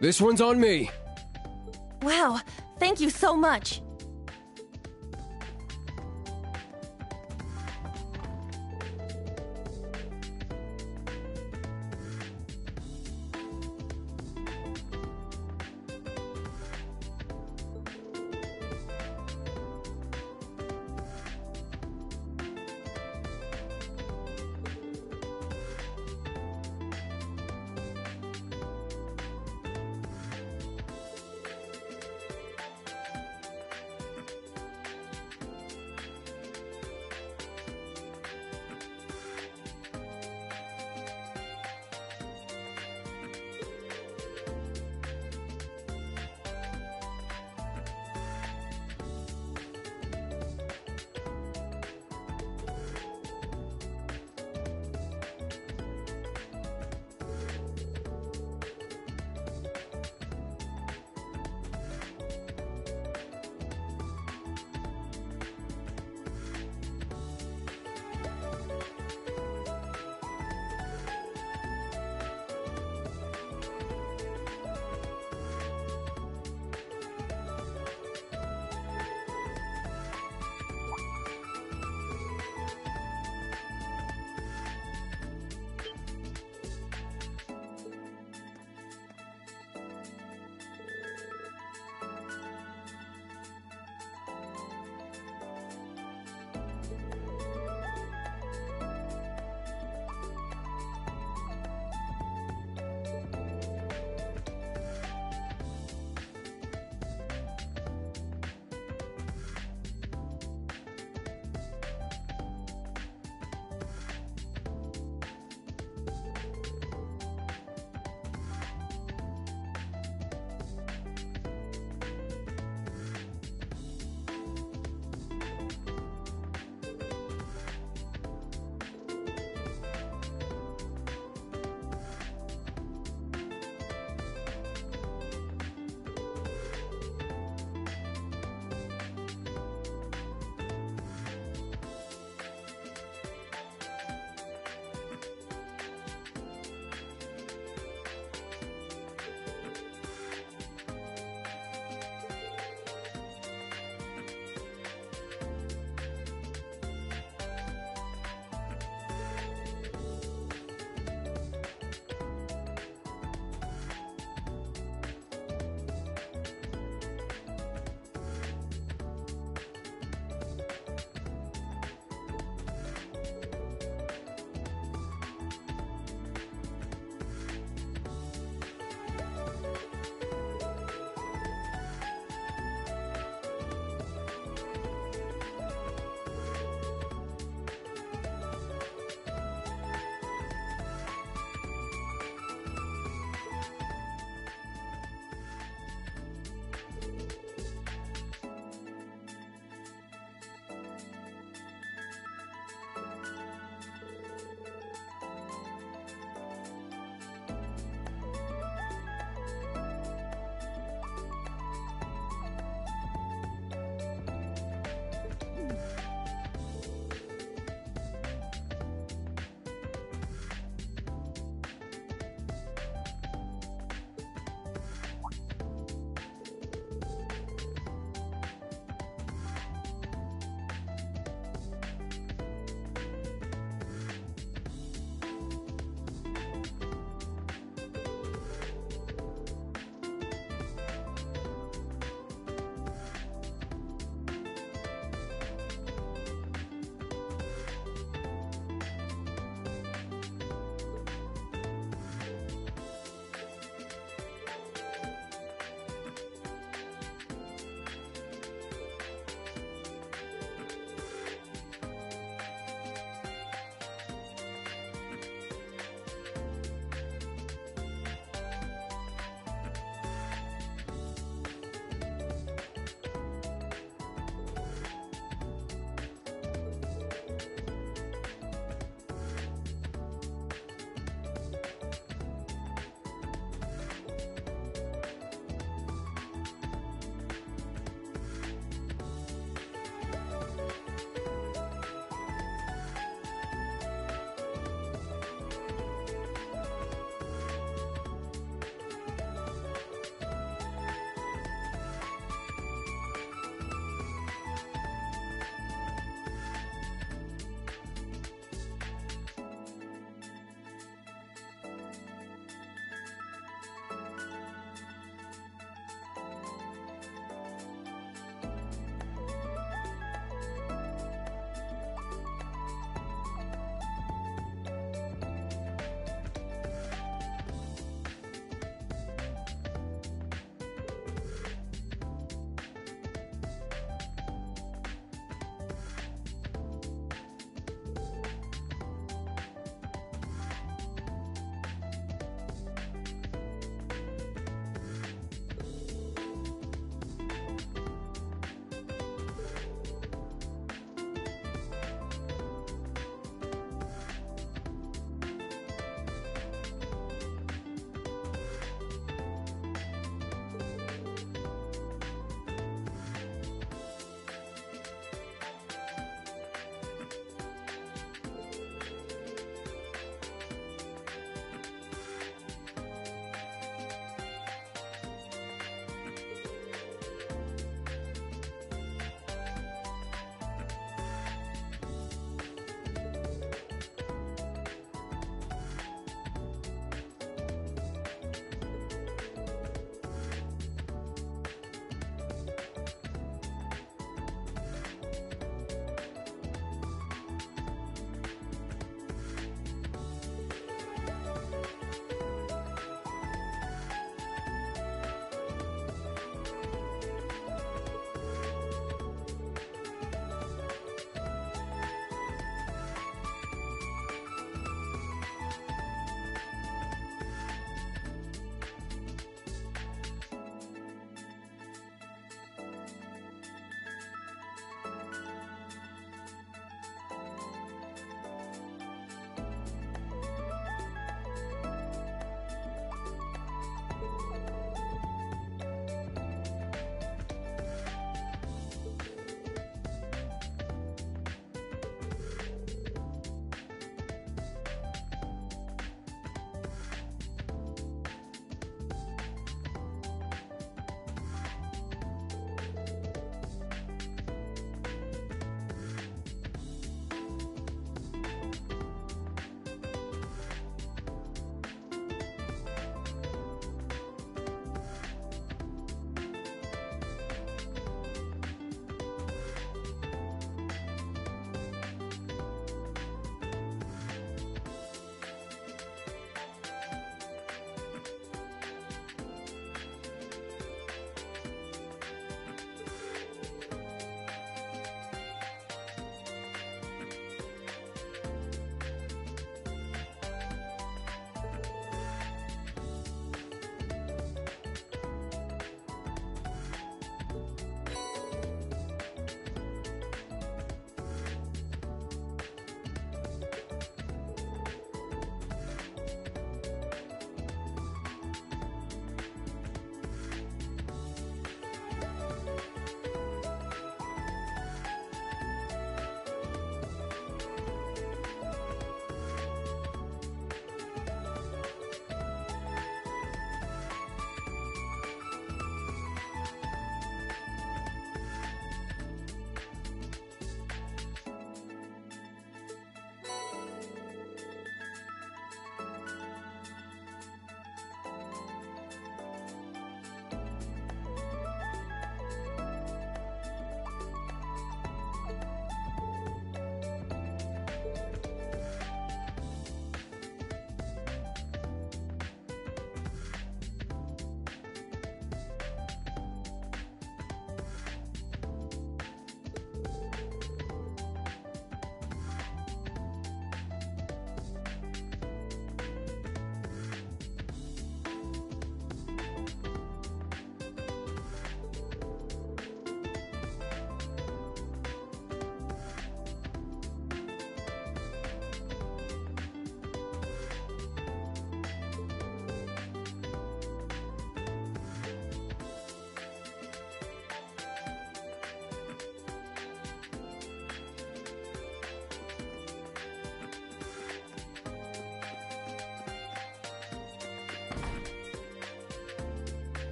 [SPEAKER 15] This one's on me.
[SPEAKER 1] Wow, thank you so much.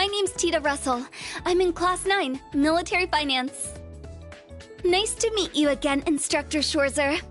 [SPEAKER 11] My name's Tita Russell. I'm in Class 9, Military Finance. Nice to meet you again, Instructor Schwarzer.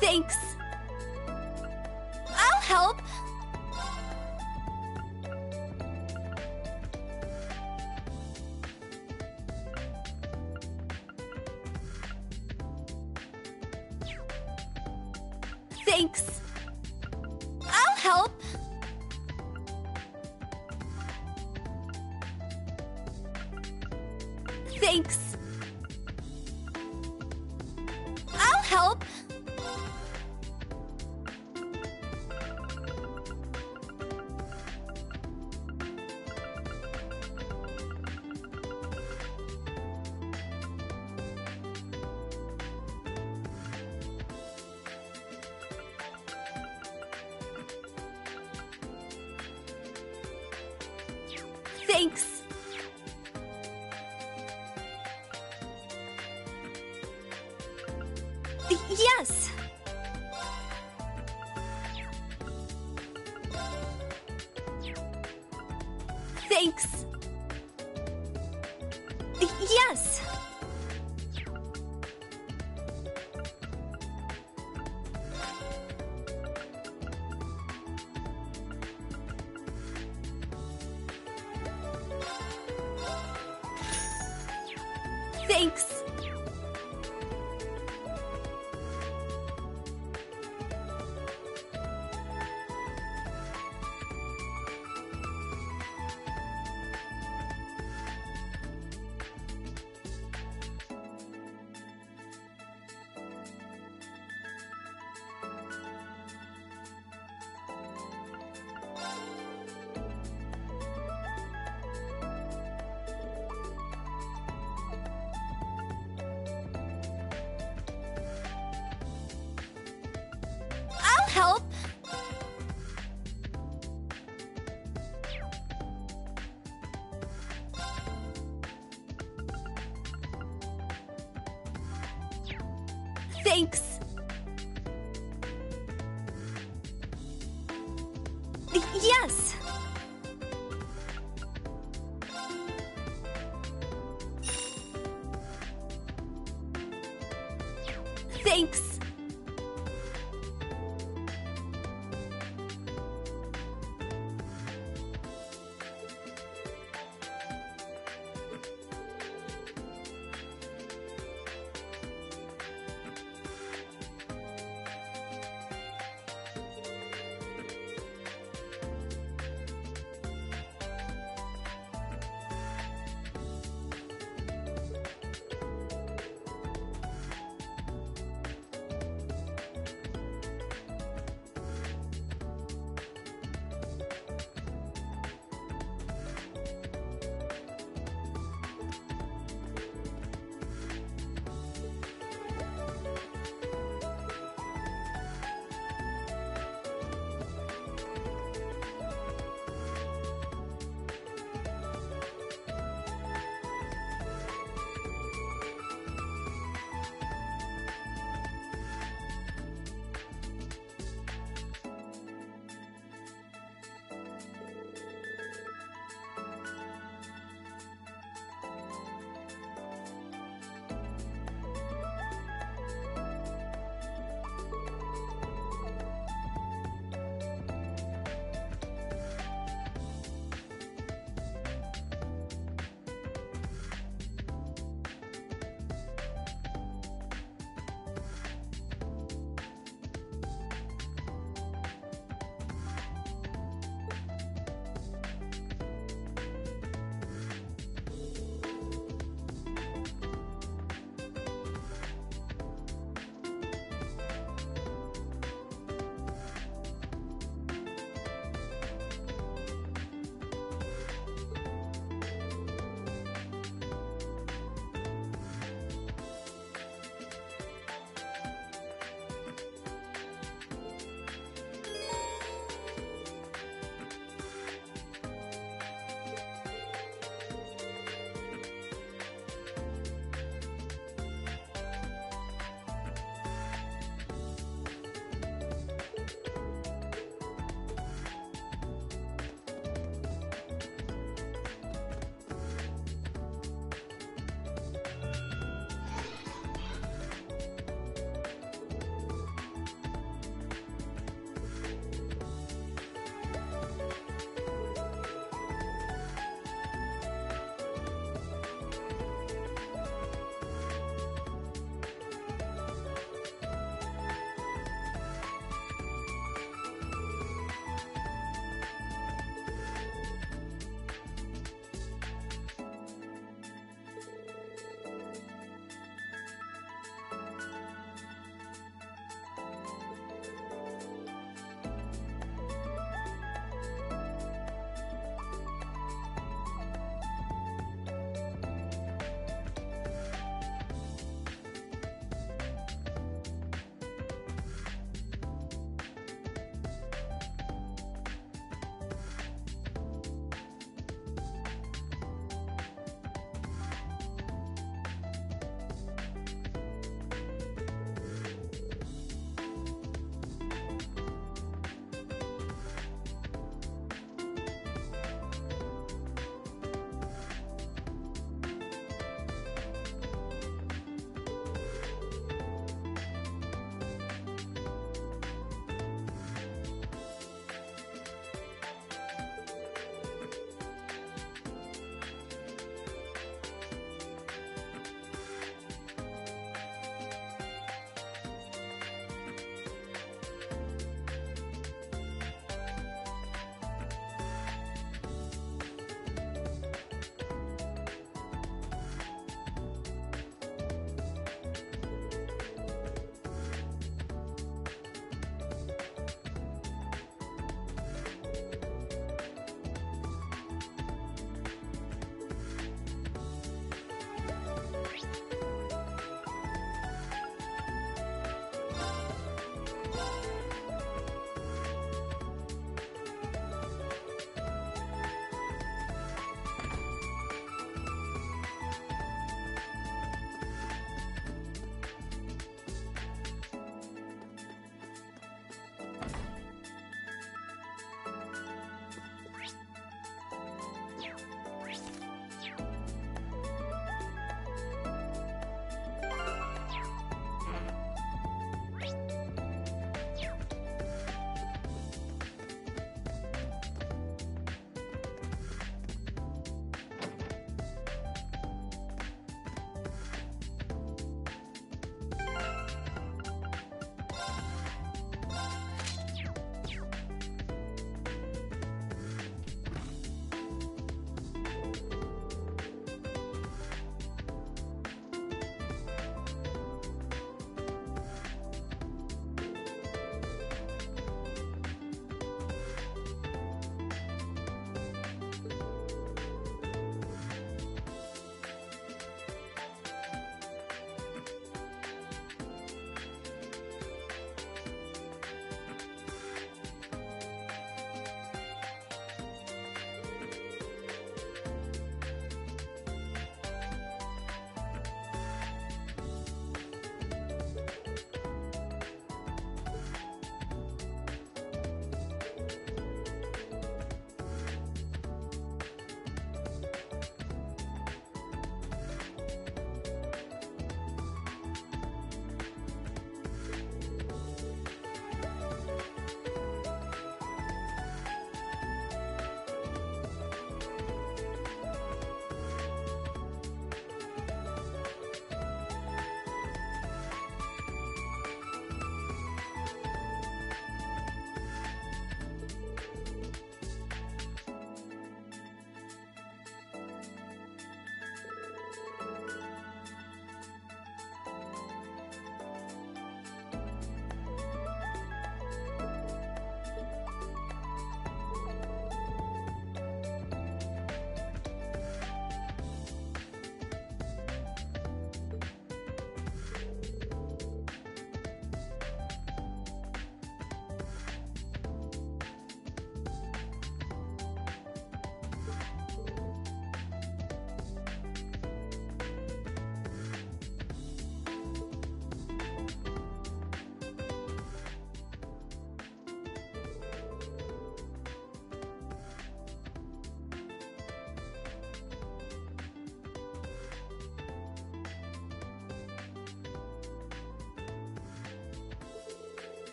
[SPEAKER 11] Thanks. I'll help. Thanks. I'll help. Thanks. I'll help. Thanks. Yes. Thanks. Yes. Thanks. I'll help. Thanks. Yes. Thanks.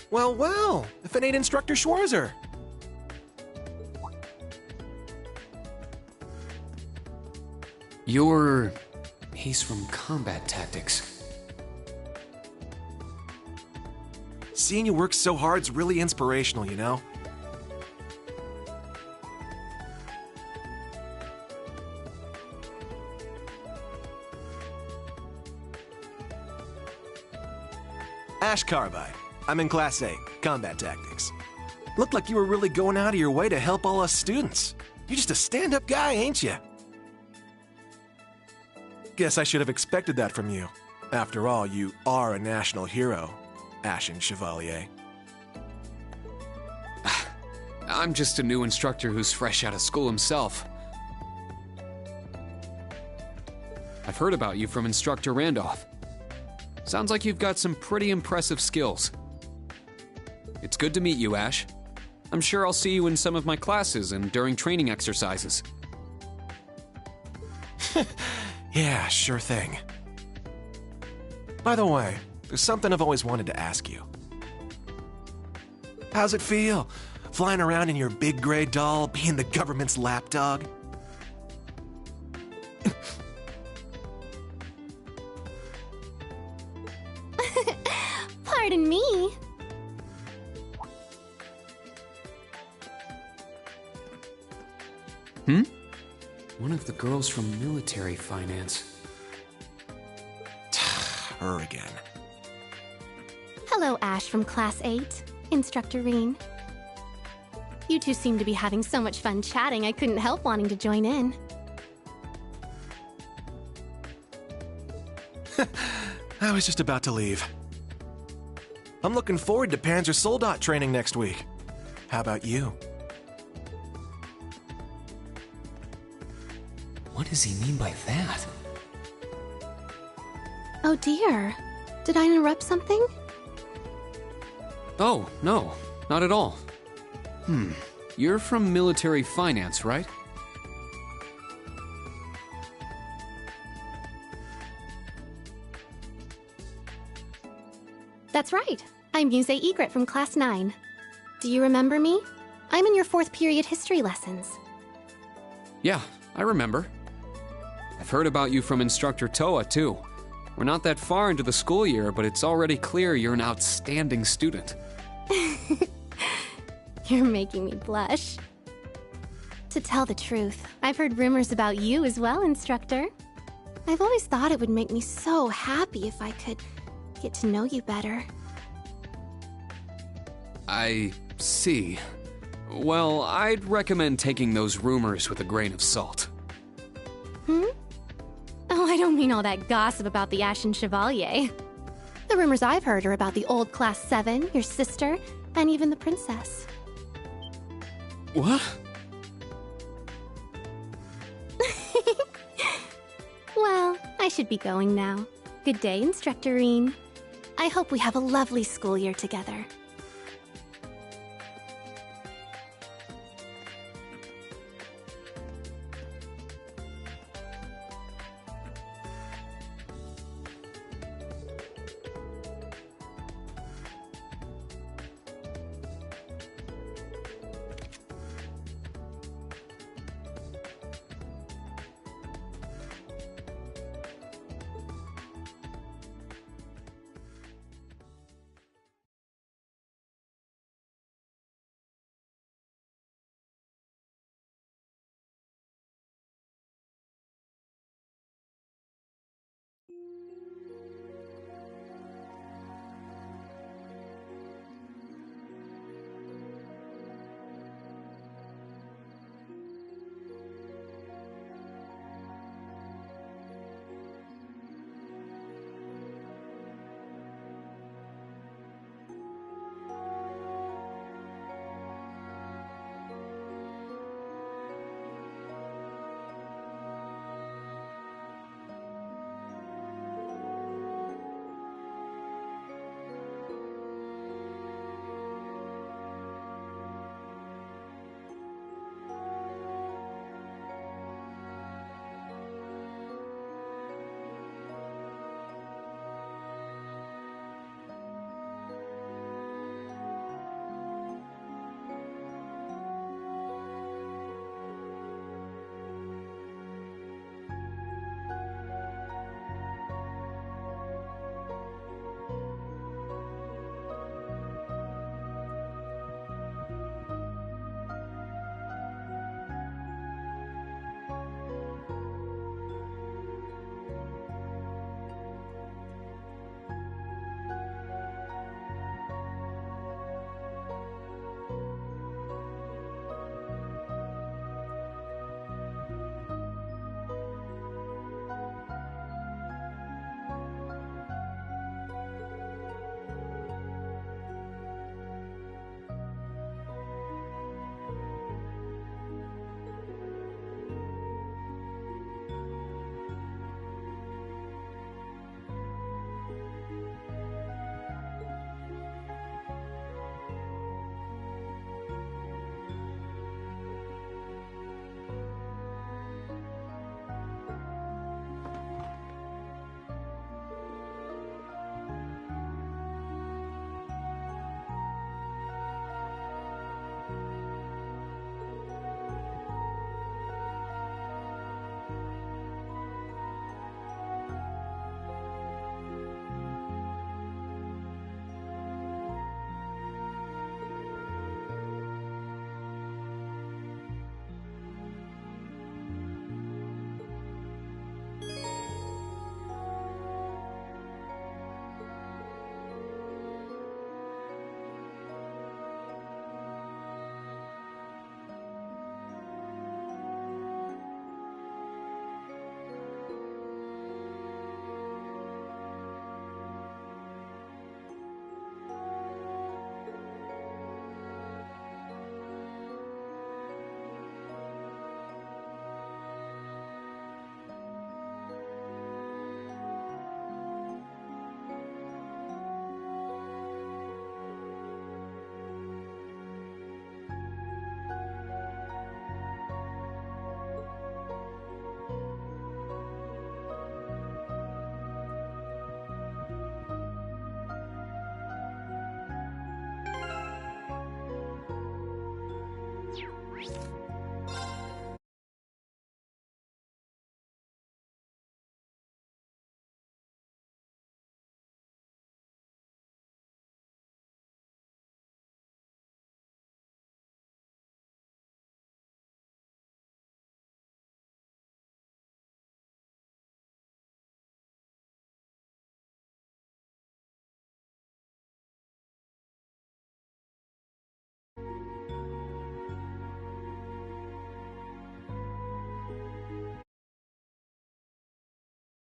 [SPEAKER 8] Well, well, if it ain't Instructor Schwarzer.
[SPEAKER 5] He's from Combat Tactics.
[SPEAKER 8] Seeing you work so hard's really inspirational, you know? Ash Carbide. I'm in Class 8, Combat Tactics. Looked like you were really going out of your way to help all us students. You're just a stand-up guy, ain't you? Guess I should have expected that from you. After all, you are a national hero, Ashen Chevalier.
[SPEAKER 5] I'm just a new instructor who's fresh out of school himself. I've heard about you from Instructor Randolph. Sounds like you've got some pretty impressive skills. It's good to meet you, Ash. I'm sure I'll see you in some of my classes and during training exercises.
[SPEAKER 8] Yeah, sure thing. By the way, there's something I've always wanted to ask you. How's it feel, flying around in your big gray doll, being the government's lapdog?
[SPEAKER 4] Pardon me.
[SPEAKER 5] One of the girls from military finance.
[SPEAKER 8] Her again.
[SPEAKER 4] Hello, Ash from Class 8, Instructor Reen. You two seem to be having so much fun chatting, I couldn't help wanting to join in.
[SPEAKER 8] I was just about to leave. I'm looking forward to Panzer Soldat training next week. How about you?
[SPEAKER 5] What does he mean by that?
[SPEAKER 4] Oh dear. Did I interrupt something?
[SPEAKER 5] Oh, no, not at all. You're from military finance, right?
[SPEAKER 4] That's right. I'm Muse Egret from Class 9. Do you remember me? I'm in your 4th period history lessons.
[SPEAKER 5] Yeah, I remember. I've heard about you from Instructor Toa, too. We're not that far into the school year, but it's already clear you're an outstanding student.
[SPEAKER 4] You're making me blush. To tell the truth, I've heard rumors about you as well, Instructor. I've always thought it would make me so happy if I could get to know you better.
[SPEAKER 5] I see. Well, I'd recommend taking those rumors with a grain of salt.
[SPEAKER 4] Oh, I don't mean all that gossip about the Ashen Chevalier. The rumors I've heard are about the old Class 7, your sister, and even the princess.
[SPEAKER 5] What?
[SPEAKER 4] Well, I should be going now. Good day, Instructor Reen. I hope we have a lovely school year together.